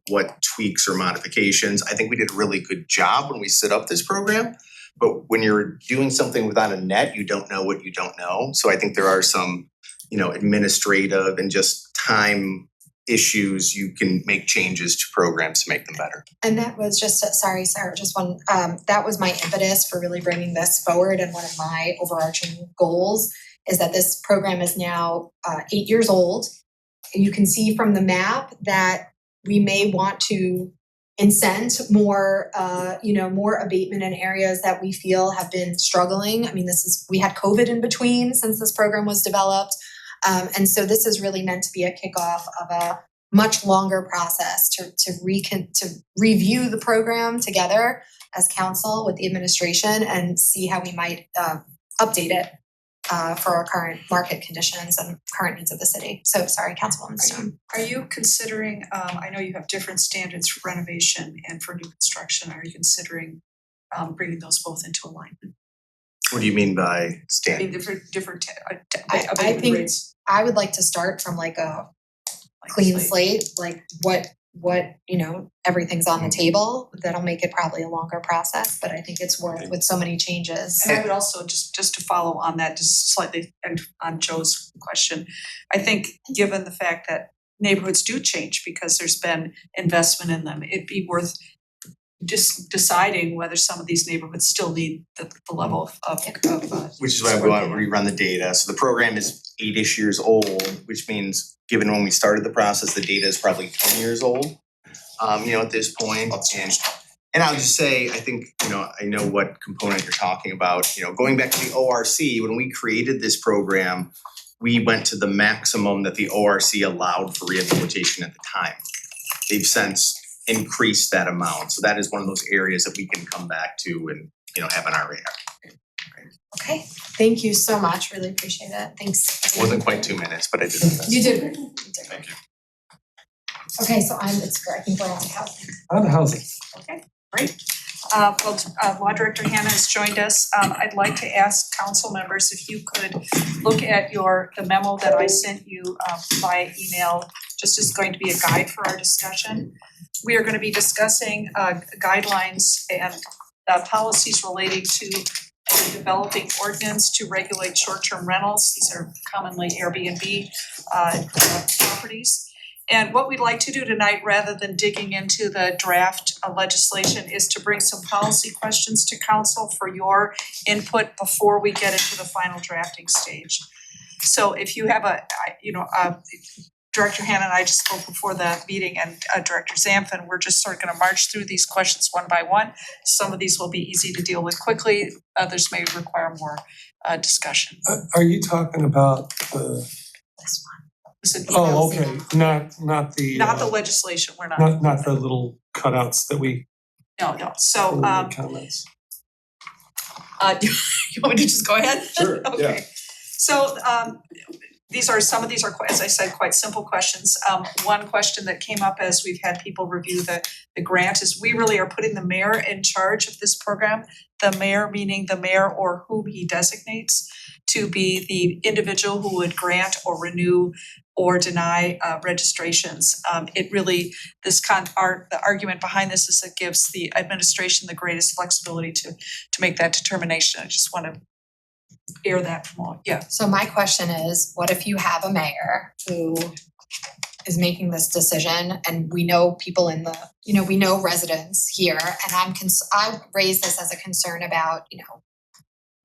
what tweaks or modifications. I think we did a really good job when we set up this program. But when you're doing something without a net, you don't know what you don't know. So I think there are some, administrative and just time issues. You can make changes to programs to make them better. And that was just, sorry, Sarah, just one, that was my impetus for really bringing this forward. And one of my overarching goals is that this program is now 8 years old. You can see from the map that we may want to incent more, more abatement in areas that we feel have been struggling. I mean, we had COVID in between since this program was developed. And so this is really meant to be a kickoff of a much longer process to review the program together as council with the administration and see how we might update it for our current market conditions and current needs of the city. So sorry, Councilwoman Stone. Are you considering, I know you have different standards for renovation and for new construction. Are you considering bringing those both into alignment? What do you mean by I mean, standard? different I think I would like to start from like a clean slate, like what everything's on the table. That'll make it probably a longer process, but I think it's worth with so many changes. And I would also just to follow on that, just slightly and on Joe's question, I think given the fact that neighborhoods do change because there's been investment in them, it'd be worth just deciding whether some of these neighborhoods still need the level of Which is why we want to rerun the data. So the program is 8-ish years old, which means given when we started the process, the data is probably 10 years old, at this point. And I'll just say, I think, I know what component you're talking about. Going back to the ORC, when we created this program, we went to the maximum that the ORC allowed for rehabilitation at the time. They've since increased that amount. So that is one of those areas that we can come back to and, have on our radar. Okay, thank you so much. Really appreciate it. Thanks. It wasn't quite 2 minutes, but I did my best. You did great. Thank you. Okay, so I think we're on to housing. On to housing. Okay, great. Law Director Hannah has joined us. I'd like to ask council members if you could look at the memo that I sent you via email. Just is going to be a guide for our discussion. We are going to be discussing guidelines and policies relating to developing ordinance to regulate short-term rentals. These are commonly Airbnb properties. And what we'd like to do tonight, rather than digging into the draft legislation, is to bring some policy questions to council for your input before we get into the final drafting stage. So if you have Director Hanna and I just spoke before the meeting, and Director Zamfin, we're just sort of gonna march through these questions one by one. Some of these will be easy to deal with quickly, others may require more discussion. Are you talking about the, It's an oh, email. okay, not the Not the legislation, we're not. not the little cutouts that we No, so comments. you want me to just go ahead? Sure, yeah. Okay. So some of these are, as I said, quite simple questions. One question that came up as we've had people review the grant is we really are putting the mayor in charge of this program. The mayor, meaning the mayor or whom he designates to be the individual who would grant or renew or deny registrations. It really, the argument behind this is it gives the administration the greatest flexibility to make that determination. I just want to air that from all, yeah. So my question is, what if you have a mayor who is making this decision, and we know people in the, we know residents here, and I raise this as a concern about,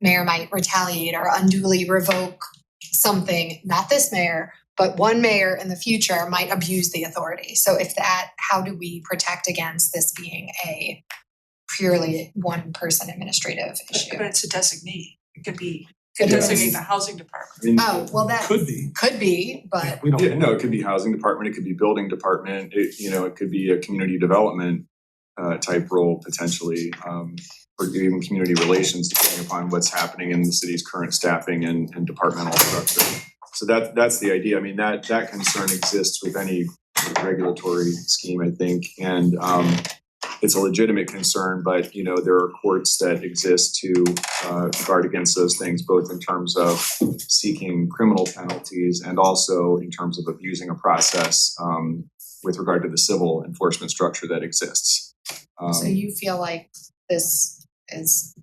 mayor might retaliate or unduly revoke something, not this mayor, but one mayor in the future might abuse the authority. So how do we protect against this being a purely one person administrative issue? But it's a designee. It could be Could be. designate the housing department. I mean, Oh, well, that Could be. could be, but We don't. yeah, no, it could be housing department, it could be building department, it could be a community development type role potentially, or even community relations, depending upon what's happening in the city's current staffing and departmental structure. So that's the idea. I mean, that concern exists with any regulatory scheme, I think, and it's a legitimate concern, but there are courts that exist to guard against those things, both in terms of seeking criminal penalties and also in terms of abusing a process with regard to the civil enforcement structure that exists. so you feel like this is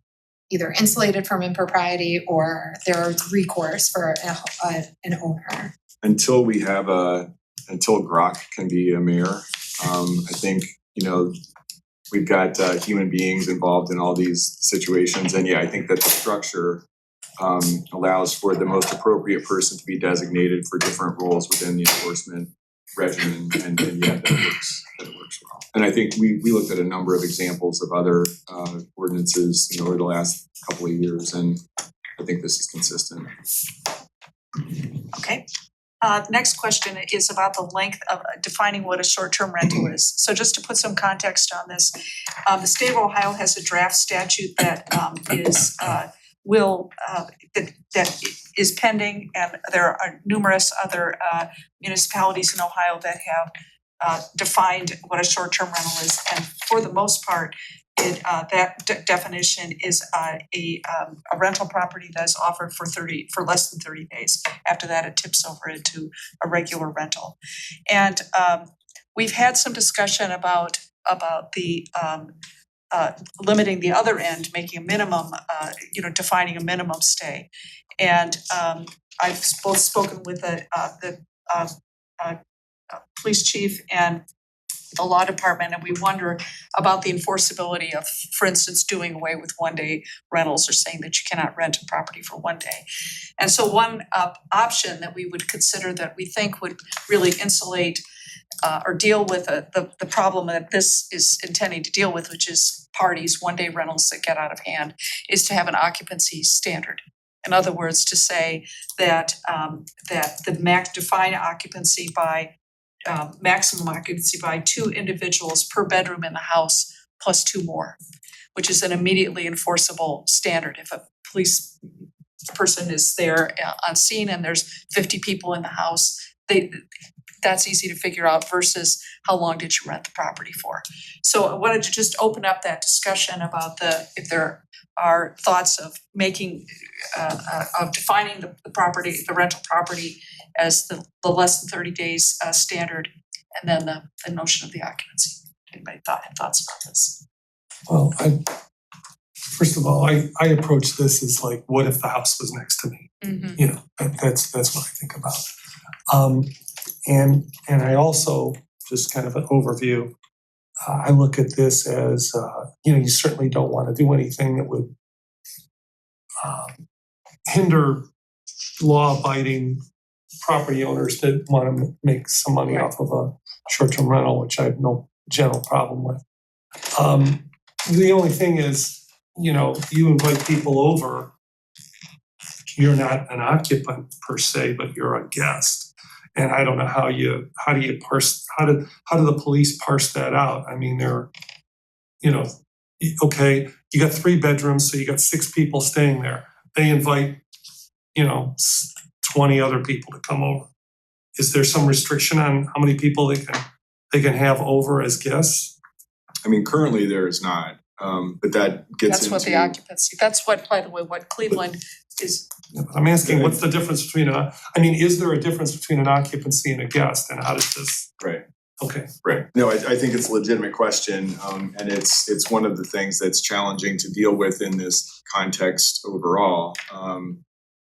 either insulated from impropriety or there are recourse for an owner? Until we have until Grok can be a mayor, I think, we've got human beings involved in all these situations, and I think that the structure allows for the most appropriate person to be designated for different roles within the enforcement regimen, and that works well. And I think we looked at a number of examples of other ordinances, over the last couple of years, and I think this is consistent. Okay. Next question is about the length of defining what a short-term rental is. So just to put some context on this, the state of Ohio has a draft statute that that is pending, and there are numerous other municipalities in Ohio that have defined what a short-term rental is, and for the most part, that definition is a rental property that is offered for less than 30 days. After that, it tips over into a regular rental. And we've had some discussion about the limiting the other end, making a minimum, defining a minimum stay. And I've both spoken with the police chief and the law department, and we wonder about the enforceability of, for instance, doing away with one-day rentals or saying that you cannot rent a property for one day. And so one option that we would consider that we think would really insulate or deal with the problem that this is intending to deal with, which is parties, one-day rentals that get out of hand, is to have an occupancy standard. In other words, to say that define occupancy by maximum occupancy by 2 individuals per bedroom in the house plus 2 more, which is an immediately enforceable standard. If a police person is there on scene and there's 50 people in the house, that's easy to figure out versus how long did you rent the property for. So I wanted to just open up that discussion about if there are thoughts of making of defining the property, the rental property as the less than 30 days standard, and then the notion of the occupancy. Anybody thoughts about this? Well, first of all, I approach this as like, what if the house was next to me? Mm-hmm. That's what I think about. And I also, just kind of an overview, I look at this as, you certainly don't want to do anything that would hinder law-abiding property owners that want to make some money off of a short-term rental, which I have no general problem with. The only thing is, you invite people over, you're not an occupant per se, but you're a guest. And I don't know how do you parse, how do the police parse that out? I mean, they're, okay, you got 3 bedrooms, so you got 6 people staying there. They invite, 20 other people to come over. Is there some restriction on how many people they can have over as guests? I mean, currently there is not, but that gets That's what the occupancy, that's what, by the way, what Cleveland is. I'm asking, what's the difference between is there a difference between an occupancy and a guest, and how does this? Right. Okay. Right. No, I think it's a legitimate question, and it's one of the things that's challenging to deal with in this context overall.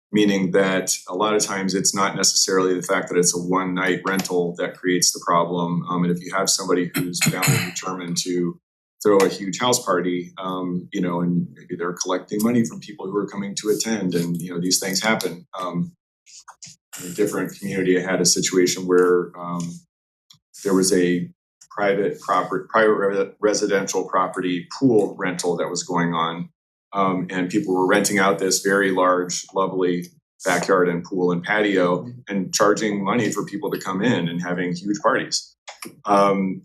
Meaning that a lot of times it's not necessarily the fact that it's a one-night rental that creates the problem. And if you have somebody who's bound and determined to throw a huge house party, and maybe they're collecting money from people who are coming to attend, and these things happen. In a different community, I had a situation where there was a private residential property pool rental that was going on. And people were renting out this very large, lovely backyard and pool and patio and charging money for people to come in and having huge parties.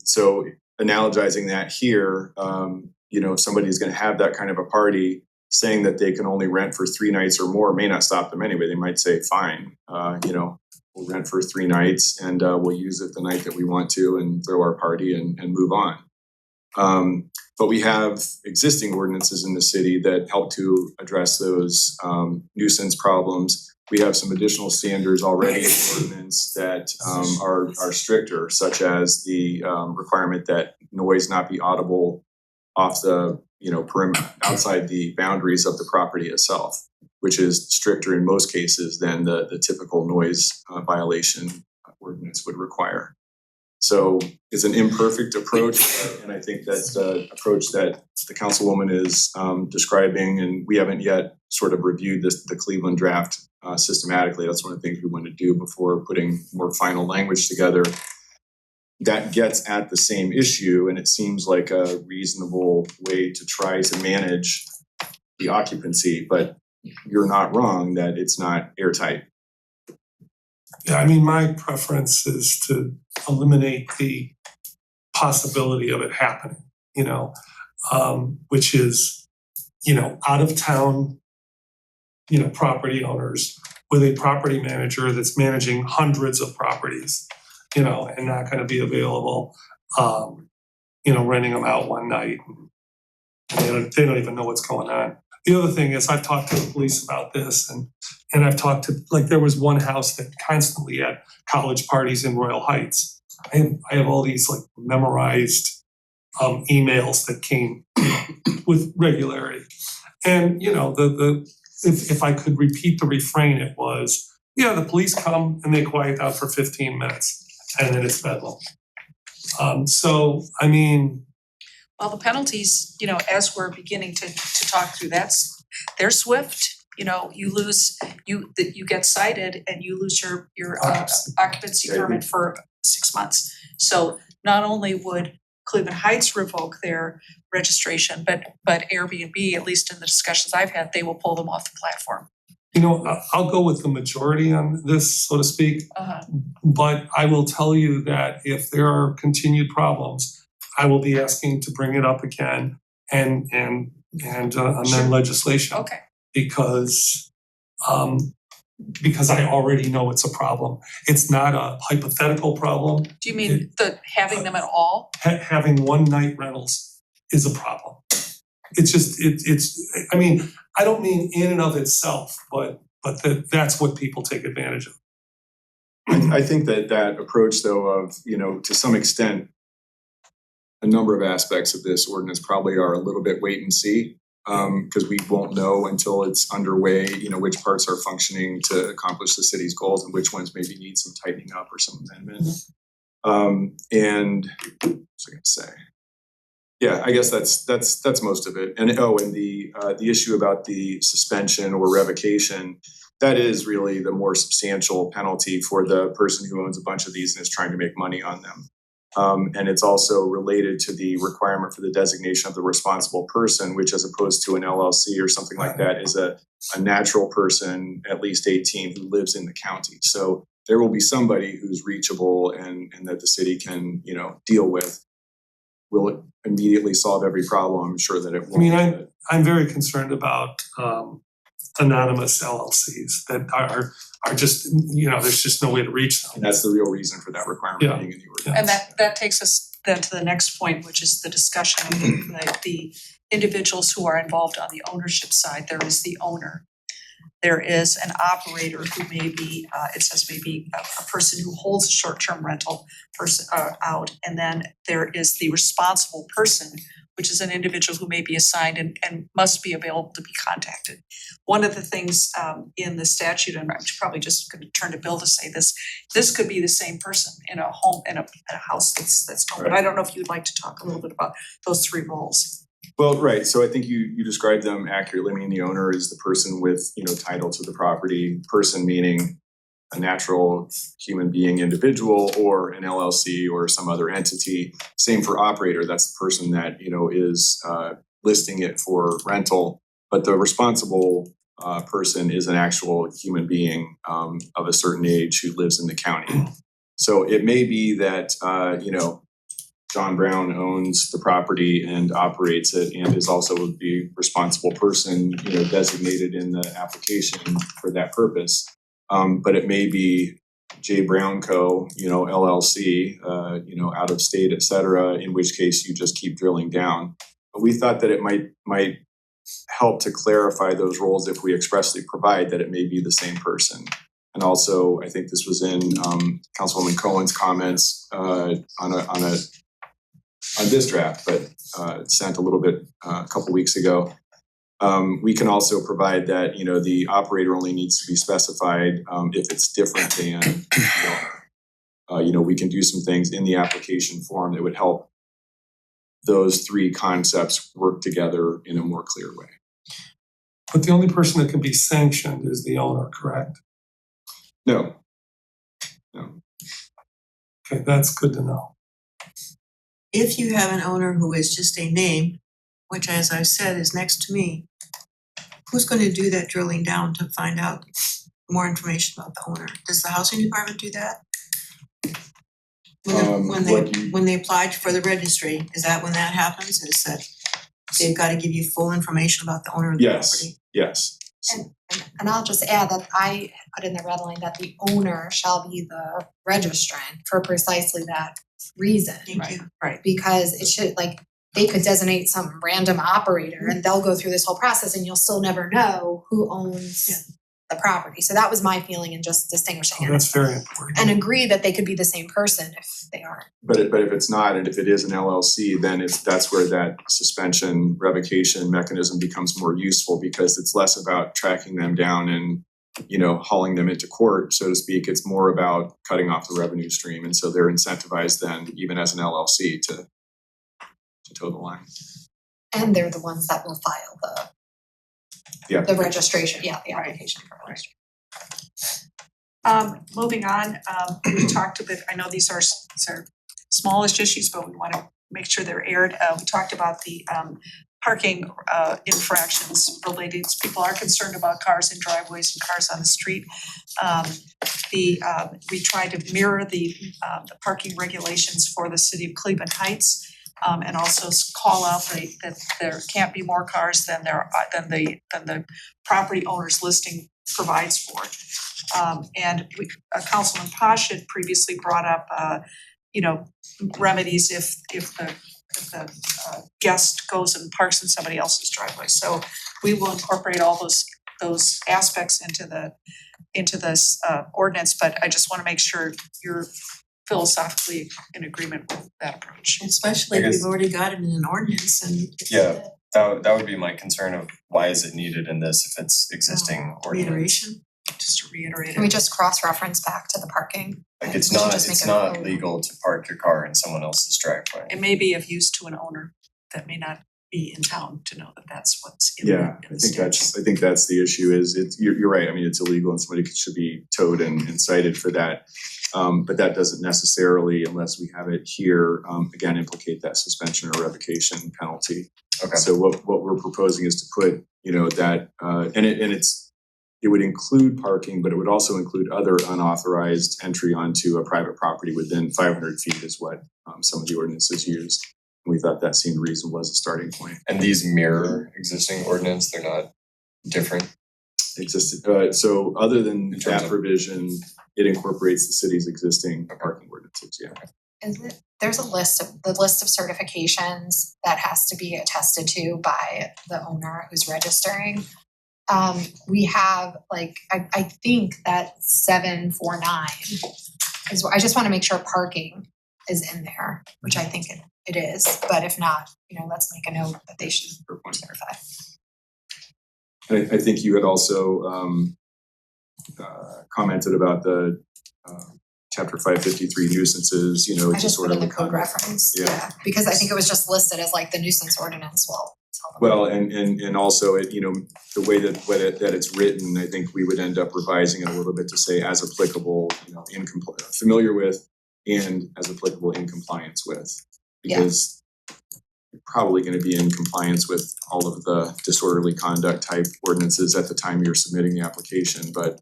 So analogizing that here, if somebody's going to have that kind of a party, saying that they can only rent for 3 nights or more may not stop them anyway. They might say, fine, we'll rent for 3 nights and we'll use it the night that we want to and throw our party and move on. But we have existing ordinances in the city that help to address those nuisance problems. We have some additional standards already in the ordinance that are stricter, such as the requirement that noise not be audible off the perimeter outside the boundaries of the property itself, which is stricter in most cases than the typical noise violation ordinance would require. So it's an imperfect approach, and I think that's the approach that the councilwoman is describing, and we haven't yet sort of reviewed the Cleveland draft systematically. That's one of the things we want to do before putting more final language together. That gets at the same issue, and it seems like a reasonable way to try to manage the occupancy, but you're not wrong that it's not airtight. Yeah, I mean, my preference is to eliminate the possibility of it happening, which is, out of town, property owners with a property manager that's managing hundreds of properties, and not going to be available, renting them out one night. And they don't even know what's going on. The other thing is I've talked to the police about this and I've talked to, there was one house that constantly had college parties in Royal Heights. I have all these memorized emails that came with regularity. And, if I could repeat the refrain, it was, the police come and they quiet down for 15 minutes and then it's bedlam. So, I mean, Well, the penalties, as we're beginning to talk through, they're swift. You get cited and you lose your occupancy permit for 6 months. So not only would Cleveland Heights revoke their registration, but Airbnb, at least in the discussions I've had, they will pull them off the platform. I'll go with the majority on this, so to speak. But I will tell you that if there are continued problems, I will be asking to bring it up again and amend legislation. Okay. Because I already know it's a problem. It's not a hypothetical problem. Do you mean having them at all? Having one night rentals is a problem. It's just, I mean, I don't mean in and of itself, but that's what people take advantage of. I think that approach though of, to some extent, a number of aspects of this ordinance probably are a little bit wait and see. Cause we won't know until it's underway, you know, which parts are functioning to accomplish the city's goals and which ones maybe need some tightening up or some amendment. And what was I gonna say? Yeah, I guess that's most of it. And the issue about the suspension or revocation, that is really the more substantial penalty for the person who owns a bunch of these and is trying to make money on them. And it's also related to the requirement for the designation of the responsible person, which as opposed to an LLC or something like that is a natural person, at least 18, who lives in the county. So there will be somebody who's reachable and that the city can, you know, deal with. Will it immediately solve every problem? I'm sure that it won't. I mean, I'm very concerned about anonymous LLCs that are just, you know, there's just no way to reach them. And that's the real reason for that requirement being in the ordinance. And that takes us then to the next point, which is the discussion of the individuals who are involved on the ownership side. There is the owner. There is an operator who may be, it says maybe a person who holds a short-term rental person out. And then there is the responsible person, which is an individual who may be assigned and must be available to be contacted. One of the things in the statute, and I'm probably just gonna turn to Bill to say this could be the same person in a home, in a house that's owned. But I don't know if you'd like to talk a little bit about those three roles. Well, right, so I think you described them accurately. I mean, the owner is the person with, you know, title to the property, person meaning a natural human being individual or an LLC or some other entity. Same for operator, that's the person that, you know, is listing it for rental. But the responsible person is an actual human being of a certain age who lives in the county. So it may be that, you know, John Brown owns the property and operates it and is also the responsible person, you know, designated in the application for that purpose. But it may be J. Brown Co., you know, LLC, you know, out of state, et cetera, in which case you just keep drilling down. But we thought that it might help to clarify those roles if we expressly provide that it may be the same person. And also, I think this was in Councilwoman Cohen's comments on this draft, but sent a little bit a couple weeks ago. We can also provide that, you know, the operator only needs to be specified if it's different than, you know, we can do some things in the application form that would help those three concepts work together in a more clear way. But the only person that can be sanctioned is the owner, correct? No. Okay, that's good to know. If you have an owner who is just a name, which as I've said is next to me, who's going to do that drilling down to find out more information about the owner? Does the housing department do that? When they applied for the registry, is that when that happens? Is that they've got to give you full information about the owner of the property? Yes. And I'll just add that I put in the red line that the owner shall be the registrant for precisely that reason. Thank you. Right, because it should, like, they could designate some random operator and they'll go through this whole process and you'll still never know who owns the property. So that was my feeling in just distinguishing it. That's very important. And agree that they could be the same person if they aren't. But if it's not, and if it is an LLC, then that's where that suspension revocation mechanism becomes more useful because it's less about tracking them down and, you know, hauling them into court, so to speak. It's more about cutting off the revenue stream. And so they're incentivized then, even as an LLC, to toe the line. And they're the ones that will file the registration, the application for registration. Moving on, we talked a bit, I know these are smallish issues, but we want to make sure they're aired. We talked about the parking infractions related. People are concerned about cars in driveways and cars on the street. We tried to mirror the parking regulations for the city of Cleveland Heights. And also call out that there can't be more cars than the property owner's listing provides for. And Councilman Posh had previously brought up, you know, remedies if the guest goes and parks in somebody else's driveway. So we will incorporate all those aspects into this ordinance, but I just want to make sure you're philosophically in agreement with that approach. Especially if we've already got it in an ordinance and That would be my concern of why is it needed in this if it's existing ordinance? Reiteration? Just to reiterate it. Can we just cross-reference back to the parking? Like We it's should not, just make it's it a not code. legal to park your car in someone else's driveway. It may be of use to an owner that may not be in town to know that that's what's in the Yeah, I think that's the issue is you're right, I mean, it's illegal and somebody should be towed and cited for that. But that doesn't necessarily, unless we have it here, again, implicate that suspension or revocation penalty. Okay. So what we're proposing is to put, that, it would include parking, but it would also include other unauthorized entry onto a private property within 500 feet is what some of the ordinances used. We thought that seemed reasonable as a starting point. And these mirror existing ordinance, they're not different? So other than In terms that of- provision, it incorporates the city's existing parking ordinances, yeah. There's the list of certifications that has to be attested to by the owner who's registering. We have I think that 749 is, I just wanna make sure parking is in there, which I think it is, but if not, let's make a note that they should certify. And I think you had also commented about the chapter 553 nuisances, I just just sort put of. in the code reference, Yeah. yeah, because I think it was just listed as the nuisance ordinance, tell them. Well, and also it, the way that it's written, I think we would end up revising it a little bit to say as applicable, familiar with and as applicable in compliance with. Because you're probably gonna be in compliance with all of the disorderly conduct type ordinances at the time you're submitting the application, but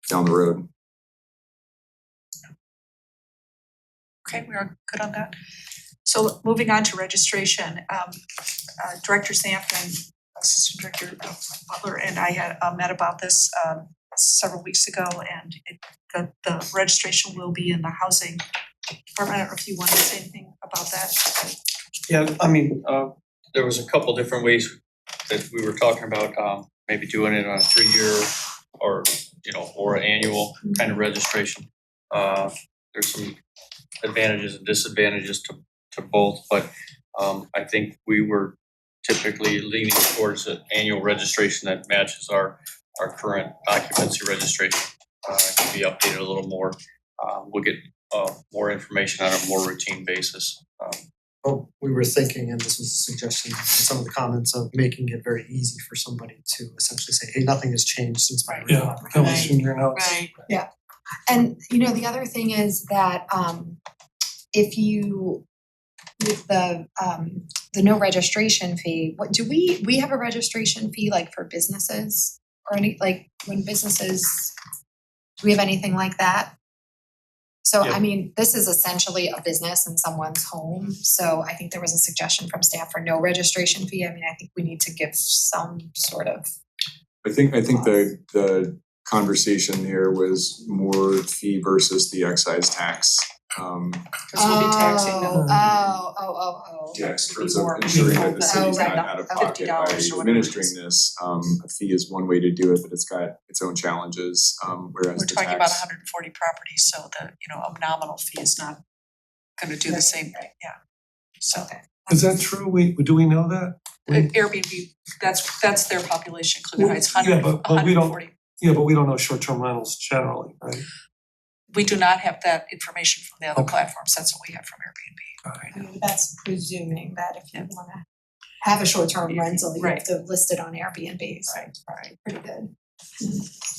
down the road. Okay, we are good on that. So moving on to registration, Director Sampson, Assistant Director Butler and I had met about this several weeks ago, and the registration will be in the housing department. I don't know if you want to say anything about that. Yeah, I mean, there was a couple different ways that we were talking about, maybe doing it on a 3-year or annual kind of registration. There's some advantages and disadvantages to both, but I think we were typically leaning towards an annual registration that matches our current occupancy registration. It can be updated a little more. We'll get more information on a more routine basis. Well, we were thinking, and this was a suggestion in some of the comments, of making it very easy for somebody to essentially say, hey, nothing has changed since my original Yeah, application. that was in your notes. Right. Yeah, and the other thing is that if you, with the no registration fee, what do we have a registration fee for businesses? Or any, when businesses, do we have anything like that? So Yeah. I mean, this is essentially a business in someone's home, so I think there was a suggestion from staff for no registration fee. I mean, I think we need to give some sort of. I think the conversation here was more fee versus the excise tax. Because we'll be taxing them. Tax terms of More ensuring that people the that- city's right, not out of pocket by $50 or whatever it administering is. this. A fee is one way to do it, but it's got its own challenges, whereas We're the talking about tax. 140 properties, so the, a nominal fee is not gonna do the same thing, yeah. So Is that true? Do we know that? Airbnb, that's their population, Clear Heights, Yeah, 100, but we don't, 140. yeah, but we don't know short-term rentals generally, right? We do not have that information from the other platforms, that's what we have from Airbnb. That's presuming that if you wanna have a short-term rental, you have to list it on Airbnb, so right, pretty good.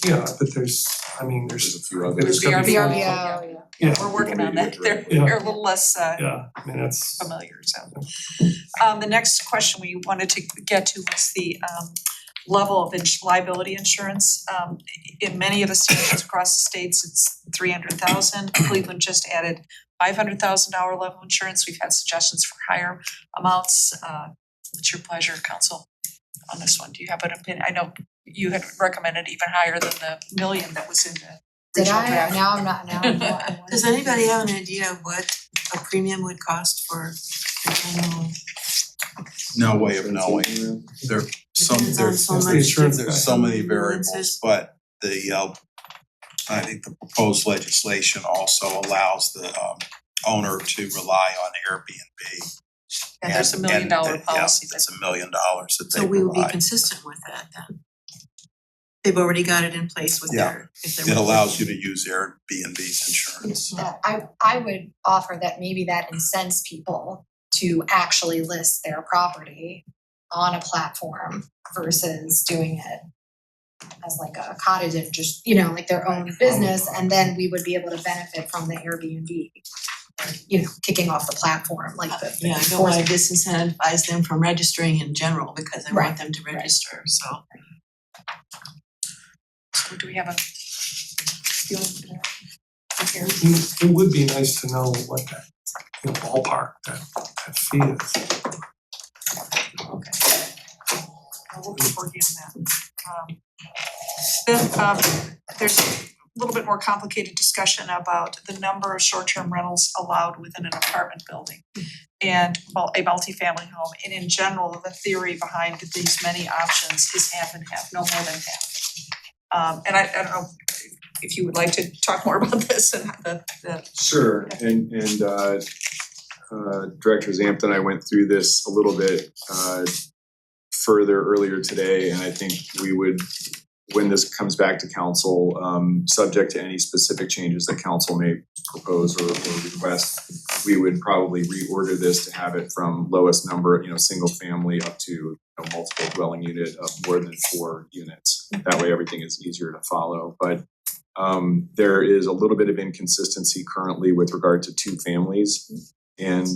Yeah, but there's a few others. There's gotta be VRBO, Yeah. We're working on that, they're Yeah. they're a little less Yeah, I mean, that's. familiar, so. The next question we wanted to get to was the level of liability insurance. In many of the statutes across the states, it's 300,000. Cleveland just added $500,000 level insurance. We've had suggestions for higher amounts. What's your pleasure, council, on this one? Do you have an opinion? I know you had recommended even higher than the million that was in the Did original I? draft. Now I'm not, Does anybody have an idea of what a premium would cost for an annual? No way of knowing. There's so Depends on so much there's different so many variables, influences. but I think the proposed legislation also allows the owner to rely on Airbnb. And there's $1 million policy That's $1 million that they So we would be provide. consistent with that then. They've already got it in place with Yeah. their, if they're. It allows you to use Airbnb's insurance. I would offer that maybe that incents people to actually list their property on a platform versus doing it as like a cottage and just, like their own business, and then we would be able to benefit from the Airbnb, kicking off the platform, like the. Yeah, I don't wanna disincentivize them from registering in general because I want them to register, so. So do we have a feeling for that? Okay. It would be nice to know what that, ballpark, that fee is. We'll keep working on that. Then there's a little bit more complicated discussion about the number of short-term rentals allowed within an apartment building and a multifamily home. And in general, the theory behind these many options is half and half, no more than half. And I don't know if you would like to talk more about this and the. Sure, and Director Zamp and I went through this a little bit further earlier today, and I think we would, when this comes back to council, subject to any specific changes that council may propose or request, we would probably reorder this to have it from lowest number, single family up to multiple dwelling unit of more than 4 units. That way everything is easier to follow, but there is a little bit of inconsistency currently with regard to 2 families. And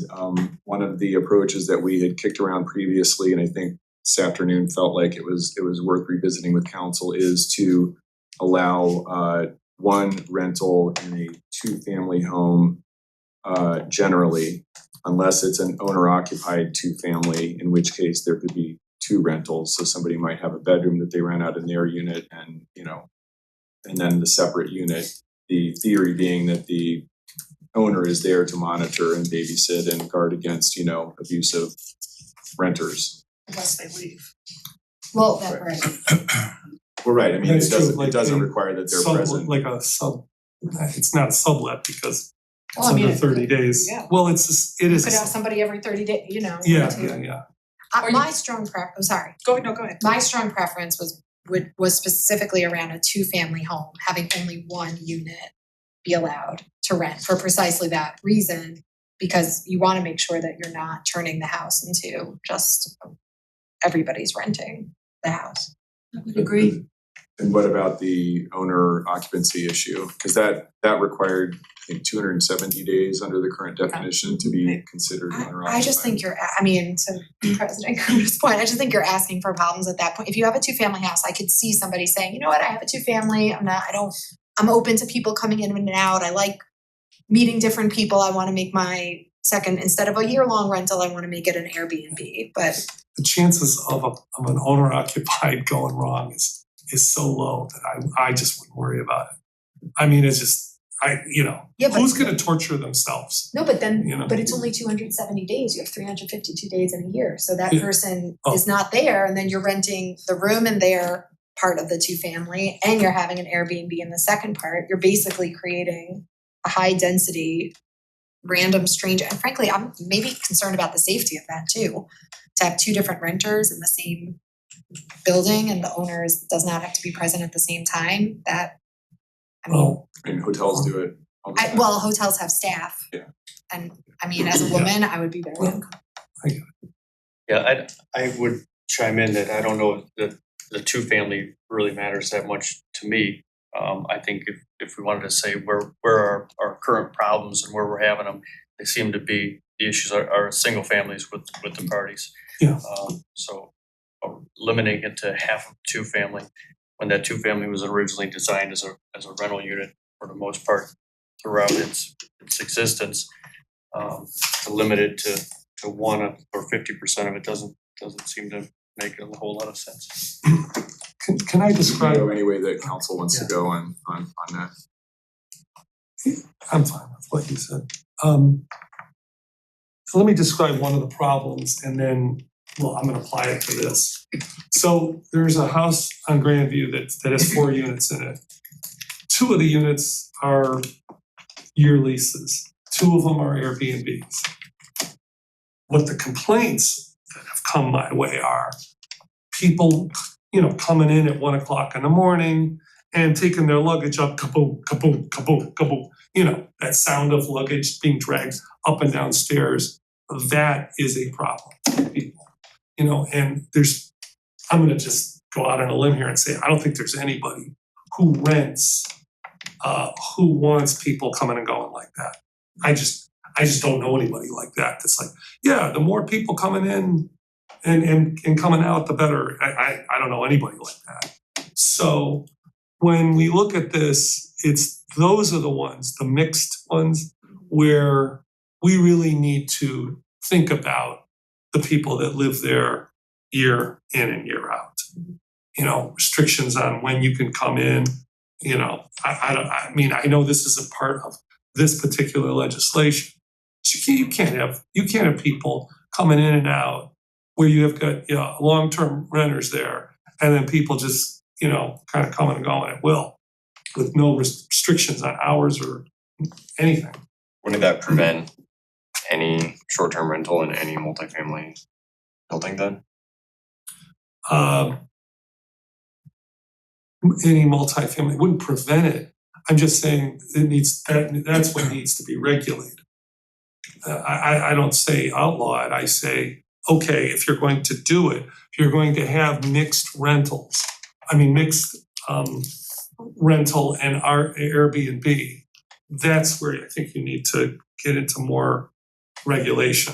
one of the approaches that we had kicked around previously, and I think this afternoon felt like it was worth revisiting with council, is to allow 1 rental in a 2-family home generally, unless it's an owner-occupied 2-family, in which case there could be 2 rentals. So somebody might have a bedroom that they rent out in their unit, and and then the separate unit. The theory being that the owner is there to monitor and babysit and guard against, abusive renters. Unless they leave. Well, that's right. Well, right, I mean, That's it true, doesn't, like it doesn't a require that they're sub- present. Like a sub, it's not a sublet because it's Well, I mean, under 30 days. yeah. Well, it is You a could have somebody every 30 days, Yeah, yeah. My strong sorry. Go ahead. My strong preference was specifically around a 2-family home, having only 1 unit be allowed to rent for precisely that reason, because you want to make sure that you're not turning the house into just everybody's renting the house. I would agree. And what about the owner occupancy issue? Because that required, I think, 270 days under the current definition to be considered owner occupied. I just think to President Cooper's point, I just think you're asking for problems at that point. If you have a 2-family house, I could see somebody saying, you know what, I have a 2-family, I'm open to people coming in and out, I like meeting different people, I wanna make my second, instead of a year-long rental, I wanna make it an Airbnb, but. The chances of an owner occupied going wrong is so low that I just wouldn't worry about it. I mean, it's just, Yeah, but- who's gonna torture themselves? No, but then, You know. but it's only 270 days, you have 352 days in a year, so that Yeah. person Oh. is not there, and then you're renting the room in their part of the 2-family, and you're having an Airbnb in the second part, you're basically creating a high density, random strange, and frankly, I'm maybe concerned about the safety of that too. To have 2 different renters in the same building and the owner does not have to be present at the same time, And hotels do it all the time. well, hotels have staff. Yeah. And I mean, as a woman, I would be very uncomfortable. Yeah, I would chime in that I don't know that the 2-family really matters that much to me. I think if we wanted to say where our current problems and where we're having them, they seem to be, the issues are single families with the parties. Yeah. So limiting it to half of 2-family, when that 2-family was originally designed as a rental unit for the most part throughout its existence, to limit it to 1 or 50% of it doesn't seem to make a whole lot of sense. Can I describe? Go any way that council wants to go on that. I'm fine with what you said. So let me describe one of the problems and then, I'm gonna apply it to this. So there's a house on Grandview that has 4 units in it. 2 of the units are year leases. 2 of them are Airbnbs. what the complaints that have come my way are people, you know, coming in at 1 o'clock in the morning and taking their luggage up, kaboom, kaboom, kaboom, kaboom. You know, that sound of luggage being dragged up and down stairs, that is a problem for people. You know, and I'm gonna just go out on a limb here and say, I don't think there's anybody who rents, who wants people coming and going like that. I just don't know anybody like that. That's like, yeah, the more people coming in and coming out, the better. I don't know anybody like that. So when we look at this, those are the ones, the mixed ones, where we really need to think about the people that live there year in and year out. You know, restrictions on when you can come in, you know, I mean, I know this is a part of this particular legislation. You can't have people coming in and out where you have got, you know, long-term renters there and then people just, you know, kind of coming and going at will with no restrictions on hours or anything. Wouldn't that prevent any short-term rental in any multifamily building then? Any multifamily wouldn't prevent it. I'm just saying that's what needs to be regulated. I don't say outlaw it. I say, okay, if you're going to do it, if you're going to have mixed rental and Airbnb, that's where I think you need to get into more regulation.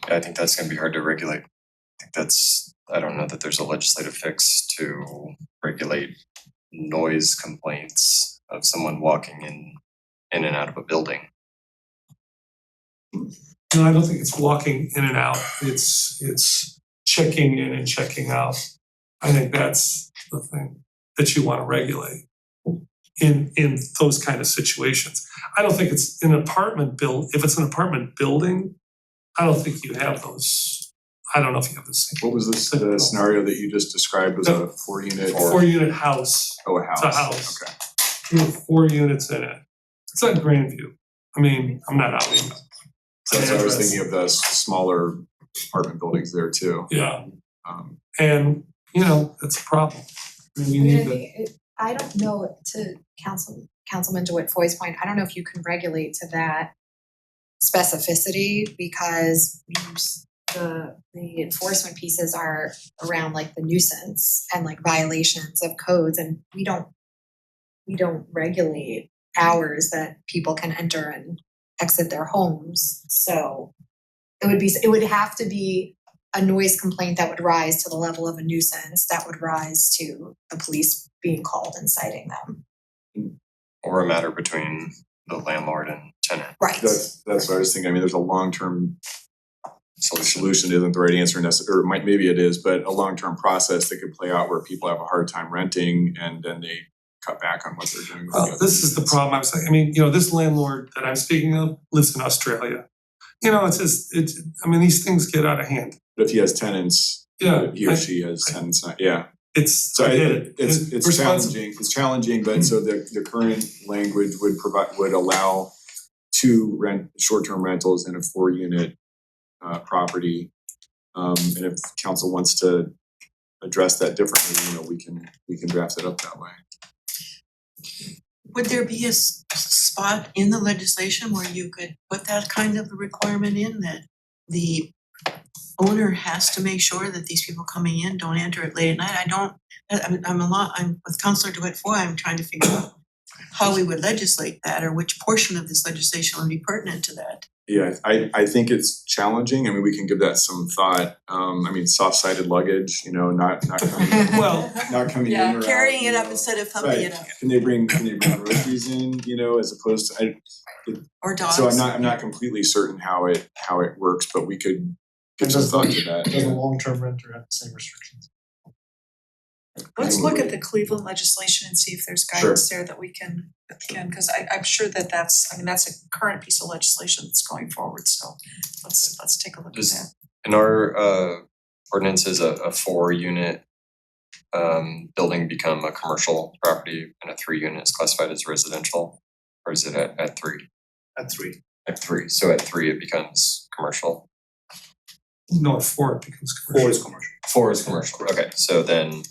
I think that's gonna be hard to regulate. I don't know that there's a legislative fix to regulate noise complaints of someone walking in and out of a building. No, I don't think it's walking in and out. It's checking in and checking out. I think that's the thing that you want to regulate in those kind of situations. I don't think it's an apartment if it's an apartment building, I don't think you have those. I don't know if you have the same. What was this, the scenario that you just described was a 4-unit? 4-unit house. Oh, a house. It's a house. Okay. With 4 units in it. It's on Grandview. I mean, I'm not outing them. So that's what I was thinking of, the smaller apartment buildings there too. Yeah. And, you know, that's a problem. I mean, you need to. I don't know, to Councilman DeWitt Foy's point, I don't know if you can regulate to that specificity because the enforcement pieces are around like the nuisance and like violations of codes, and we don't regulate hours that people can enter and exit their homes. So it would have to be a noise complaint that would rise to the level of a nuisance, that would rise to the police being called and citing them. Or a matter between the landlord and tenant. Right. That's what I was thinking. I mean, there's a long-term solution isn't the right answer necessarily, or maybe it is, but a long-term process that could play out where people have a hard time renting and then they cut back on what they're doing. This is the problem I was saying. I mean, you know, this landlord that I'm speaking of lives in Australia. You know, these things get out of hand. But if he has tenants, yeah, he or she has tenants, yeah. It's challenging. It's challenging, but so the current language would allow 2 short-term rentals in a 4-unit property. And if council wants to address that differently, you know, we can draft it up that way. Would there be a spot in the legislation where you could put that kind of a requirement in, that the owner has to make sure that these people coming in don't enter it late at night? I'm with Councilor DeWitt Foy, I'm trying to figure out how we would legislate that, or which portion of this legislation would be pertinent to that. Yeah, I think it's challenging. I mean, we can give that some thought. I mean, soft-sided luggage, you know, not coming not coming in or out. Carrying it up instead of thumping it up. Can they bring groceries in, you know, as opposed to or dogs. So I'm not completely certain how it works, but we could give some thought to that. Does a long-term renter have the same restrictions? Let's look at the Cleveland legislation and see if there's guidance there that we can, because I'm sure that's a current piece of legislation that's going forward, so let's take a look at that. In our ordinances, a 4-unit building become a commercial property and a 3-unit is classified as residential, or is it at 3? At 3. At 3, so at 3 it becomes commercial? No, 4 becomes commercial. 4 is commercial. 4 is commercial, okay, so then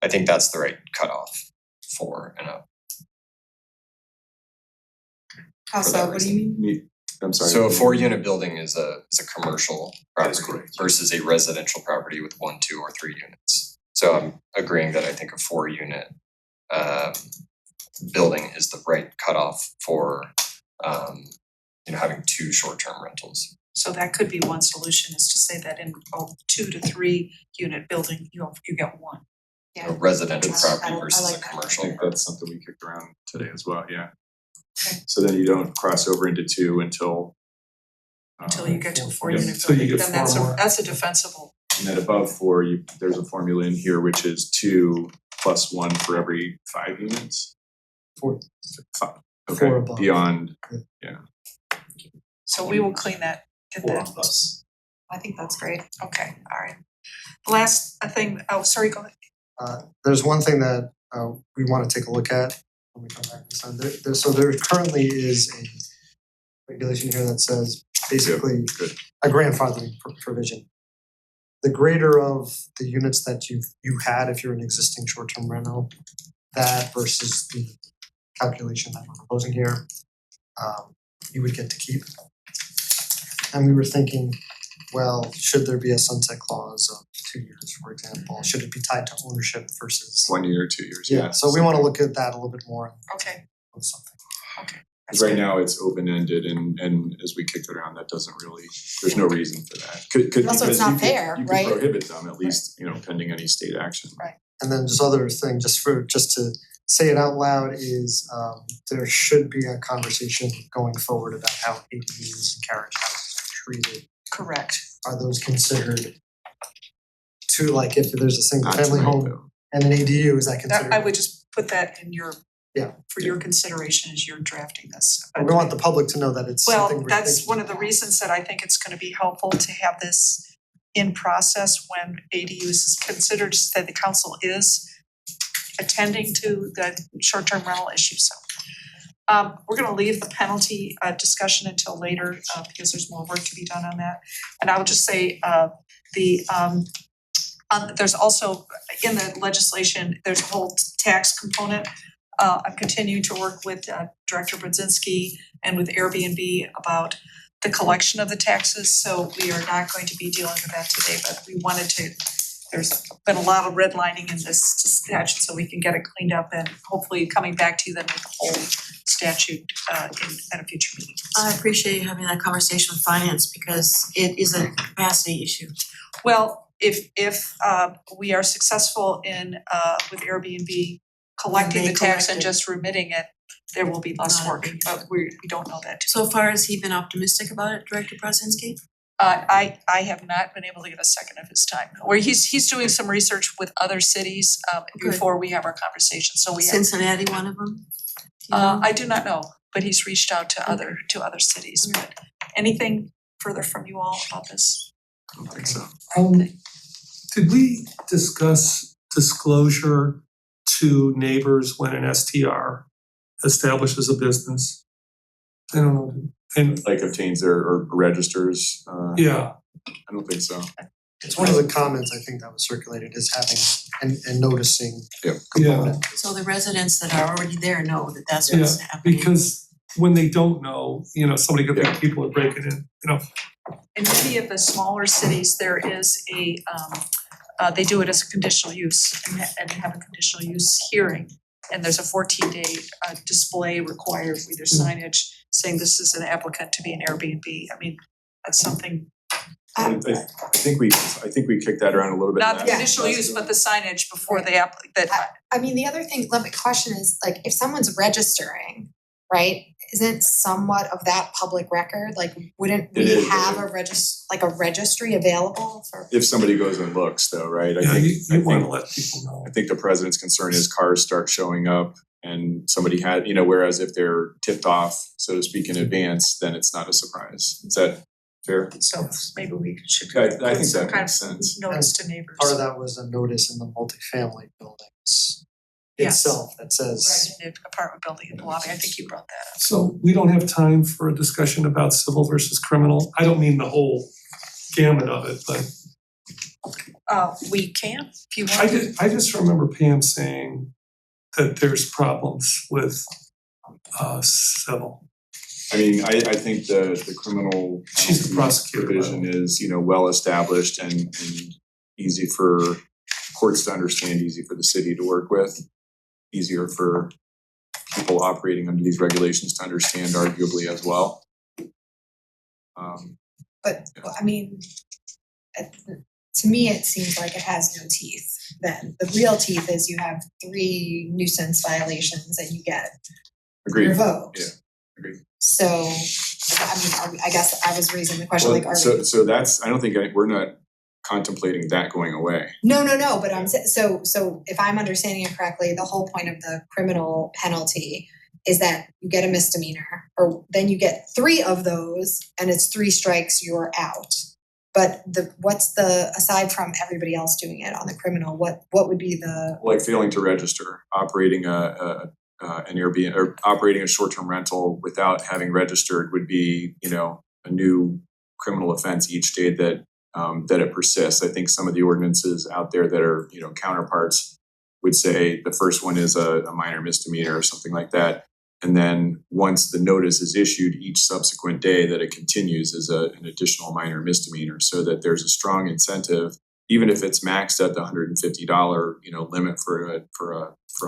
I think that's the right cutoff, 4 and up. How For so, that what do you mean? I'm sorry. So a 4-unit building is a commercial That is property correct. versus a residential property with 1, 2, or 3 units. So I'm agreeing that I think a 4-unit building is the right cutoff for having 2 short-term rentals. So that could be one solution, is to say that in a 2 to 3 unit building, you get 1. A residential Yeah, property I versus like a that. I commercial. think that's something we kicked around today as well, yeah. Okay. So then you don't cross over into 2 until You get to a 4 yeah. unit So you building, get then 4 more. that's a defensible. And then above 4, there's a formula in here which is 2 plus 1 for every 5 units. 4. Okay, 4 above. beyond, So we will clean that, get that. I think that's great. Okay, all right. Last thing, oh, sorry, go ahead. There's one thing that we wanna take a look at when we come back this time. There currently is a regulation here that says basically good. a grandfathering provision. The greater of the units that you had if you're an existing short-term rental, that versus the calculation that we're proposing here, you would get to keep. And we were thinking, well, should there be a sunset clause of 2 years, for example? Should it be tied to ownership versus? 1 year, 2 years, Yeah, so we wanna look at that a little bit more Okay, on something. okay. Because right now it's open-ended and as we kicked it around, that doesn't really, there's no reason for that. Could Also, it's because not you could- fair, you right? could prohibit them at least, pending any state action. And then just other thing, just to say it out loud is there should be a conversation going forward about how ADUs and carriage houses are treated. Correct. Are those considered to like if there's a single Not family tonight, home though. and an ADU, is that considered? I would just put that in your, Yeah. for your consideration as you're drafting this. We want the public to know that it's Well, something we're that's thinking one of the reasons that I think it's gonna be helpful to have this in process when ADUs is considered, so that the council is attending to the short-term rental issue, so. We're gonna leave the penalty discussion until later, because there's more work to be done on that. And I would just say, there's also, in the legislation, there's a whole tax component. I'm continuing to work with Director Brzezinski and with Airbnb about the collection of the taxes, so we are not going to be dealing with that today, but we wanted to, there's been a lot of redlining in this statute, so we can get it cleaned up and hopefully coming back to you then with the whole statute at a future meeting. I appreciate you having that conversation with finance because it is a capacity issue. Well, if we are successful in with Airbnb collecting They the tax collect and it. just remitting it, there will be less Not a work, big but we don't know that. So far, has he been optimistic about it, Director Brzezinski? I have not been able to get a second of his time, where he's doing some research with other cities Good. before we have our conversation, so we have. Cincinnati, one of them? Do you know? I do not know, but he's reached out to other cities, but anything further from you all about this? I don't think so. Did we discuss disclosure to neighbors when an STR establishes a business? I don't know, and Like obtains or registers, yeah, I don't think so. It's one of the comments I think that was circulated is having and noticing Yep. component. So the residents that are already there know that that's what's happening. because when they don't know, somebody could think people are breaking in, In many of the smaller cities, there is they do it as a conditional use and have a conditional use hearing. And there's a 14-day display required with your signage saying this is an applicant to be an Airbnb. I mean, that's something, I think we kicked that around a little bit. not the last- conditional last use, go. but the signage before the I mean, the other thing, the question is, like, if someone's registering, right, isn't somewhat of that public record? Like, wouldn't It we is, have but a registry available for? If somebody goes and looks though, right? yeah, I you think wanna let people know. I think the president's concern is cars start showing up and somebody had, whereas if they're tipped off, so to speak, in advance, then it's not a surprise. Is that fair? so maybe we should I put think some that kind makes of sense. notice to neighbors. Part of that was a notice in the multifamily buildings Yes. itself that says. Right, in the apartment building in the lobby, I think you brought that up. So we don't have time for a discussion about civil versus criminal. I don't mean the whole gamut of it, but We can, if you want. I just remember Pam saying that there's problems with civil. I mean, I think the criminal She's the penalty prosecutor, by the provision is, well established and easy for courts to understand, easy for the city to work with, easier for people operating under these regulations to understand arguably as well. But, I mean, to me, it seems like it has no teeth then. The real teeth is you have 3 nuisance violations and you get Agreed. revoked. Yeah, agreed. So, I mean, I guess I was raising the question like, are we? So that's, I don't think, we're not contemplating that going away. No, but I'm so if I'm understanding it correctly, the whole point of the criminal penalty is that you get a misdemeanor, or then you get 3 of those, and it's 3 strikes, you're out. But what's the, aside from everybody else doing it on the criminal, what would be the? Like failing to register, operating an Airbnb or operating a short-term rental without having registered would be, a new criminal offense each day that it persists. I think some of the ordinances out there that are, counterparts would say the first one is a minor misdemeanor or something like that. And then once the notice is issued, each subsequent day that it continues is an additional minor misdemeanor, so that there's a strong incentive, even if it's maxed at the $150, limit for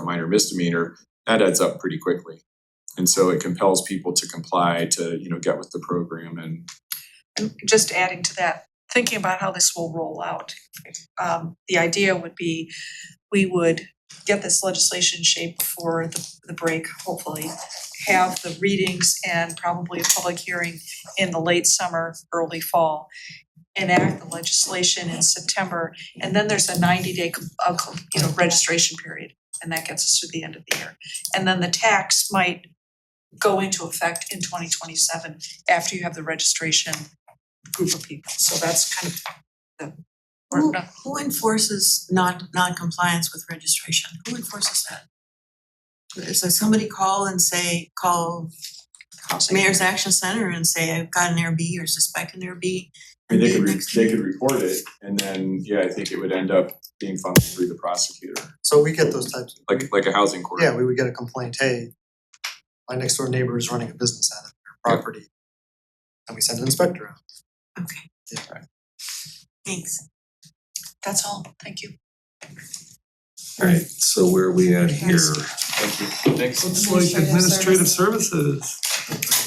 a minor misdemeanor, that adds up pretty quickly. And so it compels people to comply, to, get with the program. And Just adding to that, thinking about how this will roll out, the idea would be we would get this legislation shaped before the break, hopefully, have the readings and probably a public hearing in the late summer, early fall, enact the legislation in September, and then there's a 90-day registration period, and that gets us to the end of the year. And then the tax might go into effect in 2027 after you have the registration group of people. So that's kind of the Who enforces non-compliance with registration? Who enforces that? Is there somebody call Mayor's Action Center and say, I've got an Airbnb or suspect an Airbnb? I mean, they could report it, and then, I think it would end up being funneled through the prosecutor, So we get those types of. like a housing court. Yeah, we would get a complaint, hey, my next door neighbor is running a business out of their property. And we send an inspector out. Okay. Yeah. Thanks. That's all, thank you. Alright, so where are we at here? Thank you. Next. Looks like administrative services.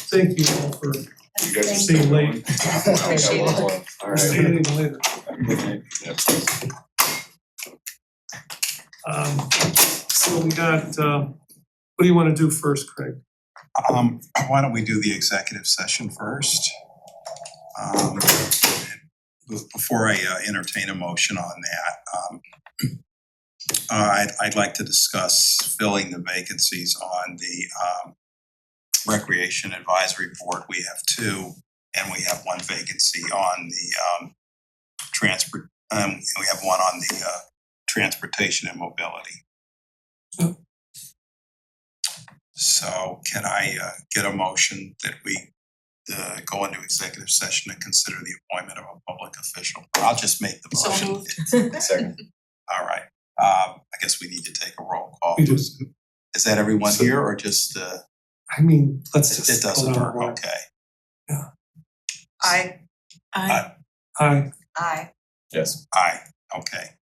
Thank you all for You guys are staying late. Appreciate it. All Staying right. even later. So we got, what do you wanna do first, Craig? Why don't we do the executive session first? Before I entertain a motion on that, I'd like to discuss filling the vacancies on the Recreation Advisory Board. We have 2, and we have 1 vacancy on the we have 1 on the Transportation and Mobility. So can I get a motion that we go into executive session and consider the appointment of a public official? I'll just make the So motion. moved. Second. All right, I guess we need to take a roll call. We do. Is that everyone here or just, I mean, let's it just. doesn't hold on. work, okay. Aye. Aye. Aye. Yes. Aye, okay.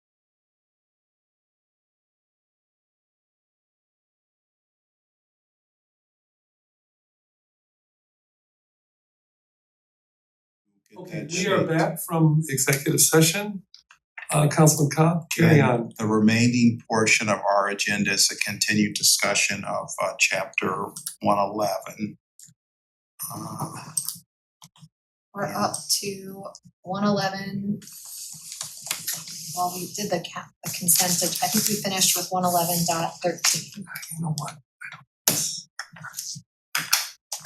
Okay, we are back from executive session. Councilman Cobb, carry on. The remaining portion of our agenda is a continued discussion of chapter 111. We're up to 111. Well, we did the consent, I think we finished with 111.13. You know what?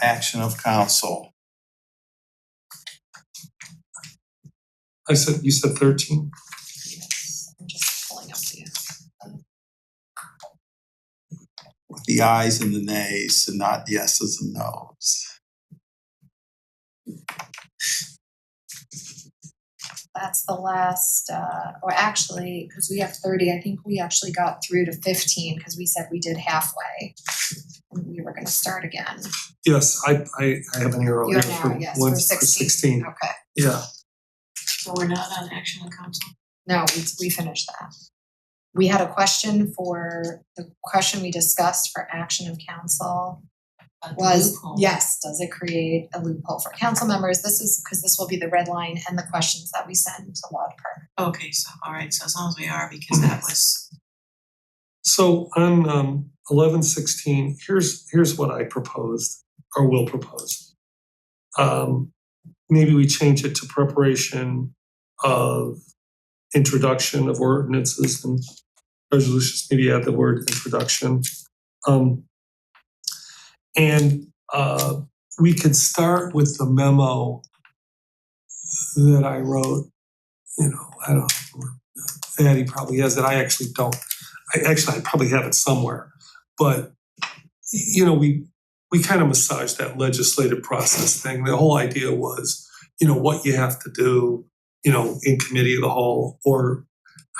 Action of council. You said 13? Yes, I'm just pulling up the. with the ayes and the nays and not yeses and nos. That's the last, or actually, because we have 30, I think we actually got through to 15 because we said we did halfway. And we were gonna start again. Yes, I have an arrow You here have an for arrow, yes, one, for for 16. 16, Okay. yeah. So we're not on action on council? No, we finished that. We had a question for, the question we discussed for action of council was, yes, does it create a loophole for council members? This is, because this will be the red line and the questions that we send to law department. Okay, so, all right, so as long as we are, because that was, So on 1116, here's what I proposed or will propose. Maybe we change it to preparation of introduction of ordinances and resolutions, maybe add the word introduction. And we could start with the memo that I wrote, you know, I don't know, Addie probably has it, I actually don't. I probably have it somewhere, but you know, we kind of massaged that legislative process thing. The whole idea was, you know, what you have to do, you know, in committee of the whole, or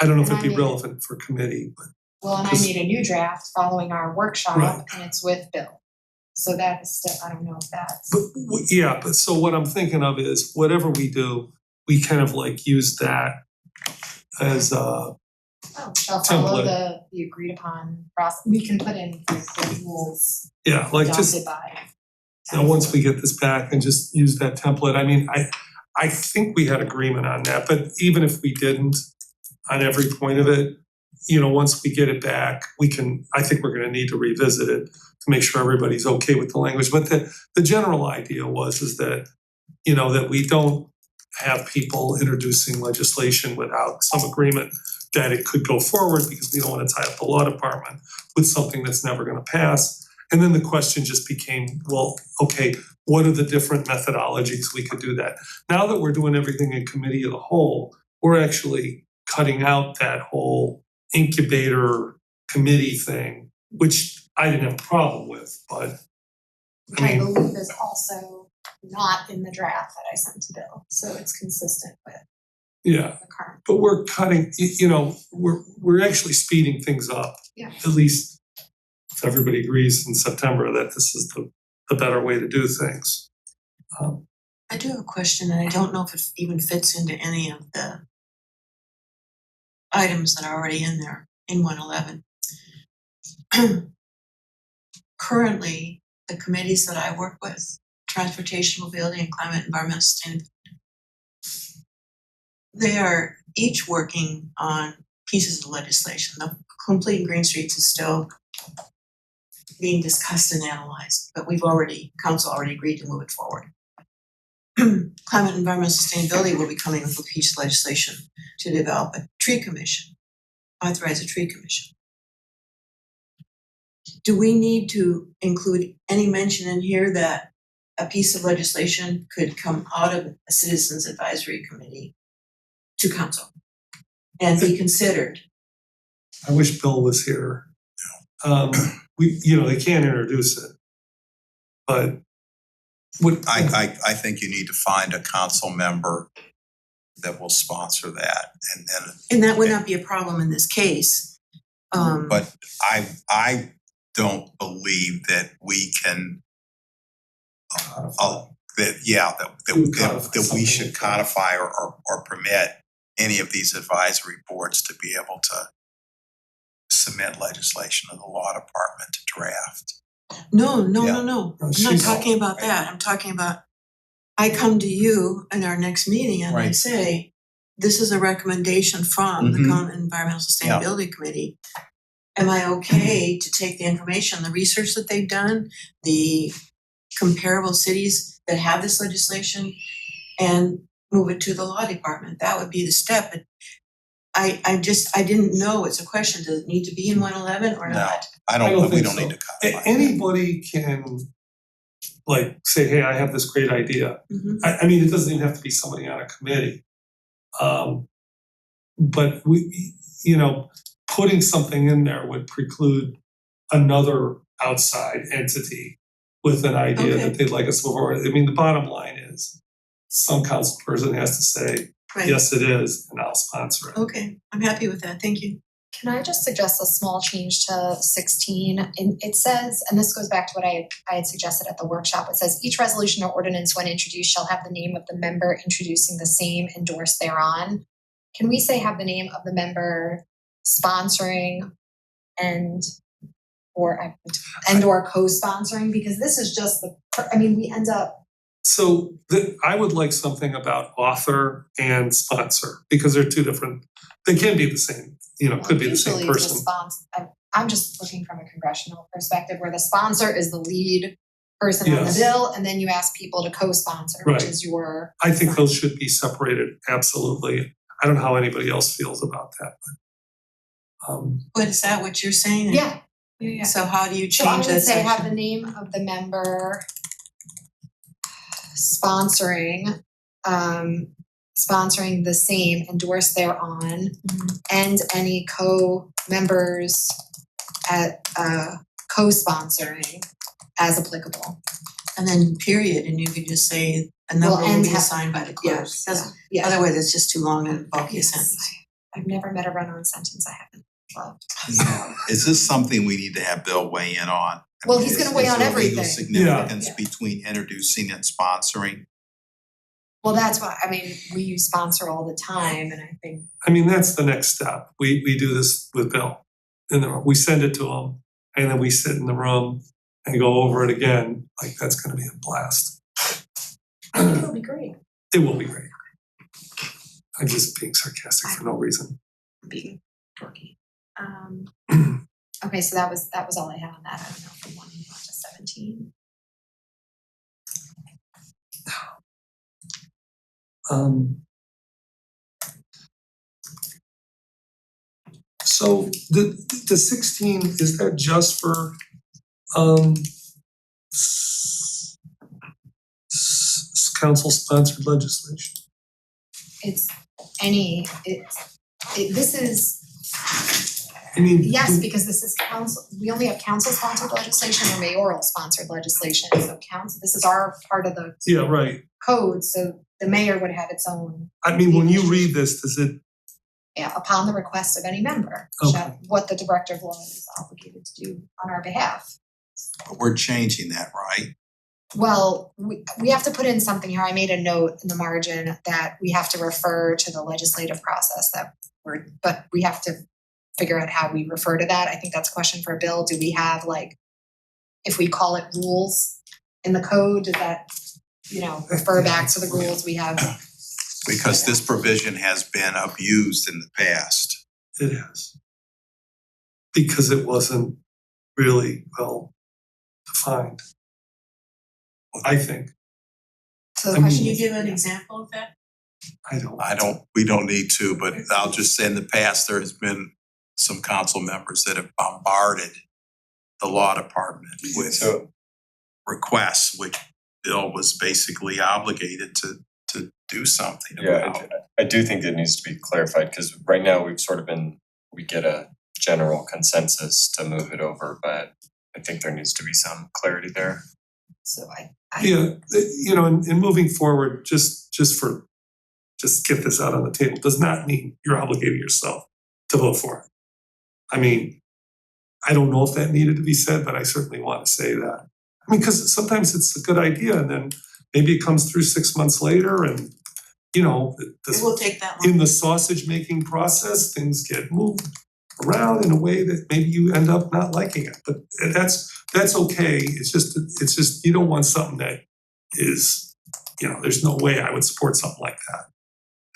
I don't know if it'd be relevant for committee, but. Well, and I made a new draft following our workshop Right. and it's with Bill. So that is still, I don't know if that's. But so what I'm thinking of is whatever we do, we kind of like use that as a Shall follow template. the agreed upon process. We can put in the rules Yeah, like just, adopted by. you know, once we get this back and just use that template. I mean, I think we had agreement on that, but even if we didn't on every point of it, you know, once we get it back, I think we're gonna need to revisit it to make sure everybody's okay with the language. But the general idea is that, you know, that we don't have people introducing legislation without some agreement that it could go forward because we don't wanna tie up the law department with something that's never gonna pass. And then the question just became, well, okay, what are the different methodologies we could do that? Now that we're doing everything in committee of the whole, we're actually cutting out that whole incubator committee thing, which I didn't have a problem with, but Which I believe is also not in the draft that I sent to Bill, so it's consistent with yeah, the current. but we're cutting, you know, we're actually speeding things up. Yeah. At least if everybody agrees in September that this is the better way to do things. I do have a question and I don't know if it even fits into any of the items that are already in there in 111. Currently, the committees that I work with, transportation, mobility, and climate, environmental sustainability, they are each working on pieces of legislation. The Completing Green Streets is still being discussed and analyzed, but council already agreed to move it forward. Climate and environmental sustainability will be coming with a piece of legislation to develop a tree commission, authorize a tree commission. Do we need to include any mention in here that a piece of legislation could come out of a citizens advisory committee to council and be considered? I wish Bill was here. You know, they can't introduce it, but I think you need to find a council member that will sponsor that and then. And that would not be a problem in this case. But I don't believe that we can that we should codify or permit any of these advisory boards to be able to submit legislation to the law department to draft. No. Yeah. I'm not talking about that. I'm talking about, I come to you in our next meeting and I Right. say, this is a recommendation from the Environmental Sustainability Committee. Am I okay to take the information, the research that they've done, the comparable cities that have this legislation and move it to the law department? That would be the step. But I didn't know, it's a question, does it need to be in 111 or not? I don't think we so. don't need to codify. Anybody can like say, hey, I have this great idea. I mean, it doesn't even have to be somebody on a committee. But we, you know, putting something in there would preclude another outside entity with an idea Okay. that they'd like us to move forward. I mean, the bottom line is, some council person has to say, Right. yes, it is, and I'll sponsor it. Okay, I'm happy with that, thank you. Can I just suggest a small change to 16? And it says, and this goes back to what I had suggested at the workshop, it says each resolution or ordinance when introduced shall have the name of the member introducing the same endorsed thereon. Can we say have the name of the member sponsoring and or co-sponsoring? Because this is just we end up. So I would like something about author and sponsor, because they're two different, they can be the same, could be the same Usually it's the person. sponsor. I'm just looking from a congressional perspective where the sponsor is the lead person on the Yes. bill, and then you ask people to co-sponsor, Right. which is your. I think those should be separated, absolutely. I don't know how anybody else feels about that, but. What is that, what you're saying? Yeah. Yeah. So how do you So I change would that say have the section? name of the member sponsoring the same endorsed thereon, and any co-members at co-sponsoring as applicable. And then period, and you could just say a number will and be have- assigned by the clerk. Yeah. Otherwise, it's just too long and bulky a sentence. I've never met a run-on sentence I haven't loved. Is this something we need to have Bill weigh in on? I Well, mean, he's is- gonna weigh is on there everything. legal significance Yeah. between introducing and sponsoring? Well, that's why, we use sponsor all the time, and I think. I mean, that's the next step. We do this with Bill. We send it to him, and then we sit in the room and go over it again. Like, that's gonna be a blast. I think it'll be great. It will be great. I'm just being sarcastic for no reason. Being dorky. Okay, so that was all I had on that. I don't know if we want to move on to 17. So the 16, is that just for council sponsored legislation? This is, I mean, yes, because this is council, we only have council sponsored legislation or mayoral sponsored legislation, so this is our part of the yeah, right. code, so the mayor would have its own. I mean, when you read this, does it, Yeah, upon the request of any member, Okay. what the director of law is obligated to do on our behalf. But we're changing that, right? Well, we have to put in something here. I made a note in the margin that we have to refer to the legislative process but we have to figure out how we refer to that. I think that's a question for Bill. Do we have if we call it rules in the code, does that, refer back to the rules we have? Because this provision has been abused in the past. it has. Because it wasn't really well defined. I think. So I mean- can you give an example of that? We don't need to, but I'll just say in the past, there has been some council members that have bombarded the law department with requests, which Bill was basically obligated to do something about. Yeah, I do think it needs to be clarified, because right now we get a general consensus to move it over, but I think there needs to be some clarity there. So Yeah, in moving forward, just get this out on the table, does not mean you're obligating yourself to vote for it. I mean, I don't know if that needed to be said, but I certainly want to say that. I mean, because sometimes it's a good idea, and then maybe it comes through 6 months later, and It will take that long. in the sausage making process, things get moved around in a way that maybe you end up not liking it. But that's okay. It's just you don't want something that is, there's no way I would support something like that.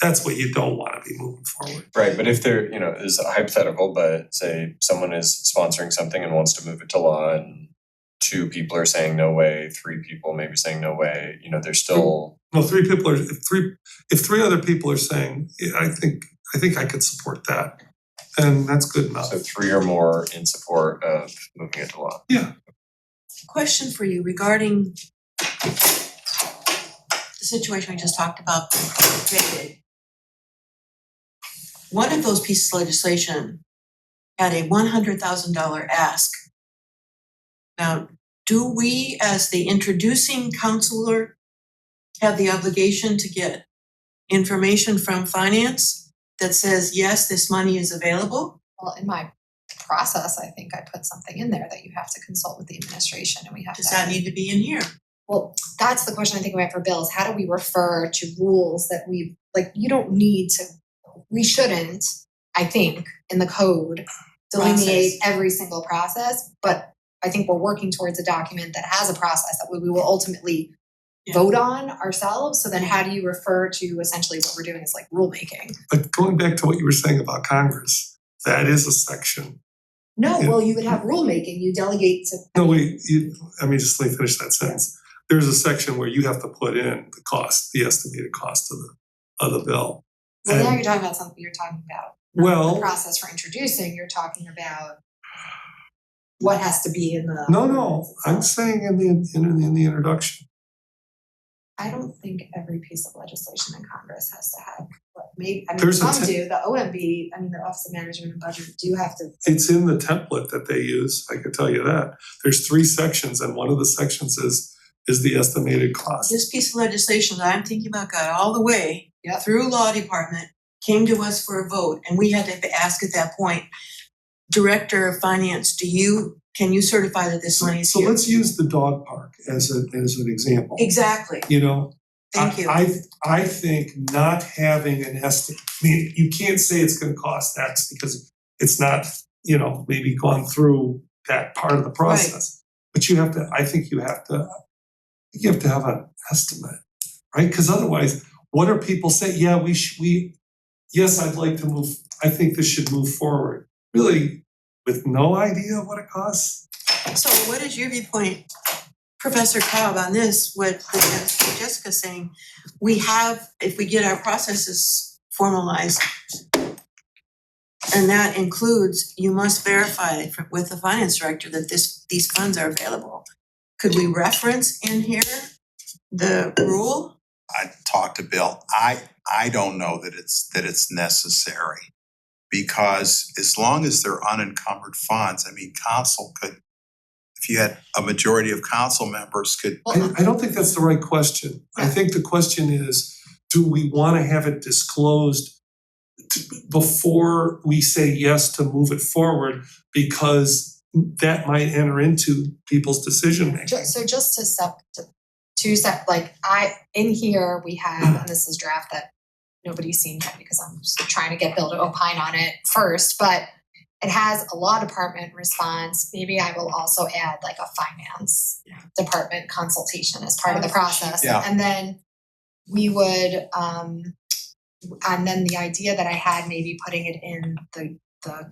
That's what you don't want to be moving forward. Right, but if there, is a hypothetical, but say someone is sponsoring something and wants to move it to law, and 2 people are saying no way, 3 people maybe saying no way, there's still. No, 3 people are, if 3 other people are saying, I think I could support that, then that's good enough. So 3 or more in support of moving it to law. Yeah. Question for you regarding the situation we just talked about. One of those pieces of legislation had a $100,000 ask Now, do we, as the introducing counselor, have the obligation to get information from finance that says, yes, this money is available? Well, in my process, I think I put something in there that you have to consult with the administration and we have to. Does that need to be in here? Well, that's the question I think we have for Bill is how do we refer to rules that we, like, you don't need to, we shouldn't, I think, in the code, delineate every single process, but I think we're working towards a document that has a process that we will ultimately vote on ourselves. So then how do you refer to essentially what we're doing is like rulemaking? But going back to what you were saying about Congress, that is a section. No, well, you would have rulemaking, you delegate to. No, wait, let me finish that sentence. There's a section where you have to put in the cost, the estimated cost of the bill. Well, now And- you're talking about something you're talking about. Well- The process for introducing, you're talking about what has to be in the. No, I'm saying in the introduction. I don't think every piece of legislation in Congress has to have, maybe, I mean, There's a some te- do, the OMB, I mean, the Office of Management and Budget do have to. It's in the template that they use, I could tell you that. There's 3 sections and one of the sections is the estimated cost. This piece of legislation that I'm thinking about got all the way through law department, came to us for a vote, and we had to ask at that point, Director of Finance, can you certify that this money is So here? let's use the dog park as an example. Exactly. You know, Thank you. I think not having an estimate, I mean, you can't say it's gonna cost X because it's not, maybe gone through that part of the process. But you have to, I think you have to have an estimate, right? Cause otherwise, what are people saying? Yeah, yes, I'd like to move, I think this should move forward. Really, with no idea what it costs? So what is your viewpoint, Professor Cobb, on this, what Jessica's saying? We have, if we get our processes formalized, and that includes, you must verify with the finance director that these funds are available. Could we reference in here the rule? I talked to Bill. I don't know that it's necessary. Because as long as they're unencumbered funds, I mean, council could, if you had a majority of council members could. I don't think that's the right question. I think the question is, do we wanna have it disclosed before we say yes to move it forward? Because that might enter into people's decision making. So just in here, we have, and this is draft that nobody's seen yet because I'm just trying to get Bill to opine on it first, but it has a law department response. Maybe I will also add like a finance department consultation as part of the process. Yeah. And then we would, and then the idea that I had maybe putting it in the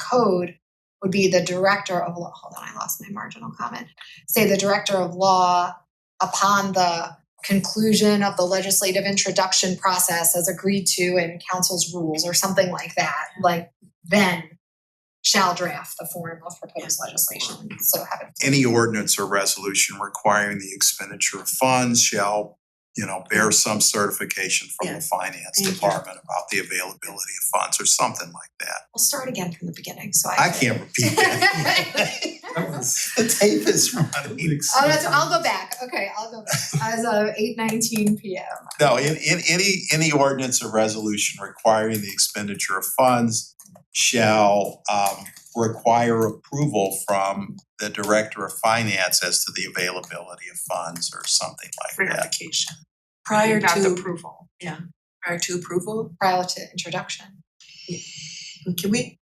code would be the director of law, hold on, I lost my marginal comment. Say the director of law upon the conclusion of the legislative introduction process as agreed to in council's rules or something like that, like then shall draft the form of proposed legislation. So have it. Any ordinance or resolution requiring the expenditure of funds shall, bear some certification from the finance department about the availability of funds or something like that. We'll start again from the beginning, so I can't repeat that. The tape is running. I'll go back. Okay, I'll go back. As of 8:19 PM. No, in any ordinance or resolution requiring the expenditure of funds shall require approval from the director of finance as to the availability of funds or something like that. Verification. Prior Not to approval. Yeah, prior to approval? Prior to introduction. Can we?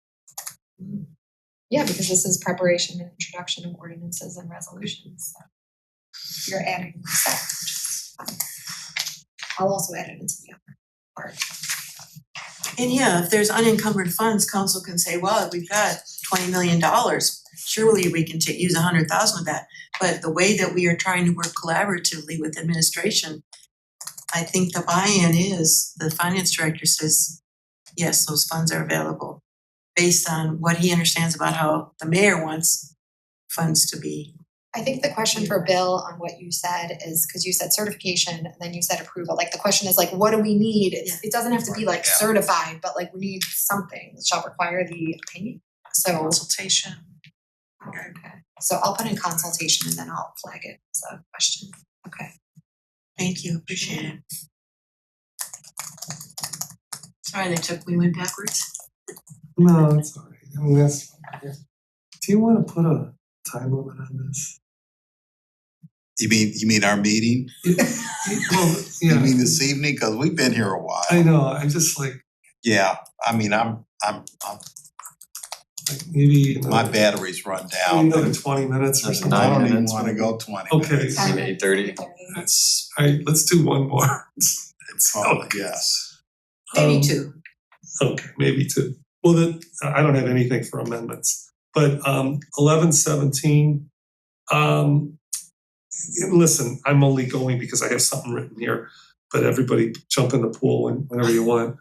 Yeah, because this is preparation and introduction of ordinances and resolutions. So you're adding that, which is fine. I'll also add it into the other part. And yeah, if there's unencumbered funds, council can say, well, we've got $20 million. Surely we can use 100,000 of that. But the way that we are trying to work collaboratively with administration, I think the buy-in is the finance director says, yes, those funds are available based on what he understands about how the mayor wants funds to be. I think the question for Bill on what you said is, because you said certification and then you said approval, like the question is like, what do we need? It doesn't have to be like certified, but like we need something that shall require the opinion. So Consultation. okay. So I'll put in consultation and then I'll flag it as a question. Okay. Thank you, appreciate it. Sorry, we went backwards. No, it's all right. I mean, that's, do you wanna put a time limit on this? You mean our meeting? Well, You yeah, mean this evening? Cause we've been here a while. I know, I'm just like, Yeah, I mean, I'm maybe my another, batteries run maybe down. another 20 minutes or That's something. I don't even minutes, wanna go 20 Okay. minutes. Time Maybe 8:30. It's, alright, let's do one more. It's, Oh, yes. Maybe two. Okay, maybe two. Well, then, I don't have anything for amendments, but 11-17, listen, I'm only going because I have something written here, but everybody jump in the pool whenever you want.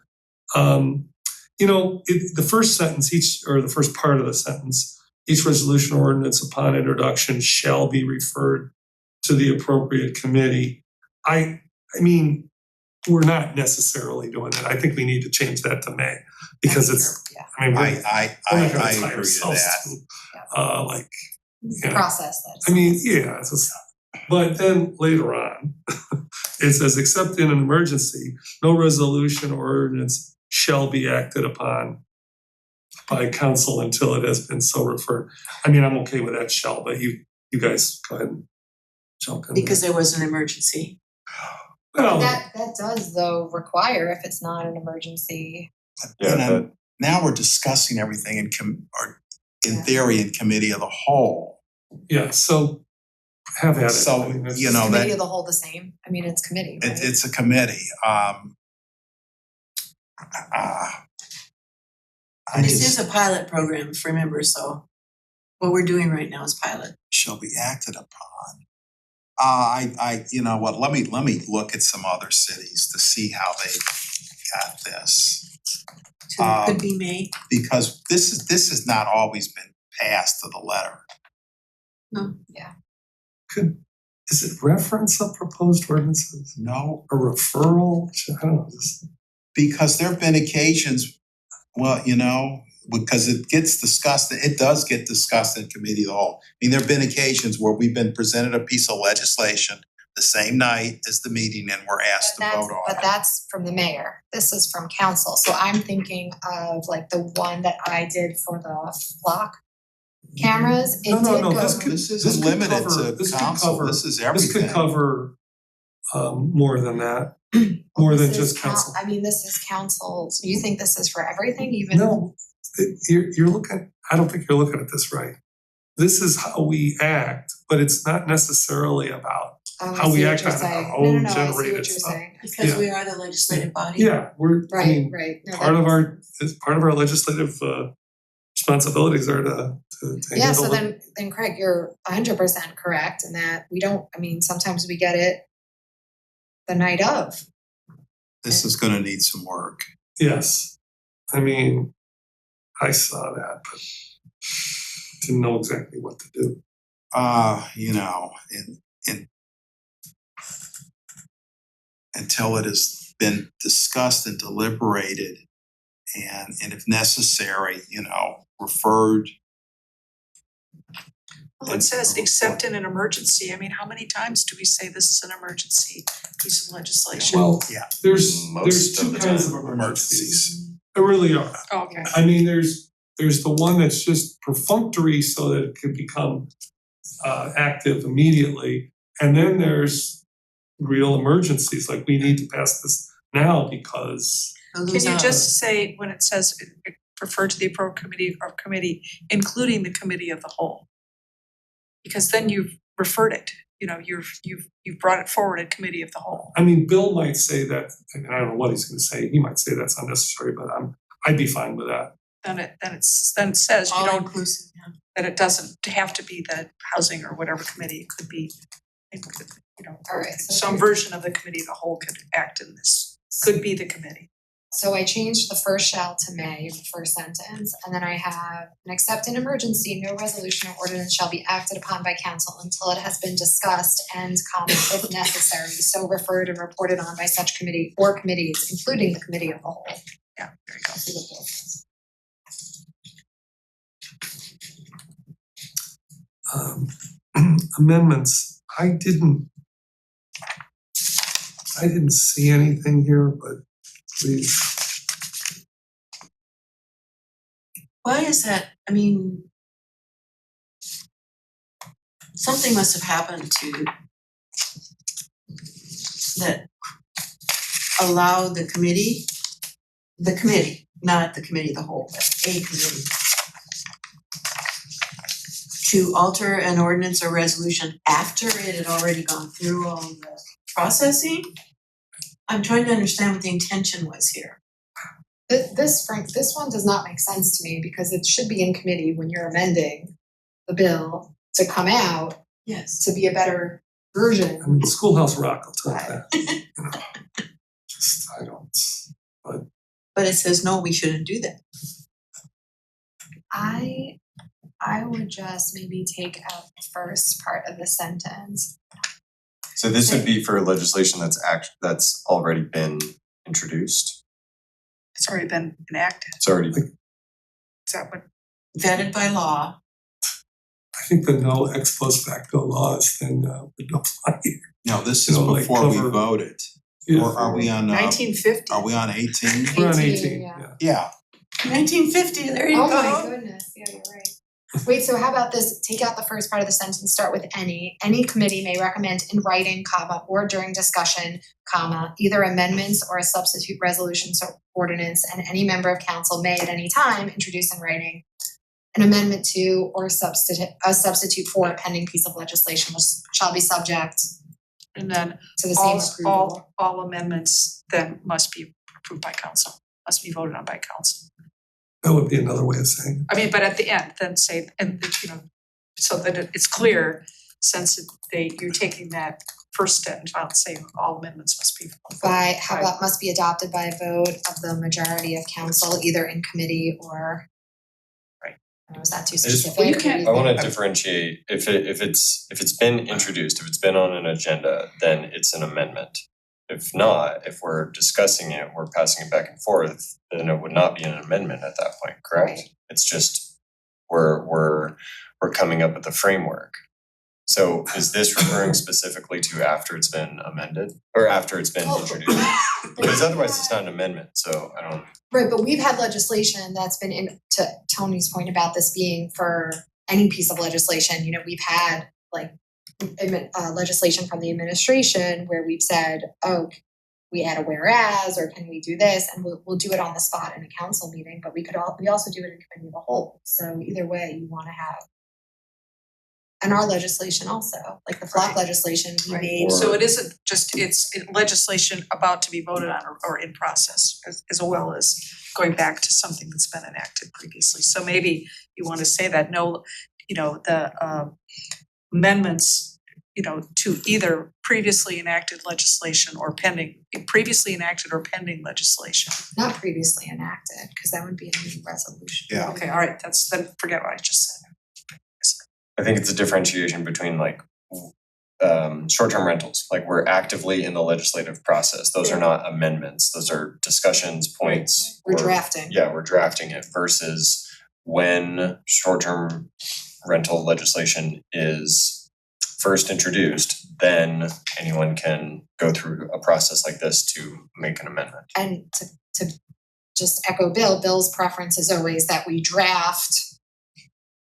You know, the first sentence, the first part of the sentence, each resolution or ordinance upon introduction shall be referred to the appropriate committee. I mean, we're not necessarily doing that. I think we need to change that to may, because it's, I mean, we're I not gonna tie agree to ourselves that. to, like, you know, Process that. I mean, yeah, it's just, but then later on, it says, except in an emergency, no resolution or ordinance shall be acted upon by council until it has been so referred. I mean, I'm okay with that shall, but you guys go ahead and jump in. Because there was an emergency. Well, That does though require if it's not an emergency. And then now we're discussing everything in theory in committee of the whole. yeah, so have at it. So, I mean, it's- you know, Committee that of the whole the same? I mean, it's committee, right? it's a committee. I This just is a pilot program, remember, so what we're doing right now is pilot. shall be acted upon. You know what, let me look at some other cities to see how they got this. So it could be May. Because this has not always been passed to the letter. No. Yeah. Is it reference of proposed ordinances? No. A referral? I don't know, just. Because there have been occasions, well, you know, because it does get discussed in committee of the whole. I mean, there have been occasions where we've been presented a piece of legislation the same night as the meeting and we're asked to vote on But it. that's from the mayor. This is from council. So I'm thinking of like the one that I did for the flock cameras. It No, did go. This isn't limited to council, this is everything. This could cover more than that, more than This is just council. I mean, this is council. So you think this is for everything, even? No, you're looking, I don't think you're looking at this right. This is how we act, but it's not necessarily about Oh, I how we see what act you're on saying. our No, own I see what generated you're stuff. saying. Because we are the legislative body. Yeah, I Right, mean, right. No, part of that- our legislative responsibilities are to Yeah, handle so the. then Craig, you're 100% correct in that we don't, I mean, sometimes we get it the night of. This is gonna need some work. Yes, I mean, I saw that, but didn't know exactly what to do. You know, until it has been discussed and deliberated and if necessary, you know, referred. Well, it says except in an emergency. I mean, how many times do we say this is an emergency piece of legislation? Well, Yeah. there's Most two of the kinds of time. emergencies. There really are. Okay. I mean, there's the one that's just perfunctory so that it could become active immediately. And then there's real emergencies, like we need to pass this now because. Can you just say, when it says refer to the appropriate committee or committee, including the committee of the whole? Because then you've referred it, you know, you've brought it forward at committee of the whole. I mean, Bill might say that, and I don't know what he's gonna say, he might say that's unnecessary, but I'd be fine with that. Then it says you All don't, inclusive, yeah. that it doesn't have to be the housing or whatever committee, it could be, you know, All right, so some version of the committee of the whole could act in this, could be the committee. So I changed the first shall to may, the first sentence, and then I have, and except in emergency, no resolution or ordinance shall be acted upon by council until it has been discussed and if necessary, so referred and reported on by such committee or committees, including the committee of the whole. Yeah, there you go. See what Bill says. amendments, I didn't see anything here, but please. Why is that? I mean, something must have happened to that allowed the committee, not the committee, the whole, but a committee, to alter an ordinance or resolution after it had already gone through all the processing? I'm trying to understand what the intention was here. This one does not make sense to me because it should be in committee when you're amending the bill to come out. Yes. To be a better version. I mean, Schoolhouse Rock will take that. You know, just, I don't, But it says, no, we shouldn't do that. I would just maybe take out the first part of the sentence. So this would be for legislation that's already been introduced. It's already been enacted. It's already. Is that what? Vetted by law. I think the no ex post facto laws thing would apply here. No, this You is know, like before we cover- voted. Yeah. Or are we on, 1950. are we on 18? We're on 18, yeah. Yeah. 1950, there you Oh go. my goodness, yeah, you're right. Wait, so how about this, take out the first part of the sentence, start with any committee may recommend in writing, comma, or during discussion, comma, either amendments or a substitute resolution or ordinance, and any member of council may at any time introduce in writing an amendment to or a substitute for a pending piece of legislation which shall be subject And then to the same approval. all amendments then must be approved by council, must be voted on by council. That would be another way of saying it. I mean, but at the end, then say, and you know, so that it's clear, since you're taking that first sentence out, saying all amendments must be. By, how about must be adopted by a vote of the majority of council, either in committee or. Right. Or was that too I just- specific? I wanna differentiate, if it's been introduced, if it's been on an agenda, then it's an amendment. If not, if we're discussing it, we're passing it back and forth, then it would not be an amendment at that point, correct? Right. It's just, we're coming up with a framework. So is this referring specifically to after it's been amended, or after it's been introduced? Because otherwise it's not an amendment, so I don't. Right, but we've had legislation that's been in, to Tony's point about this being for any piece of legislation, you know, we've had like legislation from the administration where we've said, oh, we add a whereas, or can we do this? And we'll do it on the spot in a council meeting, but we also do it in committee of the whole. So either way, you wanna have. And our legislation also, like the flock legislation, we made. So it isn't just, it's legislation about to be voted on or in process, as well as going back to something that's been enacted previously. So maybe you wanna say that, no, you know, the amendments, you know, to either previously enacted legislation or previously enacted or pending legislation. Not previously enacted, because that would be a new resolution. Yeah. Okay, all right, then forget what I just said. I think it's a differentiation between like short-term rentals, like we're actively in the legislative process. Those are not amendments, those are discussions, points. We're or- drafting. Yeah, we're drafting it versus when short-term rental legislation is first introduced, then anyone can go through a process like this to make an amendment. And to just echo Bill's preference is always that we draft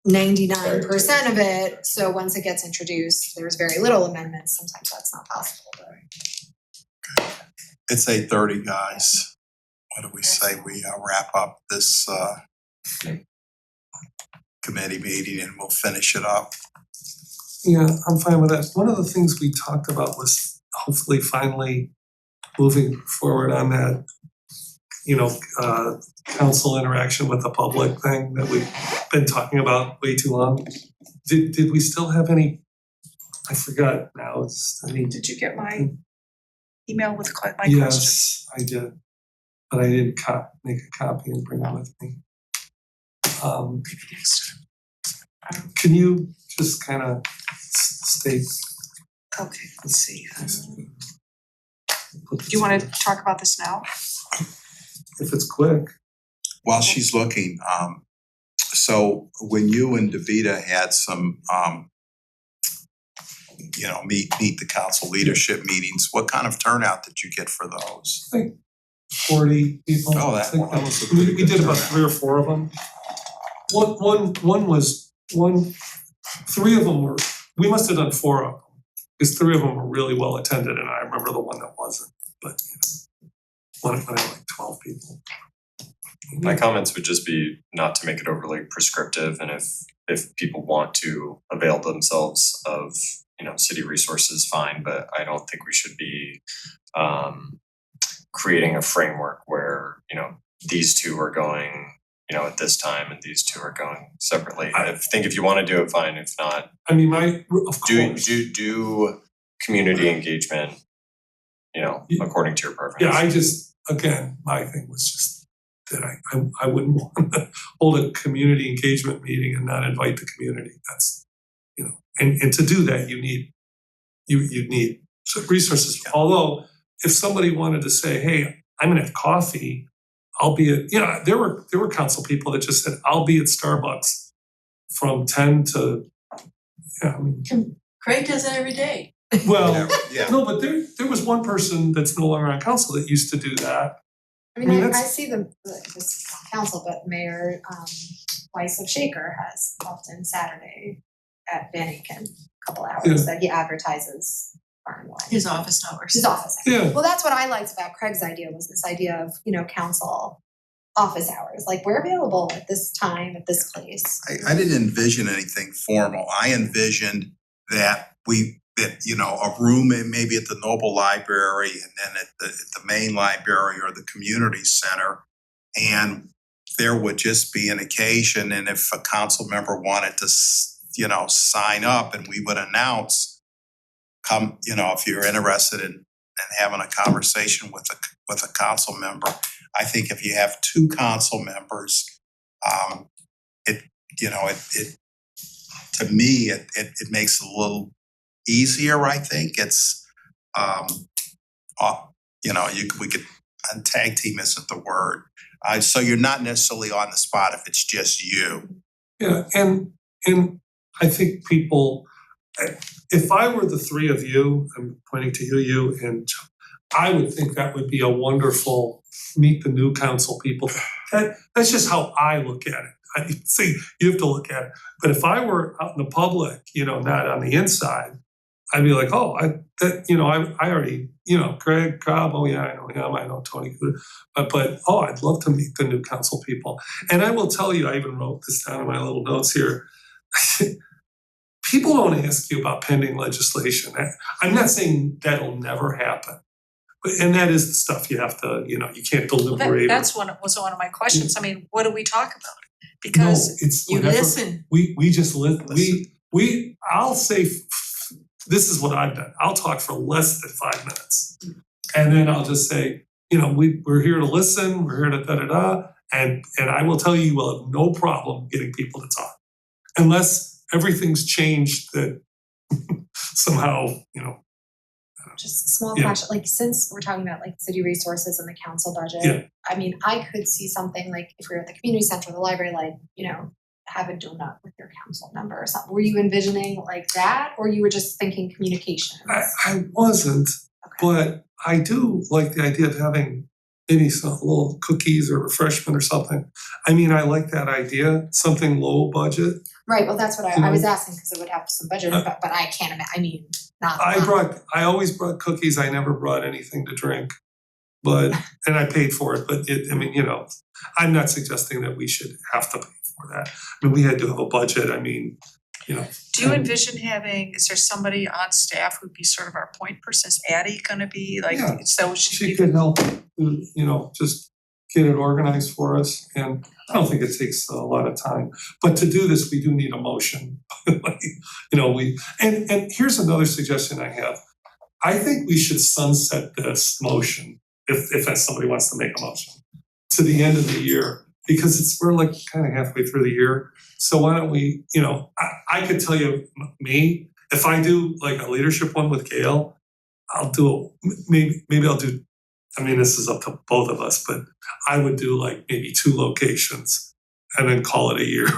99% of it, so once it gets introduced, there's very little amendments, sometimes that's not possible. It's 8:30, guys. What do we say we wrap up this committee meeting and we'll finish it up? Yeah, I'm fine with that. One of the things we talked about was hopefully finally moving forward on that, you know, council interaction with the public thing that we've been talking about way too long. Did we still have any, I forgot now, Did you get my email with my questions? Yes, I did, but I didn't make a copy and bring it with me. Can you just kind of state? Okay, let's see. Do you want to talk about this now? If it's quick. While she's looking, so when you and Davida had some meet the council leadership meetings. What kind of turnout did you get for those? 40 people. Oh, that I think was a we pretty good did about turnout. 3 or 4 of them. Three of them were, we must have done 4 of them, because 3 of them were really well attended, and I remember the one that wasn't, but one had like 12 people. My comments would just be not to make it overly prescriptive, and if people want to avail themselves of, city resources, fine, but I don't think we should be creating a framework where, these 2 are going, at this time and these 2 are going separately. I think if you wanna do it, fine, if not, I mean, of course. do community engagement, according to your preference. Yeah, I just, again, my thing was just that I wouldn't want to hold a community engagement meeting and not invite the community. That's, and to do that, you need resources. Although, if somebody wanted to say, hey, I'm gonna have coffee, I'll be at, there were council people that just said, I'll be at Starbucks from 10 to, Craig does that every day. well, Yeah. no, but there was one person that's no longer on council that used to do that. I mean, I mean, I that's- see this council, but Mayor Weiss of Shaker has often Saturday at Van Aken, a couple hours Yeah. that he advertises far and wide. His office hours. His office. Yeah. Well, that's what I liked about Craig's idea, was this idea of, council office hours. Like, we're available at this time, at this place. I didn't envision anything formal. I envisioned that a room maybe at the Noble Library and then at the main library or the community center. And there would just be an occasion, and if a council member wanted to, sign up, and we would announce, come, if you're interested in having a conversation with a council member. I think if you have 2 council members, to me, it makes it a little easier, I think. It's, we could, tag team isn't the word. So you're not necessarily on the spot if it's just you. Yeah, and I think people, if I were the 3 of you, I'm pointing to you and I would think that would be a wonderful meet the new council people. That's just how I look at it. See, you have to look at it. But if I were out in the public, not on the inside, I'd be like, oh, I already, Craig Cobb, oh yeah, I know him, I know Tony, but I'd love to meet the new council people. And I will tell you, I even wrote this down in my little notes here. People don't ask you about pending legislation. I'm not saying that'll never happen, and that is the stuff you have to, you can't deliberate. That's one of my questions. I mean, what do we talk about? Because No, it's You whatever. listen. We just listen. I'll say, this is what I've done. I'll talk for less than 5 minutes. And then I'll just say, we're here to listen, we're here to da-da-da. And I will tell you will have no problem getting people to talk. Unless everything's changed that somehow, Just a small Yeah. question, like, since we're talking about like city resources and the council budget. Yeah. I mean, I could see something like, if we were at the community center, the library, like, have a donut with your council member or something. Were you envisioning like that, or you were just thinking communications? I wasn't, but I do like the idea of having maybe some little cookies or refreshment or something. I mean, I like that idea, something low budget. Right, well, that's what I You was know? asking, because it would have some budget, but I can't imagine, I mean, not. I always brought cookies, I never brought anything to drink. But, and I paid for it, but I'm not suggesting that we should have to pay for that. I mean, we had to have a budget, do you envision is there somebody on staff who'd be sort of our point person? Is Addie gonna be like, Yeah. so she'd She be could help, just get it organized for us, and I don't think it takes a lot of time. But to do this, we do need a motion. And here's another suggestion I have. I think we should sunset this motion, if somebody wants to make a motion, to the end of the year, because we're like kind of halfway through the year. So why don't we, I could tell you, me, if I do like a leadership one with Gail, I'll do, maybe I'll do, this is up to both of us, but I would do like maybe 2 locations and then call it a year,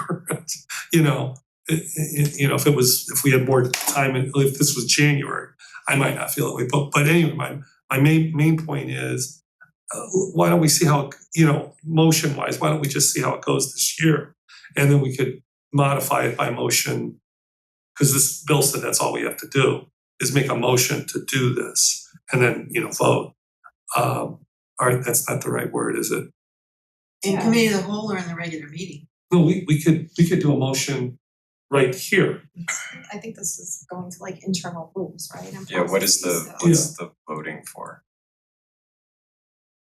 you know, if we had more time and if this was January, I might not feel that way, but anyway, my main point is, why don't we see how, you know, motion wise, why don't we just see how it goes this year? And then we could modify it by motion, because this bill said that's all we have to do, is make a motion to do this, and then, you know, vote. Or that's not the right word, is it? In committee of the whole or in the regular meeting? No, we could do a motion right here. I think this is going to like internal rules, right? And Yeah, what is processes, the, so- what's the voting for?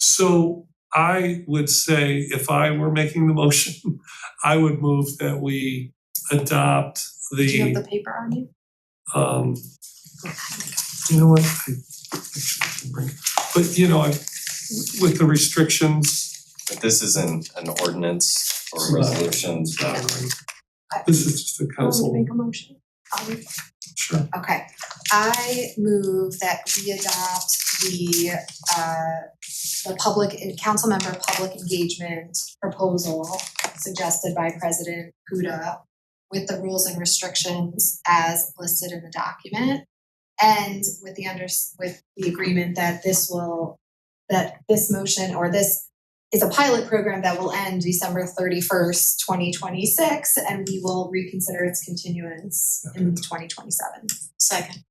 So I would say, if I were making the motion, I would move that we adopt Do you have the, the paper on you? you know what, I actually can bring, but you know, with the restrictions. But this isn't an ordinance or Right. resolutions, This is just a council, Make a motion. sure. Okay, I move that we adopt the public, council member public engagement proposal suggested by President Kuda with the rules and restrictions as listed in the document. And with the agreement that this motion or this is a pilot program that will end December 31st, 2026, and we will reconsider its continuance in 2027. Second.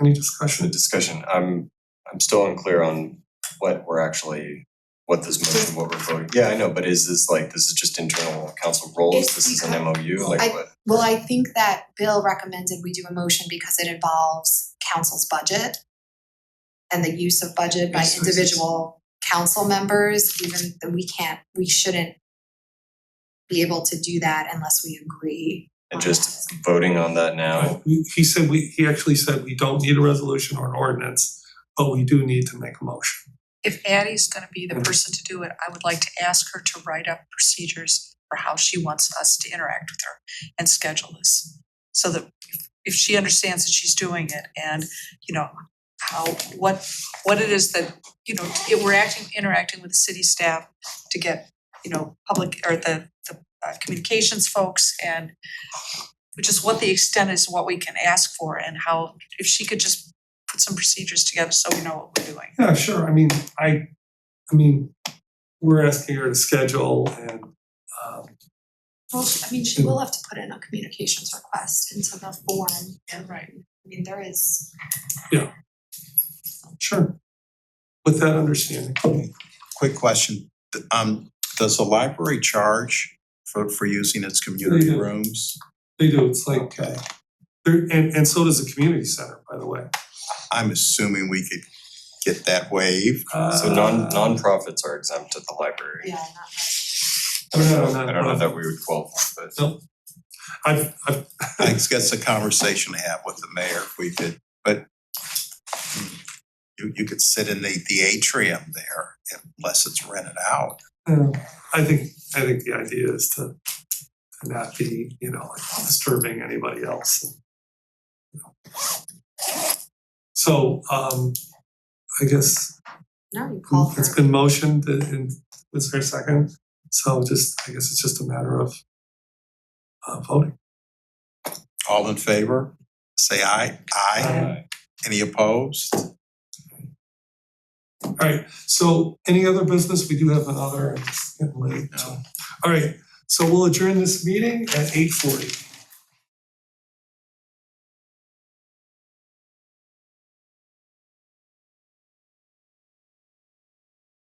Any discussion? discussion, I'm still unclear on what this motion, what we're voting. Yeah, I know, but is this like, this is just internal council roles, It's this is an because- MOU, like what? Well, I think that Bill recommended we do a motion because it involves council's budget and the use of budget by individual council members, even though we shouldn't be able to do that unless we agree. And just voting on that now, He actually said we don't need a resolution or an ordinance, but we do need to make a motion. If Addie's gonna be the person to do it, I would like to ask her to write up procedures for how she wants us to interact with her and schedule this. So that if she understands that she's doing it and, you know, what it is that, you know, if we're interacting with the city staff to get, you know, public or the communications folks and just what the extent is, what we can ask for and how, if she could just put some procedures together so we know what we're doing. Yeah, sure, I mean, we're asking her to schedule and, Well, she will have to put in a communications request into the form. Yeah, right. I mean, there is. sure. With that understanding. Quick question, does the library charge for using its community They do. rooms? They do, it's like, and so does the community center, by the way. I'm assuming we could get that waived. so nonprofits are exempt at the library. Yeah, I don't know that we would qualify, but. No. I've I guess that's a conversation to have with the mayor if we could, but you could sit in the atrium there unless it's rented out. I think the idea is to not be, you know, like disturbing anybody else. So, I guess No, you call for. it's been motioned and was there a second? So I guess it's just a matter of voting. All in favor, say aye. Aye. Any opposed? All right, so any other business? We do have another, it's getting late. So, all right, so we'll adjourn this meeting at 8:40.